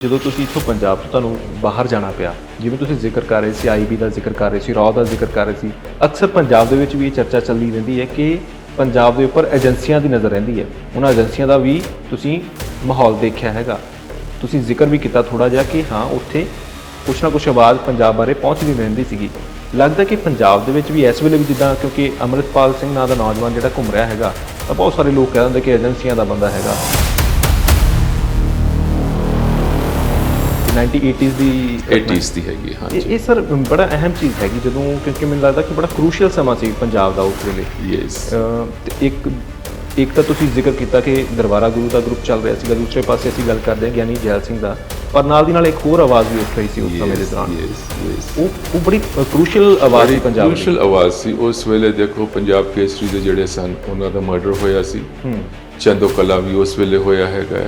ਜਦੋਂ ਤੁਸੀਂ ਇੱਥੋਂ ਪੰਜਾਬ ਤੋਂ ਤੁਹਾਨੂੰ ਬਾਹਰ ਜਾਣਾ ਪਿਆ, ਜਿਵੇਂ ਤੁਸੀਂ ਜ਼ਿਕਰ ਕਰ ਰਹੇ ਸੀ ਆਈਬੀ ਦਾ ਜ਼ਿਕਰ ਕਰ ਰਹੇ ਸੀ, ਰॉ ਦਾ ਜ਼ਿਕਰ ਕਰ ਰਹੇ ਸੀ, ਅਕਸਰ ਪੰਜਾਬ ਦੇ ਵਿੱਚ ਵੀ ਇਹ ਚਰਚਾ ਚੱਲਦੀ ਰਹਿੰਦੀ ਹੈ ਕਿ ਪੰਜਾਬ ਦੇ ਉੱਪਰ ਏਜੰਸੀਆਂ ਦੀ ਨਜ਼ਰ ਰਹਿੰਦੀ ਹੈ। ਉਹਨਾਂ ਏਜੰਸੀਆਂ ਦਾ ਵੀ ਤੁਸੀਂ ਮਾਹੌਲ ਦੇਖਿਆ ਹੈਗਾ। ਤੁਸੀਂ ਜ਼ਿਕਰ ਵੀ ਕੀਤਾ ਥੋੜ੍ਹਾ ਜਿਹਾ ਕਿ ਹਾਂ ਉੱਥੇ ਕੁਛ ਨਾ ਕੁਛ ਆਵਾਜ਼ ਪੰਜਾਬ ਬਾਰੇ ਪਹੁੰਚਦੀ ਰਹਿੰਦੀ ਸੀਗੀ। ਲੱਗਦਾ ਕਿ ਪੰਜਾਬ ਦੇ ਵਿੱਚ ਵੀ ਇਸ ਵੇਲੇ ਵੀ ਜਿੱਦਾਂ ਕਿਉਂਕਿ ਅੰਮ੍ਰਿਤਪਾਲ ਸਿੰਘ ਨਾਂ ਦਾ ਨੌਜਵਾਨ ਜਿਹੜਾ ਘੁੰਮ ਰਿਹਾ ਹੈਗਾ, ਤਾਂ ਬਹੁਤ ਸਾਰੇ ਲੋਕ ਕਹਿ ਦਿੰਦੇ ਕਿ ਏਜੰਸੀਆਂ ਦਾ ਬੰਦਾ ਹੈਗਾ। 1980s ਦੀ 80s ਦੀ ਹੈਗੀ। ਹਾਂਜੀ, ਇਹ ਸਰ ਬੜਾ ਅਹਿਮ ਚੀਜ਼ ਹੈਗੀ ਜਦੋਂ, ਕਿਉਂਕਿ ਮੈਨੂੰ ਲੱਗਦਾ ਕਿ ਬੜਾ ਕਰੂਸ਼ੀਅਲ ਸਮਾਂ ਸੀ ਪੰਜਾਬ ਦਾ ਉਸ ਵੇਲੇ। ਯੈਸ। ਤੇ ਇੱਕ ਤਾਂ ਤੁਸੀਂ ਜ਼ਿਕਰ ਕੀਤਾ ਕਿ ਦਰਬਾਰਾ ਗੁਰੂ ਦਾ ਗਰੁੱਪ ਚੱਲ ਰਿਹਾ ਸੀਗਾ, ਦੂਸਰੇ ਪਾਸੇ ਅਸੀਂ ਗੱਲ ਕਰਦੇ ਹਾਂ ਗਿਆਨੀ ਜੈਲ ਸਿੰਘ ਦਾ, ਪਰ ਨਾਲ ਦੀ ਨਾਲ ਇੱਕ ਹੋਰ ਆਵਾਜ਼ ਵੀ ਉੱਠ ਰਹੀ ਸੀ ਉਸ ਸਮੇਂ ਦੇ ਦੌਰਾਨ। ਉਹ ਬੜੀ ਕਰੂਸ਼ੀਅਲ ਆਵਾਜ਼ ਸੀ ਪੰਜਾਬ ਦੀ। ਕਰੂਸ਼ੀਅਲ ਆਵਾਜ਼ ਸੀ ਉਸ ਵੇਲੇ। ਦੇਖੋ, ਪੰਜਾਬ ਕੇਸਰੀ ਦੇ ਜਿਹੜੇ ਸਨ ਉਹਨਾਂ ਦਾ ਮਰਡਰ ਹੋਇਆ ਸੀ। ਚੰਦੋ ਕਲਾ ਵੀ ਉਸ ਵੇਲੇ ਹੋਇਆ ਹੈਗਾ।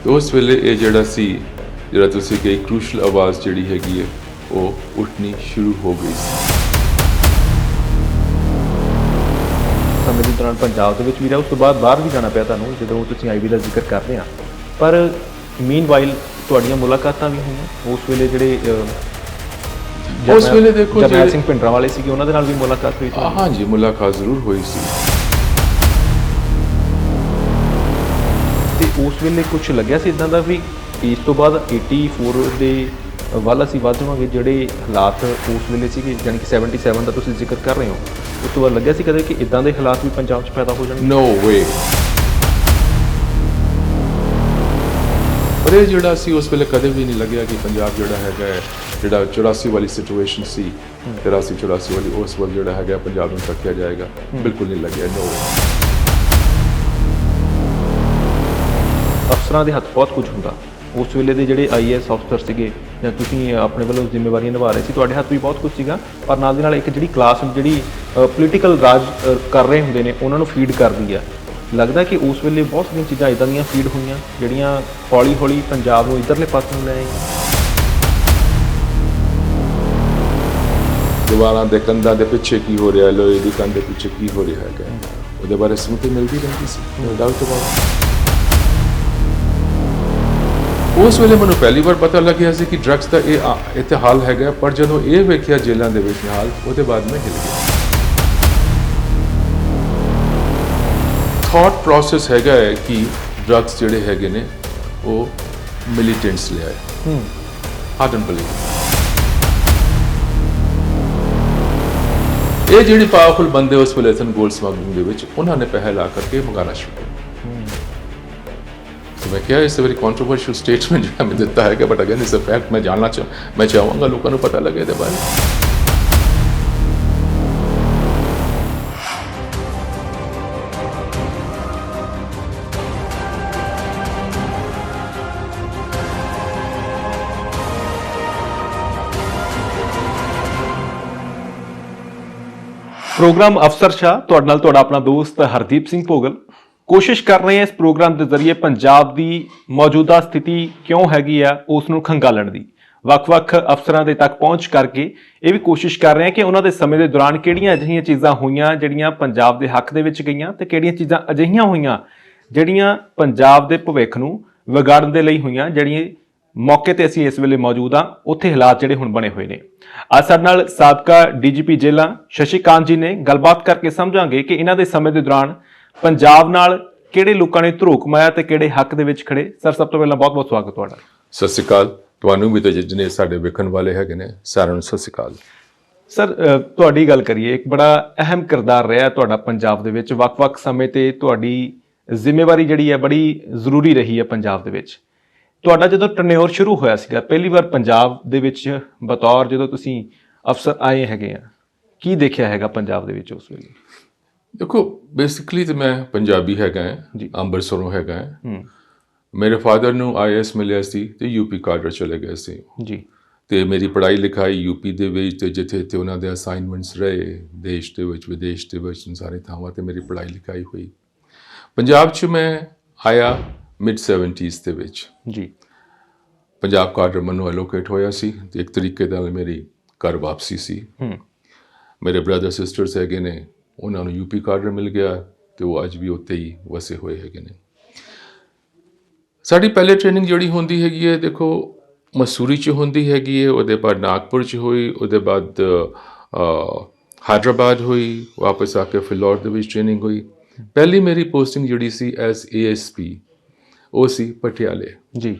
ਤੇ ਉਸ ਵੇਲੇ ਇਹ ਜਿਹੜਾ ਸੀ, ਜਿਹੜਾ ਤੁਸੀਂ ਕਿ ਕਰੂਸ਼ੀਅਲ ਆਵਾਜ਼ ਜਿਹੜੀ ਹੈਗੀ ਹੈ ਉਹ ਉੱਠਣੀ ਸ਼ੁਰੂ ਹੋ ਗਈ ਸੀ। ਸਮੇਂ ਦੇ ਦੌਰਾਨ ਪੰਜਾਬ ਦੇ ਵਿੱਚ ਵੀ ਰਿਹਾ, ਉਸ ਤੋਂ ਬਾਅਦ ਬਾਹਰ ਵੀ ਜਾਣਾ ਪਿਆ ਤੁਹਾਨੂੰ, ਜਦੋਂ ਤੁਸੀਂ ਆਈਬੀ ਦਾ ਜ਼ਿਕਰ ਕਰ ਰਹੇ ਹਾਂ। ਪਰ ਮੀਨਵਾਈਲ ਤੁਹਾਡੀਆਂ ਮੁਲਾਕਾਤਾਂ ਵੀ ਹੋਈਆਂ ਉਸ ਵੇਲੇ, ਜਿਹੜੇ ਉਸ ਵੇਲੇ ਦੇਖੋ ਜਰਨੈਲ ਸਿੰਘ ਭਿੰਡਰਾਂਵਾਲੇ ਸੀਗੇ, ਉਹਨਾਂ ਦੇ ਨਾਲ ਵੀ ਮੁਲਾਕਾਤ ਹੋਈ ਸੀ। ਹਾਂਜੀ, ਮੁਲਾਕਾਤ ਜ਼ਰੂਰ ਹੋਈ ਸੀ। ਤੇ ਉਸ ਵੇਲੇ ਕੁਝ ਲੱਗਿਆ ਸੀ ਇੱਦਾਂ ਦਾ ਵੀ ਇਸ ਤੋਂ ਬਾਅਦ 84 ਦੇ ਵੱਲ ਅਸੀਂ ਵੱਧ ਜਾਵਾਂਗੇ, ਜਿਹੜੇ ਹਾਲਾਤ ਉਸ ਵੇਲੇ ਸੀਗੇ, ਯਾਨੀ ਕਿ 77 ਦਾ ਤੁਸੀਂ ਜ਼ਿਕਰ ਕਰ ਰਹੇ ਹੋ, ਉਸ ਤੋਂ ਬਾਅਦ ਲੱਗਿਆ ਸੀ ਕਦੇ ਕਿ ਇੱਦਾਂ ਦੇ ਹਾਲਾਤ ਵੀ ਪੰਜਾਬ 'ਚ ਪੈਦਾ ਹੋ ਜਾਣਗੇ? ਨੋ ਵੇ। ਪਰ ਇਹ ਜਿਹੜਾ ਸੀ ਉਸ ਵੇਲੇ ਕਦੇ ਵੀ ਨਹੀਂ ਲੱਗਿਆ ਕਿ ਪੰਜਾਬ ਜਿਹੜਾ ਹੈਗਾ ਹੈ, ਜਿਹੜਾ 84 ਵਾਲੀ ਸਿਚੁਏਸ਼ਨ ਸੀ, 83 84 ਵਾਲੀ, ਉਸ ਵੱਲ ਜਿਹੜਾ ਹੈਗਾ ਪੰਜਾਬ ਨੂੰ ਤੱਕਿਆ ਜਾਏਗਾ, ਬਿਲਕੁਲ ਨਹੀਂ ਲੱਗਿਆ। ਨੋ ਵੇ। ਅਫਸਰਾਂ ਦੇ ਹੱਥ ਬਹੁਤ ਕੁਝ ਹੁੰਦਾ ਉਸ ਵੇਲੇ ਦੇ, ਜਿਹੜੇ ਆਈਏਐਸ ਅਫਸਰ ਸੀਗੇ ਜਾਂ ਤੁਸੀਂ ਆਪਣੇ ਵੱਲੋਂ ਜ਼ਿੰਮੇਵਾਰੀਆਂ ਨਿਭਾ ਰਹੇ ਸੀ, ਤੁਹਾਡੇ ਹੱਥ ਵੀ ਬਹੁਤ ਕੁਝ ਸੀਗਾ, ਪਰ ਨਾਲ ਦੀ ਨਾਲ ਇੱਕ ਜਿਹੜੀ ਕਲਾਸ ਜਿਹੜੀ ਪੋਲੀਟੀਕਲ ਰਾਜ ਕਰ ਰਹੇ ਹੁੰਦੇ ਨੇ ਉਹਨਾਂ ਨੂੰ ਫੀਡ ਕਰਦੀ ਆ। ਲੱਗਦਾ ਕਿ ਉਸ ਵੇਲੇ ਬਹੁਤ ਸਾਰੀਆਂ ਚੀਜ਼ਾਂ ਇੱਦਾਂ ਦੀਆਂ ਫੀਡ ਹੋਈਆਂ ਜਿਹੜੀਆਂ ਹੌਲੀ ਹੌਲੀ ਪੰਜਾਬ ਨੂੰ ਇੱਧਰਲੇ ਪਾਸੇ ਨੂੰ ਲੈ ਆਈਆਂ। ਦੀਵਾਰਾਂ ਦੇ ਕੰਧਾਂ ਦੇ ਪਿੱਛੇ ਕੀ ਹੋ ਰਿਹਾ, ਲੋਹੇ ਦੀ ਕੰਧ ਦੇ ਪਿੱਛੇ ਕੀ ਹੋ ਰਿਹਾ ਹੈਗਾ, ਉਹਦੇ ਬਾਰੇ ਸੁਣਤੇ ਮਿਲਦੀ ਰਹਿੰਦੀ ਸੀ। ਨੋ ਡਾਊਟ ਅਬਾਊਟ। ਉਸ ਵੇਲੇ ਮੈਨੂੰ ਪਹਿਲੀ ਵਾਰ ਪਤਾ ਲੱਗਿਆ ਸੀ ਕਿ ਡਰੱਗਸ ਦਾ ਇਹ ਇੱਥੇ ਹਾਲ ਹੈਗਾ, ਪਰ ਜਦੋਂ ਇਹ ਵੇਖਿਆ ਜੇਲ੍ਹਾਂ ਦੇ ਵਿੱਚ ਹਾਲ, ਉਹਦੇ ਬਾਅਦ ਮੈਂ ਹਿੱਲ ਗਿਆ। ਥਾਟ ਪ੍ਰੋਸੈਸ ਹੈਗਾ ਹੈ ਕਿ ਡਰੱਗਸ ਜਿਹੜੇ ਹੈਗੇ ਨੇ ਉਹ ਮਿਲੀਟੈਂਟਸ ਲਿਆਏ। I don't believe. ਇਹ ਜਿਹੜੀ ਪਾਵਰਫੁਲ ਬੰਦੇ ਉਸ ਵੇਲੇ ਸਨ ਗੋਲਡ ਸਮਗਲਿੰਗ ਦੇ ਵਿੱਚ, ਉਹਨਾਂ ਨੇ ਪੈਸੇ ਲਾ ਕਰਕੇ ਮੰਗਾਉਣਾ ਸ਼ੁਰੂ ਕੀਤਾ। मैं क्या it's a very controversial statement जो हमें देता है, but again it's a fact. मैं चाहूँगा लोगों को पता लगे इसके बारे में। ਪ੍ਰੋਗਰਾਮ ਅਫਸਰਸ਼ਾਹ ਤੁਹਾਡੇ ਨਾਲ ਤੁਹਾਡਾ ਆਪਣਾ ਦੋਸਤ ਹਰਦੀਪ ਸਿੰਘ ਭੋਗਲ ਕੋਸ਼ਿਸ਼ ਕਰ ਰਹੇ ਹਾਂ ਇਸ ਪ੍ਰੋਗਰਾਮ ਦੇ ਜ਼ਰੀਏ ਪੰਜਾਬ ਦੀ ਮੌਜੂਦਾ ਸਥਿਤੀ ਕਿਉਂ ਹੈਗੀ ਆ ਉਸ ਨੂੰ ਖੰਗਾਲਣ ਦੀ। ਵੱਖ-ਵੱਖ ਅਫਸਰਾਂ ਦੇ ਤੱਕ ਪਹੁੰਚ ਕਰਕੇ ਇਹ ਵੀ ਕੋਸ਼ਿਸ਼ ਕਰ ਰਹੇ ਹਾਂ ਕਿ ਉਹਨਾਂ ਦੇ ਸਮੇਂ ਦੇ ਦੌਰਾਨ ਕਿਹੜੀਆਂ ਅਜਿਹੀਆਂ ਚੀਜ਼ਾਂ ਹੋਈਆਂ ਜਿਹੜੀਆਂ ਪੰਜਾਬ ਦੇ ਹੱਕ ਦੇ ਵਿੱਚ ਗਈਆਂ ਤੇ ਕਿਹੜੀਆਂ ਚੀਜ਼ਾਂ ਅਜਿਹੀਆਂ ਹੋਈਆਂ ਜਿਹੜੀਆਂ ਪੰਜਾਬ ਦੇ ਭਵਿੱਖ ਨੂੰ ਵਿਗਾੜਨ ਦੇ ਲਈ ਹੋਈਆਂ, ਜਿਹੜੀਆਂ ਮੌਕੇ ਤੇ ਅਸੀਂ ਇਸ ਵੇਲੇ ਮੌਜੂਦ ਹਾਂ ਉੱਥੇ ਹਾਲਾਤ ਜਿਹੜੇ ਹੁਣ ਬਣੇ ਹੋਏ ਨੇ। ਅੱਜ ਸਾਡੇ ਨਾਲ ਸਾਬਕਾ ਡੀਜੀਪੀ ਜੇਲ੍ਹਾਂ ਸ਼ਸ਼ੀ ਕਾਂਤ ਜੀ ਨੇ। ਗੱਲਬਾਤ ਕਰਕੇ ਸਮਝਾਂਗੇ ਕਿ ਇਹਨਾਂ ਦੇ ਸਮੇਂ ਦੇ ਦੌਰਾਨ ਪੰਜਾਬ ਨਾਲ ਕਿਹੜੇ ਲੋਕਾਂ ਨੇ ਧਰੋਹ ਕਮਾਇਆ ਤੇ ਕਿਹੜੇ ਹੱਕ ਦੇ ਵਿੱਚ ਖੜੇ। ਸਰ, ਸਭ ਤੋਂ ਪਹਿਲਾਂ ਬਹੁਤ-ਬਹੁਤ ਸਵਾਗਤ ਤੁਹਾਡਾ। ਸਤਿ ਸ਼੍ਰੀ ਅਕਾਲ ਤੁਹਾਨੂੰ ਵੀ ਤੇ ਜਿਹਨੇ ਸਾਡੇ ਵੇਖਣ ਵਾਲੇ ਹੈਗੇ ਨੇ ਸਾਰਿਆਂ ਨੂੰ ਸਤਿ ਸ਼੍ਰੀ ਅਕਾਲ। ਸਰ, ਤੁਹਾਡੀ ਗੱਲ ਕਰੀਏ, ਇੱਕ ਬੜਾ ਅਹਿਮ ਕਿਰਦਾਰ ਰਿਹਾ ਤੁਹਾਡਾ ਪੰਜਾਬ ਦੇ ਵਿੱਚ। ਵੱਖ-ਵੱਖ ਸਮੇਂ ਤੇ ਤੁਹਾਡੀ ਜ਼ਿੰਮੇਵਾਰੀ ਜਿਹੜੀ ਹੈ ਬੜੀ ਜ਼ਰੂਰੀ ਰਹੀ ਹੈ ਪੰਜਾਬ ਦੇ ਵਿੱਚ। ਤੁਹਾਡਾ ਜਦੋਂ ਟਰਨਿਓਰ ਸ਼ੁਰੂ ਹੋਇਆ ਸੀਗਾ ਪਹਿਲੀ ਵਾਰ ਪੰਜਾਬ ਦੇ ਵਿੱਚ ਬਤੌਰ ਜਦੋਂ ਤੁਸੀਂ ਅਫਸਰ ਆਏ ਹੈਗੇ ਆ, ਕੀ ਦੇਖਿਆ ਹੈਗਾ ਪੰਜਾਬ ਦੇ ਵਿੱਚ ਉਸ ਵੇਲੇ? ਦੇਖੋ, ਬੇਸਿਕਲੀ ਤੇ ਮੈਂ ਪੰਜਾਬੀ ਹੈਗਾ ਜੀ, ਅੰਮ੍ਰਿਤਸਰੋਂ ਹੈਗਾ। ਮੇਰੇ ਫਾਦਰ ਨੂੰ ਆਈਐਸ ਮਿਲਿਆ ਸੀ ਤੇ ਯੂਪੀ ਕਾਡਰ ਚਲੇ ਗਏ ਸੀ ਜੀ, ਤੇ ਮੇਰੀ ਪੜ੍ਹਾਈ ਲਿਖਾਈ ਯੂਪੀ ਦੇ ਵਿੱਚ ਤੇ ਜਿੱਥੇ ਉਹਨਾਂ ਦੇ ਅਸਾਈਨਮੈਂਟਸ ਰਹੇ ਦੇਸ਼ ਦੇ ਵਿੱਚ ਵਿਦੇਸ਼ ਦੇ ਵਿੱਚ ਸਾਰੇ ਥਾਵਾਂ ਤੇ ਮੇਰੀ ਪੜ੍ਹਾਈ ਲਿਖਾਈ ਹੋਈ। ਪੰਜਾਬ 'ਚ ਮੈਂ ਆਇਆ ਮਿਡ 70s ਦੇ ਵਿੱਚ ਜੀ। ਪੰਜਾਬ ਕਾਡਰ ਮੈਨੂੰ ਐਲੋਕੇਟ ਹੋਇਆ ਸੀ ਤੇ ਇੱਕ ਤਰੀਕੇ ਨਾਲ ਮੇਰੀ ਘਰ ਵਾਪਸੀ ਸੀ। ਮੇਰੇ ਬ੍ਰਦਰ ਸਿਸਟਰਸ ਹੈਗੇ ਨੇ, ਉਹਨਾਂ ਨੂੰ ਯੂਪੀ ਕਾਡਰ ਮਿਲ ਗਿਆ ਤੇ ਉਹ ਅੱਜ ਵੀ ਉੱਥੇ ਹੀ ਵਸੇ ਹੋਏ ਹੈਗੇ ਨੇ। ਸਾਡੀ ਪਹਿਲੇ ਟ੍ਰੇਨਿੰਗ ਜਿਹੜੀ ਹੁੰਦੀ ਹੈਗੀ ਹੈ, ਦੇਖੋ ਮਸੂਰੀ 'ਚ ਹੁੰਦੀ ਹੈਗੀ ਹੈ, ਉਹਦੇ ਬਾਅਦ ਨਾਗਪੁਰ 'ਚ ਹੋਈ, ਉਹਦੇ ਬਾਅਦ ਹੈਦਰਾਬਾਦ ਹੋਈ, ਵਾਪਸ ਆ ਕੇ ਫਿਲੌਰ ਦੇ ਵਿੱਚ ਟ੍ਰੇਨਿੰਗ ਹੋਈ। ਪਹਿਲੀ ਮੇਰੀ ਪੋਸਟਿੰਗ ਜਿਹੜੀ ਸੀ ਐਸ ASP ਉਹ ਸੀ ਪਟਿਆਲੇ ਜੀ।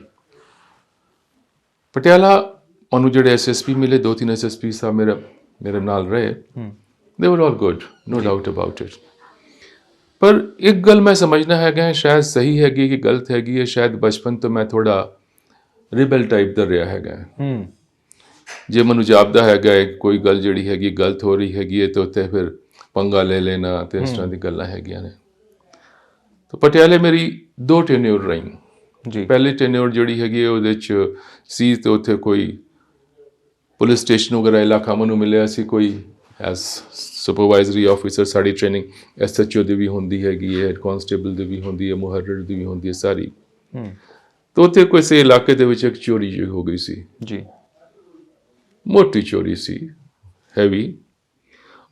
ਪਟਿਆਲਾ ਉਹਨੂੰ ਜਿਹੜੇ SSP ਮਿਲੇ, 2-3 SSP ਸਾਹਿਬ ਮੇਰੇ ਨਾਲ ਰਹੇ। They were all good, no doubt about it. ਪਰ ਇੱਕ ਗੱਲ ਮੈਂ ਸਮਝਣਾ ਹੈਗਾ, ਸ਼ਾਇਦ ਸਹੀ ਹੈਗੀ ਕਿ ਗਲਤ ਹੈਗੀ ਹੈ, ਸ਼ਾਇਦ ਬਚਪਨ ਤੋਂ ਮੈਂ ਥੋੜਾ ਰਿਬਲ ਟਾਈਪ ਦਾ ਰਿਹਾ ਹੈਗਾ। ਜੇ ਮੈਨੂੰ ਜਾਪਦਾ ਹੈਗਾ ਕੋਈ ਗੱਲ ਜਿਹੜੀ ਹੈਗੀ ਗਲਤ ਹੋ ਰਹੀ ਹੈਗੀ ਹੈ, ਤੇ ਉੱਥੇ ਫਿਰ ਪੰਗਾ ਲੈ ਲੈਣਾ ਤੇ ਇਸ ਤਰ੍ਹਾਂ ਦੀ ਗੱਲਾਂ ਹੈਗੀਆਂ ਨੇ। ਤਾਂ ਪਟਿਆਲੇ ਮੇਰੀ 2 ਟੈਨਿਓਰ ਰਹੀ ਜੀ। ਪਹਿਲੀ ਟੈਨਿਓਰ ਜਿਹੜੀ ਹੈਗੀ ਹੈ ਉਹਦੇ 'ਚ ਸੀ, ਤੇ ਉੱਥੇ ਕੋਈ ਪੁਲਿਸ ਸਟੇਸ਼ਨ ਵਗੈਰਾ ਇਲਾਕਾ ਮੈਨੂੰ ਮਿਲਿਆ ਸੀ, ਕੋਈ ਐਸ ਸੁਪਰਵਾਈਜ਼ਰੀ ਆਫਿਸਰ। ਸਾਡੀ ਟ੍ਰੇਨਿੰਗ SHO ਦੀ ਵੀ ਹੁੰਦੀ ਹੈਗੀ ਹੈ, ਹੈਡ ਕਾਂਸਟੇਬਲ ਦੀ ਵੀ ਹੁੰਦੀ ਹੈ, ਮੁਹੱਰਰ ਦੀ ਵੀ ਹੁੰਦੀ ਹੈ ਸਾਰੀ। ਤਾਂ ਉੱਥੇ ਕਿਸੇ ਇਲਾਕੇ ਦੇ ਵਿੱਚ ਇੱਕ ਚੋਰੀ ਜਿਹੀ ਹੋ ਗਈ ਸੀ ਜੀ। ਮੋਟੀ ਚੋਰੀ ਸੀ, ਹੈਵੀ।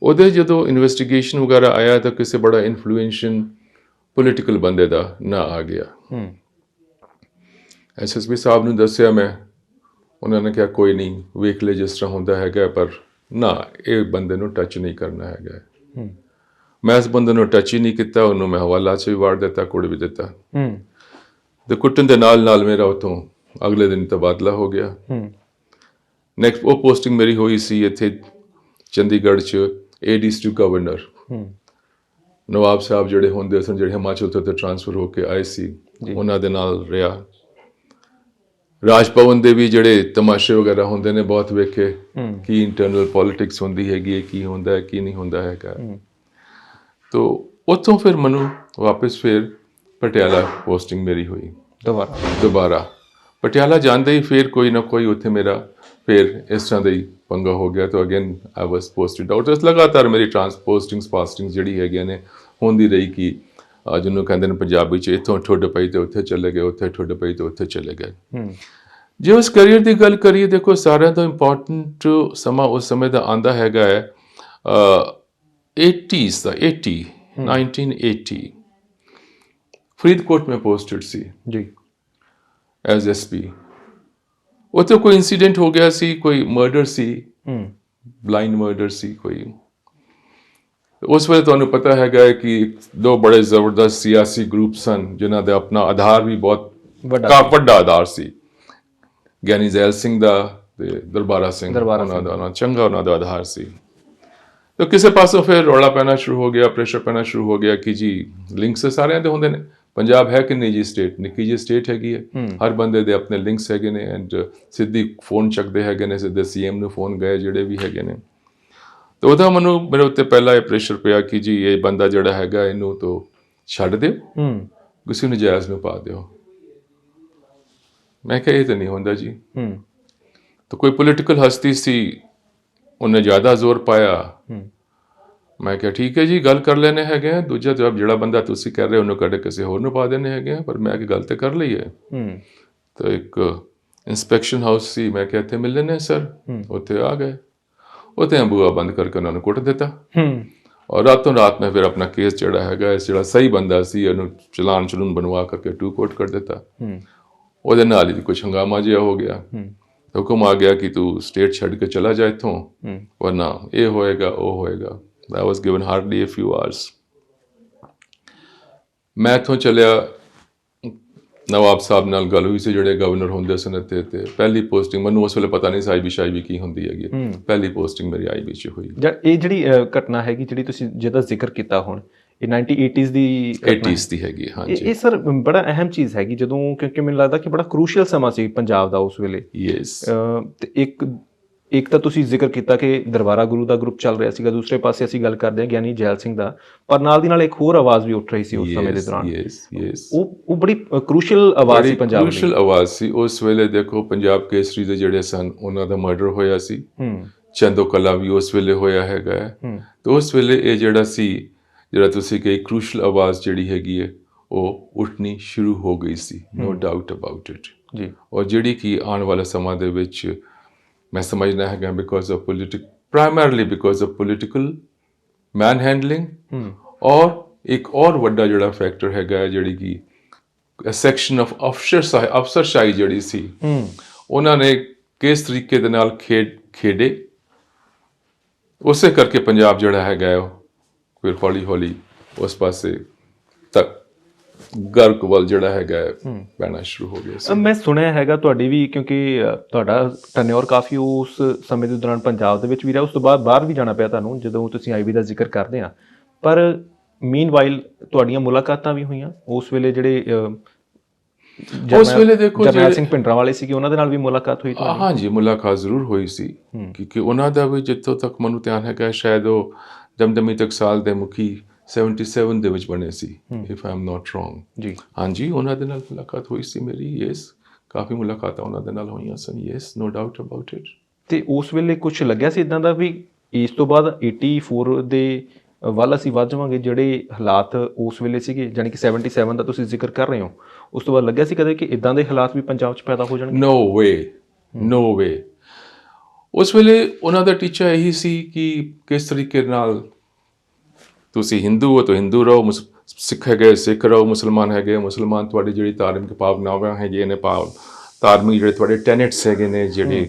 ਉਹਦੇ ਜਦੋਂ ਇਨਵੈਸਟੀਗੇਸ਼ਨ ਵਗੈਰਾ ਆਇਆ ਤਾਂ ਕਿਸੇ ਬੜਾ ਇਨਫਲੂਐਂਸ਼ੀਅਲ ਪੋਲੀਟੀਕਲ ਬੰਦੇ ਦਾ ਨਾਂ ਆ ਗਿਆ। SSP ਸਾਹਿਬ ਨੂੰ ਦੱਸਿਆ ਮੈਂ, ਉਹਨਾਂ ਨੇ ਕਿਹਾ ਕੋਈ ਨਹੀਂ, ਵੇਖ ਲੈ ਜਿਸ ਤਰ੍ਹਾਂ ਹੁੰਦਾ ਹੈਗਾ, ਪਰ ਨਾ ਇਹ ਬੰਦੇ ਨੂੰ ਟੱਚ ਨਹੀਂ ਕਰਨਾ ਹੈਗਾ। ਮੈਂ ਇਸ ਬੰਦੇ ਨੂੰ ਟੱਚ ਹੀ ਨਹੀਂ ਕੀਤਾ, ਉਹਨੂੰ ਮੈਂ ਹਵਾਲਾ 'ਚ ਵੀ ਵਾੜ ਦਿੱਤਾ, ਕੁੱਟ ਵੀ ਦਿੱਤਾ। ਤੇ ਕੁੱਟਣ ਦੇ ਨਾਲ ਨਾਲ ਮੇਰਾ ਉੱਥੋਂ ਅਗਲੇ ਦਿਨ ਤਬਾਦਲਾ ਹੋ ਗਿਆ। ਨੈਕਸਟ ਉਹ ਪੋਸਟਿੰਗ ਮੇਰੀ ਹੋਈ ਸੀ ਇੱਥੇ ਚੰਡੀਗੜ੍ਹ 'ਚ AD ਗਵਰਨਰ। ਨਵਾਬ ਸਾਹਿਬ ਜਿਹੜੇ ਹੁੰਦੇ ਸਨ, ਜਿਹੜੇ ਹਿਮਾਚਲ ਤੋਂ ਟ੍ਰਾਂਸਫਰ ਹੋ ਕੇ ਆਏ ਸੀ, ਉਹਨਾਂ ਦੇ ਨਾਲ ਰਿਹਾ। ਰਾਜ ਭਵਨ ਦੇ ਵੀ ਜਿਹੜੇ ਤਮਾਸ਼ੇ ਵਗੈਰਾ ਹੁੰਦੇ ਨੇ ਬਹੁਤ ਵੇਖੇ, ਕੀ ਇੰਟਰਨਲ ਪੋਲਿਟਿਕਸ ਹੁੰਦੀ ਹੈਗੀ ਹੈ, ਕੀ ਹੁੰਦਾ ਹੈ, ਕੀ ਨਹੀਂ ਹੁੰਦਾ ਹੈਗਾ। ਤੋ ਉੱਥੋਂ ਫਿਰ ਮੈਨੂੰ ਵਾਪਸ ਫਿਰ ਪਟਿਆਲਾ ਪੋਸਟਿੰਗ ਮੇਰੀ ਹੋਈ ਦੁਬਾਰਾ। ਪਟਿਆਲਾ ਜਾਂਦੇ ਹੀ ਫਿਰ ਕੋਈ ਨਾ ਕੋਈ ਉੱਥੇ ਮੇਰਾ ਫਿਰ ਇਸ ਤਰ੍ਹਾਂ ਦਾ ਹੀ ਪੰਗਾ ਹੋ ਗਿਆ। ਤਾਂ ਅਗੇਨ ਆਈ ਵਾਸ ਪੋਸਟਡ ਆਊਟ। ਲਗਾਤਾਰ ਮੇਰੀ ਪਾਸਟਿੰਗਸ ਜਿਹੜੀ ਹੈਗੀਆਂ ਨੇ ਹੁੰਦੀ ਰਹੀ, ਕਿ ਜਿਹਨੂੰ ਕਹਿੰਦੇ ਨੇ ਪੰਜਾਬੀ 'ਚ ਇੱਥੋਂ ਠੁੱਡ ਪਈ ਤੇ ਉੱਥੇ ਚਲੇ ਗਏ, ਉੱਥੇ ਠੁੱਡ ਪਈ ਤੇ ਉੱਥੇ ਚਲੇ ਗਏ। ਜੇ ਉਸ ਕਰੀਅਰ ਦੀ ਗੱਲ ਕਰੀਏ, ਦੇਖੋ ਸਾਰਿਆਂ ਤੋਂ ਇੰਪੋਰਟੈਂਟ ਸਮਾਂ ਉਸ ਸਮੇਂ ਦਾ ਆਂਦਾ ਹੈਗਾ ਹੈ 1980 ਫਰੀਦਕੋਟ ਮੈਂ ਪੋਸਟਡ ਸੀ ਜੀ ਐਜ਼ SP। ਉੱਥੇ ਕੋਈ ਇਨਸੀਡੈਂਟ ਹੋ ਗਿਆ ਸੀ, ਕੋਈ ਮਰਡਰ ਸੀ, ਬਲਾਈਂਡ ਮਰਡਰ ਸੀ ਕੋਈ। ਉਸ ਵੇਲੇ ਤੁਹਾਨੂੰ ਪਤਾ ਹੈਗਾ ਕਿ 2 ਬੜੇ ਜ਼ਬਰਦਸਤ ਸਿਆਸੀ ਗਰੁੱਪ ਸਨ, ਜਿਨ੍ਹਾਂ ਦਾ ਆਪਣਾ ਆਧਾਰ ਵੀ ਬਹੁਤ ਵੱਡਾ ਆਧਾਰ ਸੀ। ਗਿਆਨੀ ਜ਼ੈਲ ਸਿੰਘ ਦਾ ਤੇ ਦਰਬਾਰਾ ਸਿੰਘ, ਉਹਨਾਂ ਦਾ ਚੰਗਾ ਉਹਨਾਂ ਦਾ ਆਧਾਰ ਸੀ। ਤਾਂ ਕਿਸੇ ਪਾਸੋਂ ਫਿਰ ਰੌਲਾ ਪੈਣਾ ਸ਼ੁਰੂ ਹੋ ਗਿਆ, ਪ੍ਰੈਸ਼ਰ ਪੈਣਾ ਸ਼ੁਰੂ ਹੋ ਗਿਆ ਕਿ ਜੀ ਲਿੰਕਸ ਸਾਰਿਆਂ ਦੇ ਹੁੰਦੇ ਨੇ। ਪੰਜਾਬ ਹੈ ਕਿ ਨਿੱਜੀ ਸਟੇਟ, ਨਿੱਕੀ ਜਿਹੀ ਸਟੇਟ ਹੈਗੀ ਹੈ, ਹਰ ਬੰਦੇ ਦੇ ਆਪਣੇ ਲਿੰਕਸ ਹੈਗੇ ਨੇ, ਐਂਡ ਸਿੱਧੀ ਫੋਨ ਚੱਕਦੇ ਹੈਗੇ ਨੇ, ਸਿੱਧੇ CM ਨੂੰ ਫੋਨ ਗਏ ਜਿਹੜੇ ਵੀ ਹੈਗੇ ਨੇ। ਤਾਂ ਉਹਦਾ ਮੈਨੂੰ ਮੇਰੇ ਉੱਤੇ ਪਹਿਲਾਂ ਇਹ ਪ੍ਰੈਸ਼ਰ ਪਿਆ ਕਿ ਜੀ ਇਹ ਬੰਦਾ ਜਿਹੜਾ ਹੈਗਾ ਇਹਨੂੰ ਤਾਂ ਛੱਡ ਦਿਓ, ਕਿਸੇ ਨਜਾਇਜ਼ ਨੂੰ ਪਾ ਦਿਓ। ਮੈਂ ਕਿਹਾ ਇਹ ਤਾਂ ਨਹੀਂ ਹੁੰਦਾ ਜੀ। ਤਾਂ ਕੋਈ ਪੋਲੀਟੀਕਲ ਹਸਤੀ ਸੀ, ਉਹਨੇ ਜ਼ਿਆਦਾ ਜ਼ੋਰ ਪਾਇਆ। ਮੈਂ ਕਿਹਾ ਠੀਕ ਹੈ ਜੀ, ਗੱਲ ਕਰ ਲੈਣੇ ਹੈਗੇ ਆ। ਦੂਜਾ ਜਵਾਬ, ਜਿਹੜਾ ਬੰਦਾ ਤੁਸੀਂ ਕਹਿ ਰਹੇ ਉਹਨੂੰ ਕੱਢ ਕਿਸੇ ਹੋਰ ਨੂੰ ਪਾ ਦੇਣੇ ਹੈਗੇ ਆ, ਪਰ ਮੈਂ ਕਿ ਗੱਲ ਤੇ ਕਰ ਲਈ ਹੈ। ਤਾਂ ਇੱਕ ਇੰਸਪੈਕਸ਼ਨ ਹਾਊਸ ਸੀ, ਮੈਂ ਕਿਹਾ ਇੱਥੇ ਮਿਲ ਲੈਣੇ ਸਰ। ਉੱਥੇ ਆ ਗਏ, ਉੱਥੇ ਬੂਆ ਬੰਦ ਕਰਕੇ ਉਹਨਾਂ ਨੂੰ ਕੁੱਟ ਦਿੱਤਾ। ਔਰ ਰਾਤੋਂ ਰਾਤ ਮੈਂ ਫਿਰ ਆਪਣਾ ਕੇਸ ਜਿਹੜਾ ਹੈਗਾ, ਜਿਹੜਾ ਸਹੀ ਬੰਦਾ ਸੀ ਉਹਨੂੰ ਚਲਾਨ ਬਣਵਾ ਕਰਕੇ 2 ਕੋਟ ਕਰ ਦਿੱਤਾ। ਉਹਦੇ ਨਾਲ ਹੀ ਕੁਛ ਹੰਗਾਮਾ ਜਿਹਾ ਹੋ ਗਿਆ। ਹੁਕਮ ਆ ਗਿਆ ਕਿ ਤੂੰ ਸਟੇਟ ਛੱਡ ਕੇ ਚਲਾ ਜਾ ਇੱਥੋਂ, ਵਰਨਾ ਇਹ ਹੋਏਗਾ ਉਹ ਹੋਏਗਾ। I was given hardly a few hours. ਮੈਂ ਇੱਥੋਂ ਚੱਲਿਆ, ਨਵਾਬ ਸਾਹਿਬ ਨਾਲ ਗੱਲ ਹੋਈ ਸੀ, ਜਿਹੜੇ ਗਵਰਨਰ ਹੁੰਦੇ ਸਨ ਇੱਥੇ। ਤੇ ਪਹਿਲੀ ਪੋਸਟਿੰਗ ਮੈਨੂੰ ਉਸ ਵੇਲੇ ਪਤਾ ਨਹੀਂ ਸੀ IB ਕੀ ਹੁੰਦੀ ਹੈਗੀ। ਪਹਿਲੀ ਪੋਸਟਿੰਗ ਮੇਰੀ IB 'ਚ ਹੋਈ। ਇਹ ਜਿਹੜੀ ਘਟਨਾ ਹੈਗੀ, ਜਿਹੜੀ ਤੁਸੀਂ ਜਿਹਦਾ ਜ਼ਿਕਰ ਕੀਤਾ ਹੁਣ, ਇਹ 1980s ਦੀ ਹੈਗੀ। ਹਾਂਜੀ, ਇਹ ਸਰ ਬੜਾ ਅਹਿਮ ਚੀਜ਼ ਹੈਗੀ, ਜਦੋਂ ਕਿਉਂਕਿ ਮੈਨੂੰ ਲੱਗਦਾ ਕਿ ਬੜਾ ਕ੍ਰੂਸ਼ੀਅਲ ਸਮਾਂ ਸੀ ਪੰਜਾਬ ਦਾ ਉਸ ਵੇਲੇ। ਤੇ ਇੱਕ ਤਾਂ ਤੁਸੀਂ ਜ਼ਿਕਰ ਕੀਤਾ ਕਿ ਦਰਬਾਰਾ ਗੁਰੂ ਦਾ ਗਰੁੱਪ ਚੱਲ ਰਿਹਾ ਸੀਗਾ, ਦੂਸਰੇ ਪਾਸੇ ਅਸੀਂ ਗੱਲ ਕਰਦੇ ਹਾਂ ਗਿਆਨੀ ਜੈਲ ਸਿੰਘ ਦਾ, ਪਰ ਨਾਲ ਦੀ ਨਾਲ ਇੱਕ ਹੋਰ ਆਵਾਜ਼ ਵੀ ਉੱਠ ਰਹੀ ਸੀ ਉਸ ਸਮੇਂ ਦੇ ਦੌਰਾਨ। ਉਹ ਬੜੀ ਕ੍ਰੂਸ਼ੀਅਲ ਆਵਾਜ਼ ਸੀ ਪੰਜਾਬ ਦੀ। ਕ੍ਰੂਸ਼ੀਅਲ ਆਵਾਜ਼ ਸੀ ਉਸ ਵੇਲੇ। ਦੇਖੋ ਪੰਜਾਬ ਕੇਸਰੀ ਦੇ ਜਿਹੜੇ ਸਨ, ਉਹਨਾਂ ਦਾ ਮਰਡਰ ਹੋਇਆ ਸੀ। ਚੰਦੋ ਕਲਾ ਵੀ ਉਸ ਵੇਲੇ ਹੋਇਆ ਹੈਗਾ। ਤੇ ਉਸ ਵੇਲੇ ਇਹ ਜਿਹੜਾ ਤੁਸੀਂ ਕਹੀ ਕ੍ਰੂਸ਼ੀਅਲ ਆਵਾਜ਼ ਜਿਹੜੀ ਹੈਗੀ ਹੈ, ਉਹ ਉੱਠਣੀ ਸ਼ੁਰੂ ਹੋ ਗਈ ਸੀ, ਨੋ ਡਾਊਟ ਅਬਾਊਟ ਇਟ ਜੀ। ਔਰ ਜਿਹੜੀ ਕਿ ਆਉਣ ਵਾਲੇ ਸਮਾਂ ਦੇ ਵਿੱਚ ਮੈਂ ਸਮਝਦਾ ਹੈਗਾ, primarily because of political manhandling. ਔਰ ਇੱਕ ਔਰ ਵੱਡਾ ਜਿਹੜਾ ਫੈਕਟਰ ਹੈਗਾ, ਜਿਹੜੀ ਕਿ ਸੈਕਸ਼ਨ ਆਫ ਅਫਸਰਸ਼ਾਹੀ ਜਿਹੜੀ ਸੀ ਉਹਨਾਂ ਨੇ ਕਿਸ ਤਰੀਕੇ ਦੇ ਨਾਲ ਖੇਡੇ, ਉਸੇ ਕਰਕੇ ਪੰਜਾਬ ਜਿਹੜਾ ਹੈਗਾ ਹੈ ਉਹ ਫਿਰ ਹੌਲੀ ਹੌਲੀ ਉਸ ਪਾਸੇ ਤੱਕ ਗਰਕ ਵੱਲ ਜਿਹੜਾ ਹੈਗਾ ਹੈ ਪੈਣਾ ਸ਼ੁਰੂ ਹੋ ਗਿਆ ਸੀ। ਮੈਂ ਸੁਣਿਆ ਹੈਗਾ ਤੁਹਾਡੀ ਵੀ, ਕਿਉਂਕਿ ਤੁਹਾਡਾ ਟੈਨਿਓਰ ਕਾਫੀ ਉਸ ਸਮੇਂ ਦੇ ਦੌਰਾਨ ਪੰਜਾਬ ਦੇ ਵਿੱਚ ਵੀ ਰਿਹਾ, ਉਸ ਤੋਂ ਬਾਅਦ ਬਾਹਰ ਵੀ ਜਾਣਾ ਪਿਆ ਤੁਹਾਨੂੰ, ਜਦੋਂ ਤੁਸੀਂ ਆਈਬੀ ਦਾ ਜ਼ਿਕਰ ਕਰਦੇ ਆ। ਪਰ ਮੀਨਵਾਈਲ ਤੁਹਾਡੀਆਂ ਮੁਲਾਕਾਤਾਂ ਵੀ ਹੋਈਆਂ ਉਸ ਵੇਲੇ, ਜਿਹੜੇ ਉਸ ਵੇਲੇ ਦੇਖੋ ਜਰਨੈਲ ਸਿੰਘ ਭਿੰਡਰਾਂਵਾਲੇ ਸੀਗੇ, ਉਹਨਾਂ ਦੇ ਨਾਲ ਵੀ ਮੁਲਾਕਾਤ ਹੋਈ ਤੁਹਾਡੀ? ਹਾਂਜੀ, ਮੁਲਾਕਾਤ ਜ਼ਰੂਰ ਹੋਈ ਸੀ, ਕਿਉਂਕਿ ਉਹਨਾਂ ਦਾ ਵੀ ਜਿੱਥੋਂ ਤੱਕ ਮੈਨੂੰ ਧਿਆਨ ਹੈਗਾ ਸ਼ਾਇਦ ਉਹ ਦਮਦਮੀ ਟਕਸਾਲ ਦੇ ਮੁਖੀ 77 ਦੇ ਵਿੱਚ ਬਣੇ ਸੀ, if I am not wrong ਜੀ। ਹਾਂਜੀ, ਉਹਨਾਂ ਦੇ ਨਾਲ ਮੁਲਾਕਾਤ ਹੋਈ ਸੀ ਮੇਰੀ, ਯੈਸ, ਕਾਫੀ ਮੁਲਾਕਾਤਾਂ ਉਹਨਾਂ ਦੇ ਨਾਲ ਹੋਈਆਂ ਸਨ, yes, no doubt about it. ਤੇ ਉਸ ਵੇਲੇ ਕੁਝ ਲੱਗਿਆ ਸੀ ਇਦਾਂ ਦਾ ਵੀ ਇਸ ਤੋਂ ਬਾਅਦ 84 ਦੇ ਵੱਲ ਅਸੀਂ ਵੱਧ ਜਾਵਾਂਗੇ, ਜਿਹੜੇ ਹਾਲਾਤ ਉਸ ਵੇਲੇ ਸੀਗੇ, ਜਾਣੀ ਕਿ 77 ਦਾ ਤੁਸੀਂ ਜ਼ਿਕਰ ਕਰ ਰਹੇ ਹੋ, ਉਸ ਤੋਂ ਬਾਅਦ ਲੱਗਿਆ ਸੀ ਕਦੇ ਕਿ ਇਦਾਂ ਦੇ ਹਾਲਾਤ ਵੀ ਪੰਜਾਬ 'ਚ ਪੈਦਾ ਹੋ ਜਾਣਗੇ? ਨੋ ਵੇ। ਉਸ ਵੇਲੇ ਉਹਨਾਂ ਦਾ ਟੀਚਾ ਇਹੀ ਸੀ ਕਿ ਕਿਸ ਤਰੀਕੇ ਨਾਲ ਤੁਸੀਂ ਹਿੰਦੂ ਹੋ ਤਾਂ ਹਿੰਦੂ ਰਹੋ, ਸਿੱਖ ਹੈਗੇ ਸਿੱਖ ਰਹੋ, ਮੁਸਲਮਾਨ ਹੈਗੇ ਮੁਸਲਮਾਨ, ਤੁਹਾਡੀ ਜਿਹੜੀ ਧਾਰਮਿਕ ਭਾਵਨਾਵਾਂ ਹੈਗੀਆਂ ਨੇ, ਧਾਰਮਿਕ ਜਿਹੜੇ ਤੁਹਾਡੇ ਟੈਨੇਟਸ ਹੈਗੇ ਨੇ ਜਿਹੜੇ,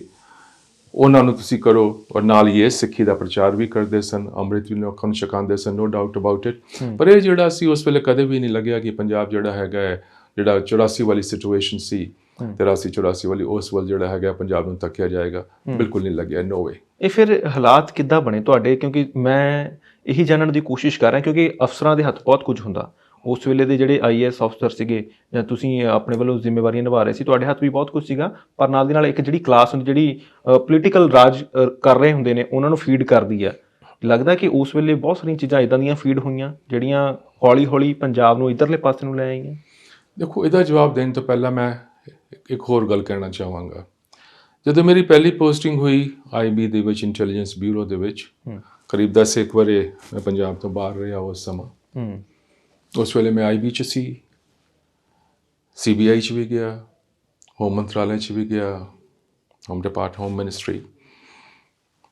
ਉਹਨਾਂ ਨੂੰ ਤੁਸੀਂ ਕਰੋ। ਔਰ ਨਾਲ ਹੀ ਇਹ ਸਿੱਖੀ ਦਾ ਪ੍ਰਚਾਰ ਵੀ ਕਰਦੇ ਸਨ, ਅੰਮ੍ਰਿਤ ਵੀ ਲੋਕਾਂ ਨੂੰ ਛਕਾਉਂਦੇ ਸਨ, ਨੋ ਡਾਊਟ ਅਬਾਊਟ ਇਟ। ਪਰ ਇਹ ਜਿਹੜਾ ਸੀ ਉਸ ਵੇਲੇ ਕਦੇ ਵੀ ਨਹੀਂ ਲੱਗਿਆ ਕਿ ਪੰਜਾਬ ਜਿਹੜਾ ਹੈਗਾ ਹੈ, ਜਿਹੜਾ 84 ਵਾਲੀ ਸਿਚੁਏਸ਼ਨ ਸੀ, 83-84 ਵਾਲੀ, ਉਸ ਵੱਲ ਜਿਹੜਾ ਹੈਗਾ ਪੰਜਾਬ ਨੂੰ ਤੱਕਿਆ ਜਾਏਗਾ, ਬਿਲਕੁਲ ਨਹੀਂ ਲੱਗਿਆ, ਨੋ ਵੇ। ਇਹ ਫਿਰ ਹਾਲਾਤ ਕਿੱਦਾਂ ਬਣੇ ਤੁਹਾਡੇ? ਕਿਉਂਕਿ ਮੈਂ ਇਹੀ ਜਾਣਨ ਦੀ ਕੋਸ਼ਿਸ਼ ਕਰ ਰਿਹਾ, ਕਿਉਂਕਿ ਅਫਸਰਾਂ ਦੇ ਹੱਥ ਬਹੁਤ ਕੁਝ ਹੁੰਦਾ। ਉਸ ਵੇਲੇ ਦੇ ਜਿਹੜੇ IAS ਅਫਸਰ ਸੀਗੇ, ਜਾਂ ਤੁਸੀਂ ਆਪਣੇ ਵੱਲੋਂ ਜ਼ਿੰਮੇਵਾਰੀਆਂ ਨਿਭਾ ਰਹੇ ਸੀ, ਤੁਹਾਡੇ ਹੱਥ ਵੀ ਬਹੁਤ ਕੁਝ ਸੀਗਾ, ਪਰ ਨਾਲ ਦੀ ਨਾਲ ਇੱਕ ਜਿਹੜੀ ਕਲਾਸ ਹੁੰਦੀ, ਜਿਹੜੀ ਪੋਲੀਟੀਕਲ ਰਾਜ ਕਰ ਰਹੇ ਹੁੰਦੇ ਨੇ, ਉਹਨਾਂ ਨੂੰ ਫੀਡ ਕਰਦੀ ਆ। ਲੱਗਦਾ ਕਿ ਉਸ ਵੇਲੇ ਬਹੁਤ ਸਾਰੀਆਂ ਚੀਜ਼ਾਂ ਇੱਦਾਂ ਦੀਆਂ ਫੀਡ ਹੋਈਆਂ ਜਿਹੜੀਆਂ ਹੌਲੀ ਹੌਲੀ ਪੰਜਾਬ ਨੂੰ ਇੱਧਰਲੇ ਪਾਸੇ ਨੂੰ ਲੈ ਆਈਆਂ। ਦੇਖੋ, ਇਹਦਾ ਜਵਾਬ ਦੇਣ ਤੋਂ ਪਹਿਲਾਂ ਮੈਂ ਇੱਕ ਹੋਰ ਗੱਲ ਕਹਿਣਾ ਚਾਹਾਂਗਾ। ਜਦੋਂ ਮੇਰੀ ਪਹਿਲੀ ਪੋਸਟਿੰਗ ਹੋਈ IB ਦੇ ਵਿੱਚ, ਇੰਟੈਲੀਜੈਂਸ ਬਿਊਰੋ ਦੇ ਵਿੱਚ, ਕਰੀਬ 10 ਵਰੇ ਮੈਂ ਪੰਜਾਬ ਤੋਂ ਬਾਹਰ ਰਿਹਾ ਉਸ ਸਮਾਂ। ਉਸ ਵੇਲੇ ਮੈਂ IB 'ਚ ਸੀ, CBI 'ਚ ਵੀ ਗਿਆ, ਹੋਮ ਮੰਤਰਾਲੇ 'ਚ ਵੀ ਗਿਆ, ਹੋਮ ਮਿਨਿਸਟਰੀ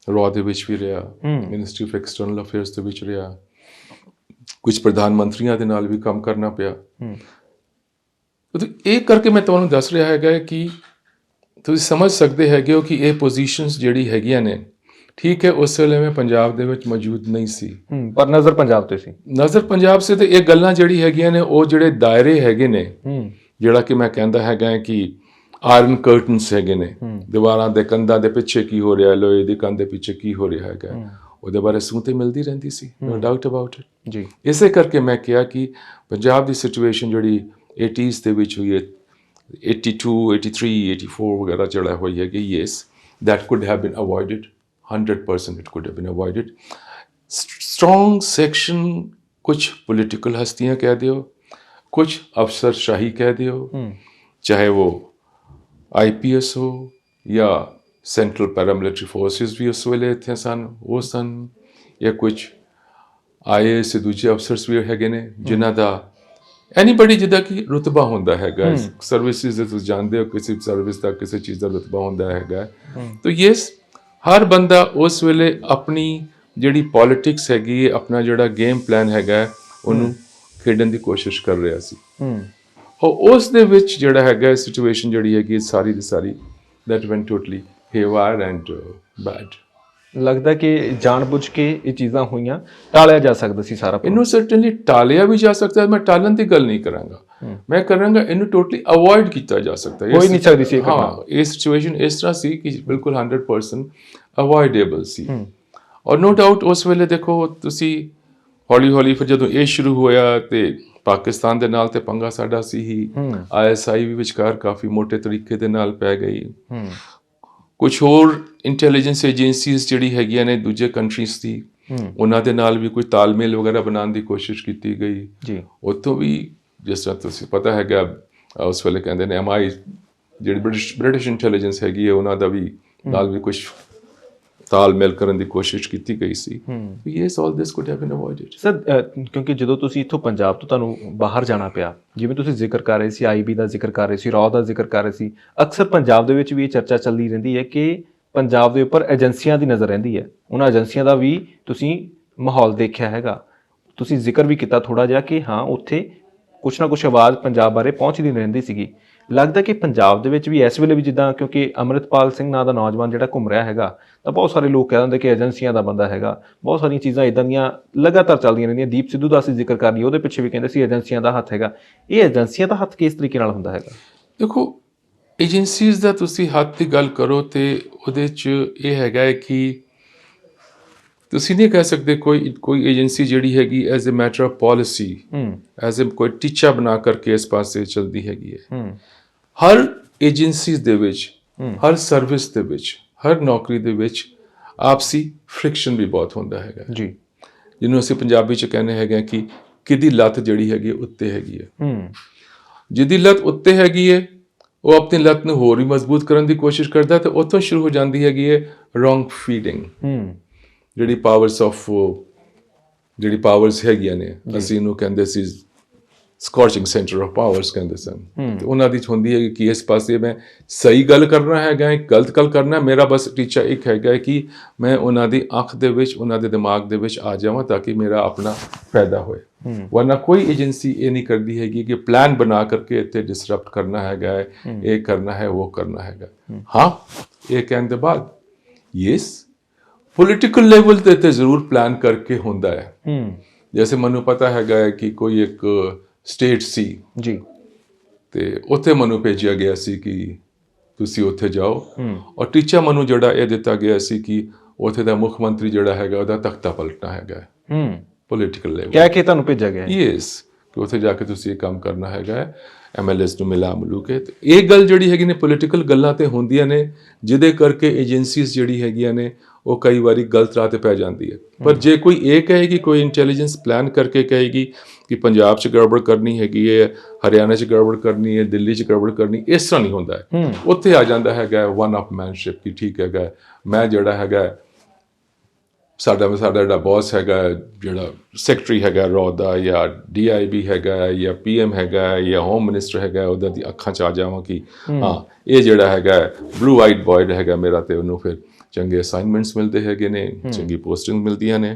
ਰॉ ਦੇ ਵਿੱਚ ਵੀ ਰਿਹਾ, ਮਿਨਿਸਟਰੀ ਆਫ ਐਕਸਟਰਨਲ ਅਫੇਅਰਸ ਦੇ ਵਿੱਚ ਰਿਹਾ, ਕੁਝ ਪ੍ਰਧਾਨ ਮੰਤਰੀਆਂ ਦੇ ਨਾਲ ਵੀ ਕੰਮ ਕਰਨਾ ਪਿਆ। ਇਹ ਕਰਕੇ ਮੈਂ ਤੁਹਾਨੂੰ ਦੱਸ ਰਿਹਾ ਹੈਗਾ ਕਿ ਤੁਸੀਂ ਸਮਝ ਸਕਦੇ ਹੈਗੇ ਹੋ ਕਿ ਇਹ ਪੋਜੀਸ਼ਨਸ ਜਿਹੜੀ ਹੈਗੀਆਂ ਨੇ, ਠੀਕ ਹੈ, ਉਸ ਵੇਲੇ ਮੈਂ ਪੰਜਾਬ ਦੇ ਵਿੱਚ ਮੌਜੂਦ ਨਹੀਂ ਸੀ, ਪਰ ਨਜ਼ਰ ਪੰਜਾਬ ਤੇ ਸੀ। ਨਜ਼ਰ ਪੰਜਾਬ ਸੇ ਤੇ ਇਹ ਗੱਲਾਂ ਜਿਹੜੀ ਹੈਗੀਆਂ ਨੇ, ਉਹ ਜਿਹੜੇ ਦਾਇਰੇ ਹੈਗੇ ਨੇ, ਜਿਹੜਾ ਕਿ ਮੈਂ ਕਹਿੰਦਾ ਹੈਗਾ ਕਿ ਆਇਰਨ ਕਰਟਨਸ ਹੈਗੇ ਨੇ, ਦੀਵਾਰਾਂ ਦੇ ਕੰਧਾਂ ਦੇ ਪਿੱਛੇ ਕੀ ਹੋ ਰਿਹਾ, ਲੋਹੇ ਦੀ ਕੰਧ ਦੇ ਪਿੱਛੇ ਕੀ ਹੋ ਰਿਹਾ ਹੈਗਾ, ਉਹਦੇ ਬਾਰੇ ਸੂਹ ਤੇ ਮਿਲਦੀ ਰਹਿੰਦੀ ਸੀ, ਨੋ ਡਾਊਟ ਅਬਾਊਟ ਇਟ ਜੀ। ਇਸੇ ਕਰਕੇ ਮੈਂ ਕਿਹਾ ਕਿ ਪੰਜਾਬ ਦੀ ਸਿਚੁਏਸ਼ਨ ਜਿਹੜੀ 80s ਦੇ ਵਿੱਚ ਹੋਈ ਹੈ, 82, 83, 84 ਵਗੈਰਾ ਜਿਹੜਾ ਹੋਈ ਹੈ, ਕਿ yes, that could have been avoided, 100% it could have been avoided. Strong section, कुछ political हस्तियाँ कह दियो, कुछ अफसरशाही कह दियो, चाहे वो IPS हो या सेंट्रल पैरामिलिट्री फोर्सेस भी उस वेले थे सन, वो सन, या कुछ IAS से दूसरे अफसर्स भी हैगे ने जिन्हां दा ਐਨੀਬਡੀ ਜਿਹਦਾ ਕਿ ਰੁਤਬਾ ਹੁੰਦਾ ਹੈਗਾ, ਸਰਵਿਸਿਜ਼ ਦੇ ਤੁਸੀਂ ਜਾਣਦੇ ਹੋ, ਕਿਸੇ ਸਰਵਿਸ ਦਾ ਕਿਸੇ ਚੀਜ਼ ਦਾ ਰੁਤਬਾ ਹੁੰਦਾ ਹੈਗਾ। ਤਾਂ ਯੈਸ, ਹਰ ਬੰਦਾ ਉਸ ਵੇਲੇ ਆਪਣੀ ਜਿਹੜੀ ਪੋਲਿਟਿਕਸ ਹੈਗੀ, ਆਪਣਾ ਜਿਹੜਾ ਗੇਮ ਪਲਾਨ ਹੈਗਾ, ਉਹਨੂੰ ਖੇਡਣ ਦੀ ਕੋਸ਼ਿਸ਼ ਕਰ ਰਿਹਾ ਸੀ। ਔਰ ਉਸ ਦੇ ਵਿੱਚ ਜਿਹੜਾ ਹੈਗਾ ਸਿਚੁਏਸ਼ਨ ਜਿਹੜੀ ਹੈਗੀ ਸਾਰੀ ਦੀ ਸਾਰੀ, that went totally haywire and bad। ਲੱਗਦਾ ਕਿ ਜਾਣਬੁੱਝ ਕੇ ਇਹ ਚੀਜ਼ਾਂ ਹੋਈਆਂ, ਟਾਲਿਆ ਜਾ ਸਕਦਾ ਸੀ ਸਾਰਾ। ਇਹਨੂੰ ਸਰਟਨਲੀ ਟਾਲਿਆ ਵੀ ਜਾ ਸਕਦਾ, ਮੈਂ ਟਾਲਣ ਦੀ ਗੱਲ ਨਹੀਂ ਕਰਾਂਗਾ, ਮੈਂ ਕਰਾਂਗਾ ਇਹਨੂੰ ਟੋਟਲੀ ਅਵੋਇਡ ਕੀਤਾ ਜਾ ਸਕਦਾ। ਕੋਈ ਨਹੀਂ ਸਕਦੀ ਸੀ ਇਹ ਕਰਨਾ। ਹਾਂ, ਇਹ ਸਿਚੁਏਸ਼ਨ ਇਸ ਤਰ੍ਹਾਂ ਸੀ ਕਿ ਬਿਲਕੁਲ 100% ਅਵੋਇਡੇਬਲ ਸੀ। ਔਰ ਨੋ ਡਾਊਟ ਉਸ ਵੇਲੇ ਦੇਖੋ ਤੁਸੀਂ ਹੌਲੀ ਹੌਲੀ ਫਿਰ ਜਦੋਂ ਇਹ ਸ਼ੁਰੂ ਹੋਇਆ ਤੇ ਪਾਕਿਸਤਾਨ ਦੇ ਨਾਲ ਤੇ ਪੰਗਾ ਸਾਡਾ ਸੀ ਹੀ, ISI ਵੀ ਵਿਚਕਾਰ ਕਾਫੀ ਮੋਟੇ ਤਰੀਕੇ ਦੇ ਨਾਲ ਪੈ ਗਈ। ਕੁਝ ਹੋਰ ਇੰਟੈਲੀਜੈਂਸ ਏਜੰਸੀਜ਼ ਜਿਹੜੀ ਹੈਗੀਆਂ ਨੇ ਦੂਜੇ ਕੰਟਰੀਜ਼ ਦੀ, ਉਹਨਾਂ ਦੇ ਨਾਲ ਵੀ ਕੋਈ ਤਾਲਮੇਲ ਵਗੈਰਾ ਬਣਾਉਣ ਦੀ ਕੋਸ਼ਿਸ਼ ਕੀਤੀ ਗਈ ਜੀ। ਉੱਥੋਂ ਵੀ ਜਿਸ ਤਰ੍ਹਾਂ ਤੁਸੀਂ ਪਤਾ ਹੈਗਾ, ਉਸ ਵੇਲੇ ਕਹਿੰਦੇ ਨੇ MI ਜਿਹੜੀ ਬ੍ਰਿਟਿਸ਼ ਇੰਟੈਲੀਜੈਂਸ ਹੈਗੀ ਹੈ, ਉਹਨਾਂ ਦਾ ਵੀ ਨਾਲ ਵੀ ਕੁਝ ਤਾਲਮੇਲ ਕਰਨ ਦੀ ਕੋਸ਼ਿਸ਼ ਕੀਤੀ ਗਈ ਸੀ। Yes, all this could have been avoided sir. ਕਿਉਂਕਿ ਜਦੋਂ ਤੁਸੀਂ ਇੱਥੋਂ ਪੰਜਾਬ ਤੋਂ ਤੁਹਾਨੂੰ ਬਾਹਰ ਜਾਣਾ ਪਿਆ, ਜਿਵੇਂ ਤੁਸੀਂ ਜ਼ਿਕਰ ਕਰ ਰਹੇ ਸੀ, IB ਦਾ ਜ਼ਿਕਰ ਕਰ ਰਹੇ ਸੀ, ਰॉ ਦਾ ਜ਼ਿਕਰ ਕਰ ਰਹੇ ਸੀ, ਅਕਸਰ ਪੰਜਾਬ ਦੇ ਵਿੱਚ ਵੀ ਇਹ ਚਰਚਾ ਚੱਲਦੀ ਰਹਿੰਦੀ ਹੈ ਕਿ ਪੰਜਾਬ ਦੇ ਉੱਪਰ ਏਜੰਸੀਆਂ ਦੀ ਨਜ਼ਰ ਰਹਿੰਦੀ ਹੈ। ਉਹਨਾਂ ਏਜੰਸੀਆਂ ਦਾ ਵੀ ਤੁਸੀਂ ਮਾਹੌਲ ਦੇਖਿਆ ਹੈਗਾ, ਤੁਸੀਂ ਜ਼ਿਕਰ ਵੀ ਕੀਤਾ ਥੋੜ੍ਹਾ ਜਿਹਾ ਕਿ ਹਾਂ, ਉੱਥੇ ਕੁਛ ਨਾ ਕੁਛ ਆਵਾਜ਼ ਪੰਜਾਬ ਬਾਰੇ ਪਹੁੰਚਦੀ ਰਹਿੰਦੀ ਸੀਗੀ। ਲੱਗਦਾ ਕਿ ਪੰਜਾਬ ਦੇ ਵਿੱਚ ਵੀ ਇਸ ਵੇਲੇ ਵੀ ਜਿੱਦਾਂ, ਕਿਉਂਕਿ ਅੰਮ੍ਰਿਤਪਾਲ ਸਿੰਘ ਨਾਂ ਦਾ ਨੌਜਵਾਨ ਜਿਹੜਾ ਘੁੰਮ ਰਿਹਾ ਹੈਗਾ, ਤਾਂ ਬਹੁਤ ਸਾਰੇ ਲੋਕ ਕਹਿ ਦਿੰਦੇ ਕਿ ਏਜੰਸੀਆਂ ਦਾ ਬੰਦਾ ਹੈਗਾ। ਬਹੁਤ ਸਾਰੀਆਂ ਚੀਜ਼ਾਂ ਇਦਾਂ ਦੀਆਂ ਲਗਾਤਾਰ ਚੱਲਦੀਆਂ ਰਹਿੰਦੀਆਂ। ਦੀਪ ਸਿੱਧੂ ਦਾ ਅਸੀਂ ਜ਼ਿਕਰ ਕਰ ਲਈਏ, ਉਹਦੇ ਪਿੱਛੇ ਵੀ ਕਹਿੰਦੇ ਸੀ ਏਜੰਸੀਆਂ ਦਾ ਹੱਥ ਹੈਗਾ। ਇਹ ਏਜੰਸੀਆਂ ਦਾ ਹੱਥ ਕਿਸ ਤਰੀਕੇ ਨਾਲ ਹੁੰਦਾ ਹੈਗਾ? ਦੇਖੋ, ਏਜੰਸੀਜ਼ ਦਾ ਤੁਸੀਂ ਹੱਥ ਦੀ ਗੱਲ ਕਰੋ ਤੇ ਉਹਦੇ 'ਚ ਇਹ ਹੈਗਾ ਹੈ ਕਿ ਤੁਸੀਂ ਨਹੀਂ ਕਹਿ ਸਕਦੇ ਕੋਈ ਏਜੰਸੀ ਜਿਹੜੀ ਹੈਗੀ as a matter of policy, as a ਕੋਈ ਟੀਚਾ ਬਣਾ ਕਰਕੇ ਇਸ ਪਾਸੇ ਚੱਲਦੀ ਹੈਗੀ ਹੈ। ਹਰ ਏਜੰਸੀ ਦੇ ਵਿੱਚ, ਹਰ ਸਰਵਿਸ ਦੇ ਵਿੱਚ, ਹਰ ਨੌਕਰੀ ਦੇ ਵਿੱਚ ਆਪਸੀ ਫ੍ਰਿਕਸ਼ਨ ਵੀ ਬਹੁਤ ਹੁੰਦਾ ਹੈਗਾ ਜੀ, ਜਿਹਨੂੰ ਅਸੀਂ ਪੰਜਾਬੀ 'ਚ ਕਹਿੰਦੇ ਹੈਗੇ ਕਿ ਕਿਹਦੀ ਲੱਤ ਜਿਹੜੀ ਹੈਗੀ ਉੱਤੇ ਹੈਗੀ ਹੈ। ਜਿਹਦੀ ਲੱਤ ਉੱਤੇ ਹੈਗੀ ਹੈ ਉਹ ਆਪਣੀ ਲੱਤ ਨੂੰ ਹੋਰ ਵੀ ਮਜ਼ਬੂਤ ਕਰਨ ਦੀ ਕੋਸ਼ਿਸ਼ ਕਰਦਾ, ਤੇ ਉੱਥੋਂ ਸ਼ੁਰੂ ਹੋ ਜਾਂਦੀ ਹੈਗੀ ਹੈ ਰੋਂਗ ਫੀਡਿੰਗ। ਜਿਹੜੀ ਪਾਵਰਸ ਹੈਗੀਆਂ ਨੇ, ਅਸੀਂ ਇਹਨੂੰ ਕਹਿੰਦੇ ਸੀ ਸਕੋਰਚਿੰਗ ਸੈਂਟਰ ਆਫ ਪਾਵਰਸ ਕਹਿੰਦੇ ਸਨ। ਤੇ ਉਹਨਾਂ ਦੀ ਹੁੰਦੀ ਹੈ ਕਿ ਇਸ ਪਾਸੇ ਮੈਂ ਸਹੀ ਗੱਲ ਕਰਨਾ ਹੈਗਾ, ਗਲਤ ਗੱਲ ਕਰਨਾ, ਮੇਰਾ ਬਸ ਟੀਚਾ ਇੱਕ ਹੈਗਾ ਕਿ ਮੈਂ ਉਹਨਾਂ ਦੀ ਅੱਖ ਦੇ ਵਿੱਚ, ਉਹਨਾਂ ਦੇ ਦਿਮਾਗ ਦੇ ਵਿੱਚ ਆ ਜਾਵਾਂ ਤਾਂ ਕਿ ਮੇਰਾ ਆਪਣਾ ਫਾਇਦਾ ਹੋਏ। ਵਰਨਾ ਕੋਈ ਏਜੰਸੀ ਇਹ ਨਹੀਂ ਕਰਦੀ ਹੈਗੀ ਕਿ ਪਲਾਨ ਬਣਾ ਕਰਕੇ ਇੱਥੇ ਡਿਸਰਪਟ ਕਰਨਾ ਹੈਗਾ, ਇਹ ਕਰਨਾ ਹੈ, ਉਹ ਕਰਨਾ ਹੈਗਾ। ਹਾਂ, ਇਹ ਕਹਿਣ ਦੇ ਬਾਅਦ ਯੈਸ, ਪੋਲੀਟੀਕਲ ਲੈਵਲ ਤੇ ਜ਼ਰੂਰ ਪਲਾਨ ਕਰਕੇ ਹੁੰਦਾ ਹੈ। ਜੈਸੇ ਮੈਨੂੰ ਪਤਾ ਹੈਗਾ ਹੈ ਕਿ ਕੋਈ ਇੱਕ ਸਟੇਟ ਸੀ ਜੀ, ਤੇ ਉੱਥੇ ਮੈਨੂੰ ਭੇਜਿਆ ਗਿਆ ਸੀ ਕਿ ਤੁਸੀਂ ਉੱਥੇ ਜਾਓ, ਔਰ ਟੀਚਾ ਮੈਨੂੰ ਜਿਹੜਾ ਇਹ ਦਿੱਤਾ ਗਿਆ ਸੀ ਕਿ ਉੱਥੇ ਦਾ ਮੁੱਖ ਮੰਤਰੀ ਜਿਹੜਾ ਹੈਗਾ ਉਹਦਾ ਤਖਤਾ ਪਲਟਣਾ ਹੈਗਾ ਪੋਲੀਟੀਕਲ ਲੈਵਲ ਕਹਿ ਕੇ ਤੁਹਾਨੂੰ ਭੇਜਿਆ ਗਿਆ? ਯੈਸ, ਕਿ ਉੱਥੇ ਜਾ ਕੇ ਤੁਸੀਂ ਇਹ ਕੰਮ ਕਰਨਾ ਹੈਗਾ, MLAs ਨੂੰ ਮਿਲਾ ਮਿਲੂ ਕੇ। ਤੇ ਇਹ ਗੱਲ ਜਿਹੜੀ ਹੈਗੀ ਨੇ, ਪੋਲੀਟੀਕਲ ਗੱਲਾਂ ਤੇ ਹੁੰਦੀਆਂ ਨੇ ਜਿਹਦੇ ਕਰਕੇ ਏਜੰਸੀਜ਼ ਜਿਹੜੀ ਹੈਗੀਆਂ ਨੇ ਉਹ ਕਈ ਵਾਰੀ ਗਲਤ ਰਾਹ ਤੇ ਪੈ ਜਾਂਦੀ ਹੈ। ਪਰ ਜੇ ਕੋਈ ਇਹ ਕਹੇਗੀ, ਕੋਈ ਇੰਟੈਲੀਜੈਂਸ ਪਲਾਨ ਕਰਕੇ ਕਹੇਗੀ ਕਿ ਪੰਜਾਬ 'ਚ ਗੜਬੜ ਕਰਨੀ ਹੈਗੀ ਹੈ, ਹਰਿਆਣਾ 'ਚ ਗੜਬੜ ਕਰਨੀ ਹੈ, ਦਿੱਲੀ 'ਚ ਗੜਬੜ ਕਰਨੀ, ਇਸ ਤਰ੍ਹਾਂ ਨਹੀਂ ਹੁੰਦਾ ਹੈ। ਉੱਥੇ ਆ ਜਾਂਦਾ ਹੈਗਾ ਵਨ ਅਪ ਮੈਨਸ਼ਿਪ ਕਿ ਠੀਕ ਹੈਗਾ, ਮੈਂ ਜਿਹੜਾ ਹੈਗਾ ਸਾਡਾ ਜਿਹੜਾ ਬੌਸ ਹੈਗਾ, ਜਿਹੜਾ ਸੈਕਟਰੀ ਹੈਗਾ ਰੌ ਦਾ, ਜਾਂ DIB ਹੈਗਾ, ਜਾਂ PM ਹੈਗਾ, ਜਾਂ ਹੋਮ ਮਿਨਿਸਟਰ ਹੈਗਾ, ਉਹਦਾ ਦੀ ਅੱਖਾਂ 'ਚ ਆ ਜਾਵਾਂ ਕਿ ਹਾਂ ਇਹ ਜਿਹੜਾ ਹੈਗਾ ਬਲੂ ਆਈਡ ਬॉय ਹੈਗਾ ਮੇਰਾ, ਤੇ ਉਹਨੂੰ ਫਿਰ ਚੰਗੇ ਅਸਾਈਨਮੈਂਟਸ ਮਿਲਦੇ ਹੈਗੇ ਨੇ, ਚੰਗੀ ਪੋਸਟਿੰਗ ਮਿਲਦੀਆਂ ਨੇ।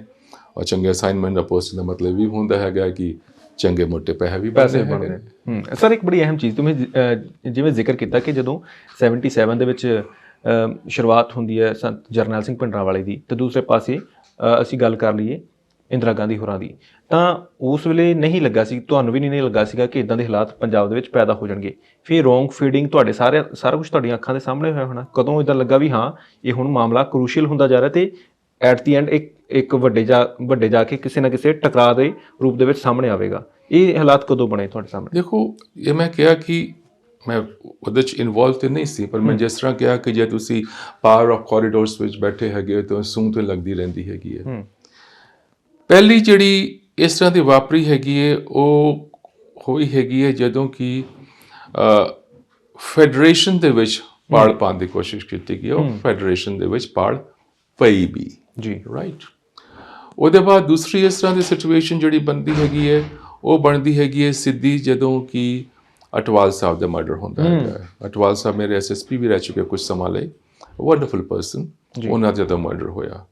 ਔਰ ਚੰਗੇ ਅਸਾਈਨਮੈਂਟ ਦਾ ਪੋਸਟਿੰਗ ਦਾ ਮਤਲਬ ਵੀ ਹੁੰਦਾ ਹੈਗਾ ਕਿ ਚੰਗੇ ਮੋਟੇ ਪੈਸੇ ਵੀ ਬਣਦੇ ਹੈਗੇ। ਸਰ, ਇੱਕ ਬੜੀ ਅਹਿਮ ਚੀਜ਼ ਤੁਸੀਂ ਜਿਵੇਂ ਜ਼ਿਕਰ ਕੀਤਾ ਕਿ ਜਦੋਂ 77 ਦੇ ਵਿੱਚ ਸ਼ੁਰੂਆਤ ਹੁੰਦੀ ਹੈ ਸੰਤ ਜਰਨੈਲ ਸਿੰਘ ਭਿੰਡਰਾਂਵਾਲੇ ਦੀ, ਤੇ ਦੂਸਰੇ ਪਾਸੇ ਅਸੀਂ ਗੱਲ ਕਰ ਲਈਏ ਇੰਦਰਾ ਗਾਂਧੀ ਹੋਰਾਂ ਦੀ, ਤਾਂ ਉਸ ਵੇਲੇ ਨਹੀਂ ਲੱਗਾ ਸੀ, ਤੁਹਾਨੂੰ ਵੀ ਨਹੀਂ ਲੱਗਾ ਸੀਗਾ ਕਿ ਇਦਾਂ ਦੇ ਹਾਲਾਤ ਪੰਜਾਬ ਦੇ ਵਿੱਚ ਪੈਦਾ ਹੋ ਜਾਣਗੇ। ਫਿਰ ਰੋਂਗ ਫੀਡਿੰਗ ਤੁਹਾਡੇ ਸਾਰਾ ਕੁਝ ਤੁਹਾਡੀਆਂ ਅੱਖਾਂ ਦੇ ਸਾਹਮਣੇ ਹੋਇਆ ਹੋਣਾ। ਕਦੋਂ ਇਦਾਂ ਲੱਗਾ ਵੀ ਹਾਂ ਇਹ ਹੁਣ ਮਾਮਲਾ ਕਰੂਸ਼ੀਅਲ ਹੁੰਦਾ ਜਾ ਰਿਹਾ, ਤੇ ਐਟ ਦੀ ਐਂਡ ਇੱਕ ਵੱਡੇ ਜਾ ਕੇ ਕਿਸੇ ਨਾ ਕਿਸੇ ਟਕਰਾਅ ਦੇ ਰੂਪ ਦੇ ਵਿੱਚ ਸਾਹਮਣੇ ਆਵੇਗਾ? ਇਹ ਹਾਲਾਤ ਕਦੋਂ ਬਣੇ ਤੁਹਾਡੇ ਸਾਹਮਣੇ? ਦੇਖੋ, ਇਹ ਮੈਂ ਕਿਹਾ ਕਿ ਮੈਂ ਉਹਦੇ 'ਚ ਇਨਵੋਲਵ ਤੇ ਨਹੀਂ ਸੀ, ਪਰ ਮੈਂ ਜਿਸ ਤਰ੍ਹਾਂ ਕਿਹਾ ਕਿ ਜੇ ਤੁਸੀਂ ਪਾਵਰ ਆਫ ਕੋਰੀਡੋਰਸ ਵਿੱਚ ਬੈਠੇ ਹੈਗੇ ਤਾਂ ਸੂਹ ਤੇ ਲੱਗਦੀ ਰਹਿੰਦੀ ਹੈਗੀ ਹੈ। ਪਹਿਲੀ ਜਿਹੜੀ ਇਸ ਤਰ੍ਹਾਂ ਦੀ ਵਾਪਰੀ ਹੈਗੀ ਹੈ ਉਹ ਹੋਈ ਹੈਗੀ ਹੈ ਜਦੋਂ ਕਿ ਫੈਡਰੇਸ਼ਨ ਦੇ ਵਿੱਚ ਪਾੜ ਪਾਉਣ ਦੀ ਕੋਸ਼ਿਸ਼ ਕੀਤੀ ਗਈ, ਉਹ ਫੈਡਰੇਸ਼ਨ ਦੇ ਵਿੱਚ ਪਾੜ ਪਈ ਵੀ ਜੀ, ਰਾਈਟ। ਉਹਦੇ ਬਾਅਦ ਦੂਸਰੀ ਇਸ ਤਰ੍ਹਾਂ ਦੀ ਸਿਚੁਏਸ਼ਨ ਜਿਹੜੀ ਬਣਦੀ ਹੈਗੀ ਹੈ ਉਹ ਬਣਦੀ ਹੈਗੀ ਹੈ ਸਿੱਧੀ ਜਦੋਂ ਕਿ ਅਟਵਾਲ ਸਾਹਿਬ ਦਾ ਮਰਡਰ ਹੁੰਦਾ ਹੈਗਾ। ਅਟਵਾਲ ਸਾਹਿਬ ਮੇਰੇ SSP ਵੀ ਰਹਿ ਚੁੱਕੇ ਕੁਝ ਸਮਾਂ ਲਈ, ਵੰਡਰਫੁਲ ਪਰਸਨ। ਉਹਨਾਂ ਦਾ ਜਦੋਂ ਮਰਡਰ ਹੋਇਆ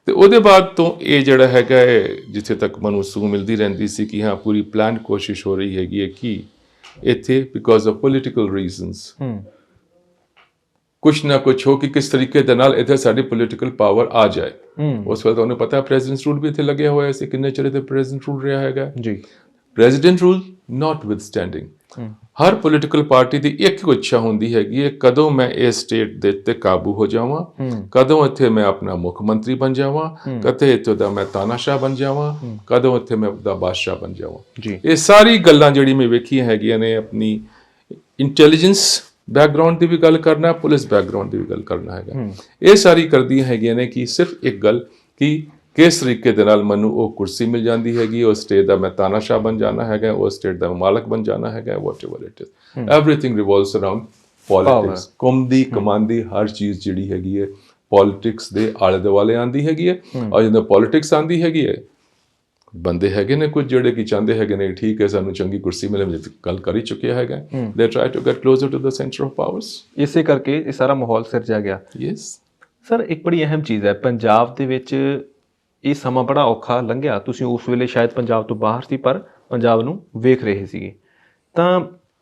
ਤੇ ਉਹਦੇ ਬਾਅਦ ਤੋਂ ਇਹ ਜਿਹੜਾ ਹੈਗਾ ਹੈ, ਜਿੱਥੇ ਤੱਕ ਮੈਨੂੰ ਸੂਹ ਮਿਲਦੀ ਰਹਿੰਦੀ ਸੀ ਕਿ ਹਾਂ ਪੂਰੀ ਪਲਾਨ ਕੋਸ਼ਿਸ਼ ਹੋ ਰਹੀ ਹੈਗੀ ਹੈ ਕਿ ਇੱਥੇ ਬਿਕੋਜ਼ ਆਫ ਪੋਲੀਟੀਕਲ ਰੀਜ਼ਨਸ ਕੁਛ ਨਾ ਕੁਛ ਹੋ ਕਿ ਕਿਸ ਤਰੀਕੇ ਦੇ ਨਾਲ ਇੱਥੇ ਸਾਡੀ ਪੋਲੀਟੀਕਲ ਪਾਵਰ ਆ ਜਾਏ। ਉਸ ਵੇਲੇ ਤੁਹਾਨੂੰ ਪਤਾ ਪ੍ਰੈਜ਼ੀਡੈਂਟ ਰੂਲ ਵੀ ਇੱਥੇ ਲੱਗਿਆ ਹੋਇਆ ਸੀ, ਕਿੰਨੇ ਚਿਰ ਇੱਥੇ ਪ੍ਰੈਜ਼ੀਡੈਂਟ ਰੂਲ ਰਿਹਾ ਹੈਗਾ ਜੀ। ਪ੍ਰੈਜ਼ੀਡੈਂਟ ਰੂਲ ਨੋਟਵਿਥਸਟੈਂਡਿੰਗ, ਹਰ ਪੋਲੀਟੀਕਲ ਪਾਰਟੀ ਦੀ ਇੱਕ ਇੱਛਾ ਹੁੰਦੀ ਹੈਗੀ ਹੈ ਕਦੋਂ ਮੈਂ ਇਸ ਸਟੇਟ ਦੇ ਉੱਤੇ ਕਾਬੂ ਹੋ ਜਾਵਾਂ, ਕਦੋਂ ਇੱਥੇ ਮੈਂ ਆਪਣਾ ਮੁੱਖ ਮੰਤਰੀ ਬਣ ਜਾਵਾਂ, ਕਦੇ ਇੱਥੇ ਦਾ ਮੈਂ ਤਾਨਾਸ਼ਾਹ ਬਣ ਜਾਵਾਂ, ਕਦੋਂ ਇੱਥੇ ਮੈਂ ਦਾ ਬਾਦਸ਼ਾਹ ਬਣ ਜਾਵਾਂ। ਇਹ ਸਾਰੀ ਗੱਲਾਂ ਜਿਹੜੀ ਮੈਂ ਵੇਖੀਆਂ ਹੈਗੀਆਂ ਨੇ, ਆਪਣੀ ਇੰਟੈਲੀਜੈਂਸ ਬੈਕਗਰਾਉਂਡ ਦੀ ਵੀ ਗੱਲ ਕਰਨਾ, ਪੁਲਿਸ ਬੈਕਗਰਾਉਂਡ ਦੀ ਵੀ ਗੱਲ ਕਰਨਾ ਹੈਗਾ, ਇਹ ਸਾਰੀ ਕਰਦੀਆਂ ਹੈਗੀਆਂ ਨੇ ਕਿ ਸਿਰਫ ਇੱਕ ਗੱਲ ਕਿ ਕਿਸ ਤਰੀਕੇ ਦੇ ਨਾਲ ਮੈਨੂੰ ਉਹ ਕੁਰਸੀ ਮਿਲ ਜਾਂਦੀ ਹੈਗੀ, ਉਸ ਸਟੇਟ ਦਾ ਮੈਂ ਤਾਨਾਸ਼ਾਹ ਬਣ ਜਾਣਾ ਹੈਗਾ, ਉਸ ਸਟੇਟ ਦਾ ਮਾਲਕ ਬਣ ਜਾਣਾ ਹੈਗਾ, whatever it is, everything revolves around politics. ਘੁੰਮਦੀ ਕਮਾਂਦੀ ਹਰ ਚੀਜ਼ ਜਿਹੜੀ ਹੈਗੀ ਹੈ ਪੋਲਿਟਿਕਸ ਦੇ ਆਲੇ ਦੁਆਲੇ ਆਉਂਦੀ ਹੈਗੀ ਹੈ। ਔਰ ਜਦੋਂ ਪੋਲਿਟਿਕਸ ਆਉਂਦੀ ਹੈਗੀ ਹੈ, ਬੰਦੇ ਹੈਗੇ ਨੇ ਕੁਝ ਜਿਹੜੇ ਕਿ ਚਾਹੁੰਦੇ ਹੈਗੇ ਨੇ ਠੀਕ ਹੈ ਸਾਨੂੰ ਚੰਗੀ ਕੁਰਸੀ ਮਿਲੇ, ਗੱਲ ਕਰ ਹੀ ਚੁੱਕਿਆ ਹੈਗਾ, they try to get closer to the centre of powers. ਇਸੇ ਕਰਕੇ ਇਹ ਸਾਰਾ ਮਾਹੌਲ ਸਿਰਜਿਆ ਗਿਆ। ਯੈਸ ਸਰ, ਇੱਕ ਬੜੀ ਅਹਿਮ ਚੀਜ਼ ਹੈ ਪੰਜਾਬ ਦੇ ਵਿੱਚ, ਇਹ ਸਮਾਂ ਬੜਾ ਔਖਾ ਲੰਘਿਆ, ਤੁਸੀਂ ਉਸ ਵੇਲੇ ਸ਼ਾਇਦ ਪੰਜਾਬ ਤੋਂ ਬਾਹਰ ਸੀ ਪਰ ਪੰਜਾਬ ਨੂੰ ਵੇਖ ਰਹੇ ਸੀਗੇ। ਤਾਂ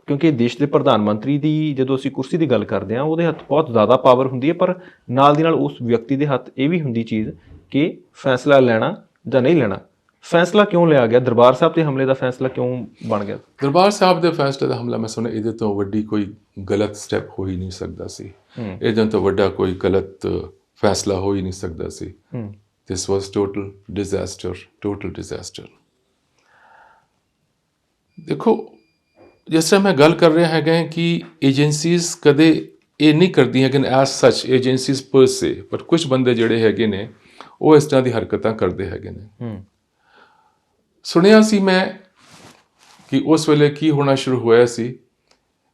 ਕਿਉਂਕਿ ਦੇਸ਼ ਦੇ ਪ੍ਰਧਾਨ ਮੰਤਰੀ ਦੀ ਜਦੋਂ ਅਸੀਂ ਕੁਰਸੀ ਦੀ ਗੱਲ ਕਰਦੇ ਹਾਂ ਉਹਦੇ ਹੱਥ ਬਹੁਤ ਜ਼ਿਆਦਾ ਪਾਵਰ ਹੁੰਦੀ ਹੈ, ਪਰ ਨਾਲ ਦੀ ਨਾਲ ਉਸ ਵਿਅਕਤੀ ਦੇ ਹੱਥ ਇਹ ਵੀ ਹੁੰਦੀ ਚੀਜ਼ ਕਿ ਫੈਸਲਾ ਲੈਣਾ ਜਾਂ ਨਹੀਂ ਲੈਣਾ। ਫੈਸਲਾ ਕਿਉਂ ਲਿਆ ਗਿਆ? ਦਰਬਾਰ ਸਾਹਿਬ ਤੇ ਹਮਲੇ ਦਾ ਫੈਸਲਾ ਕਿਉਂ ਬਣ ਗਿਆ? ਦਰਬਾਰ ਸਾਹਿਬ ਦੇ ਫੈਸਲੇ ਦਾ ਹਮਲਾ ਮੈਂ ਸੁਣਿਆ ਇਹਦੇ ਤੋਂ ਵੱਡੀ ਕੋਈ ਗਲਤ ਸਟੈਪ ਹੋ ਹੀ ਨਹੀਂ ਸਕਦਾ ਸੀ। ਇਹਦੇ ਤੋਂ ਵੱਡਾ ਕੋਈ ਗਲਤ ਫੈਸਲਾ ਹੋ ਹੀ ਨਹੀਂ ਸਕਦਾ ਸੀ। ਦਿਸ ਵਾਸ ਟੋਟਲ ਡਿਜ਼ਾਸਟਰ। ਦੇਖੋ, ਜਿਸ ਤਰ੍ਹਾਂ ਮੈਂ ਗੱਲ ਕਰ ਰਿਹਾ ਹੈਗਾ ਕਿ ਏਜੰਸੀਜ਼ ਕਦੇ ਇਹ ਨਹੀਂ ਕਰਦੀਆਂ ਕਿ ਐਜ਼ ਸੱਚ ਏਜੰਸੀਜ਼ ਪਰ ਸੇ, ਪਰ ਕੁਝ ਬੰਦੇ ਜਿਹੜੇ ਹੈਗੇ ਨੇ ਉਹ ਇਸ ਤਰ੍ਹਾਂ ਦੀ ਹਰਕਤਾਂ ਕਰਦੇ ਹੈਗੇ ਨੇ। ਸੁਣਿਆ ਸੀ ਮੈਂ ਕਿ ਉਸ ਵੇਲੇ ਕੀ ਹੋਣਾ ਸ਼ੁਰੂ ਹੋਇਆ ਸੀ,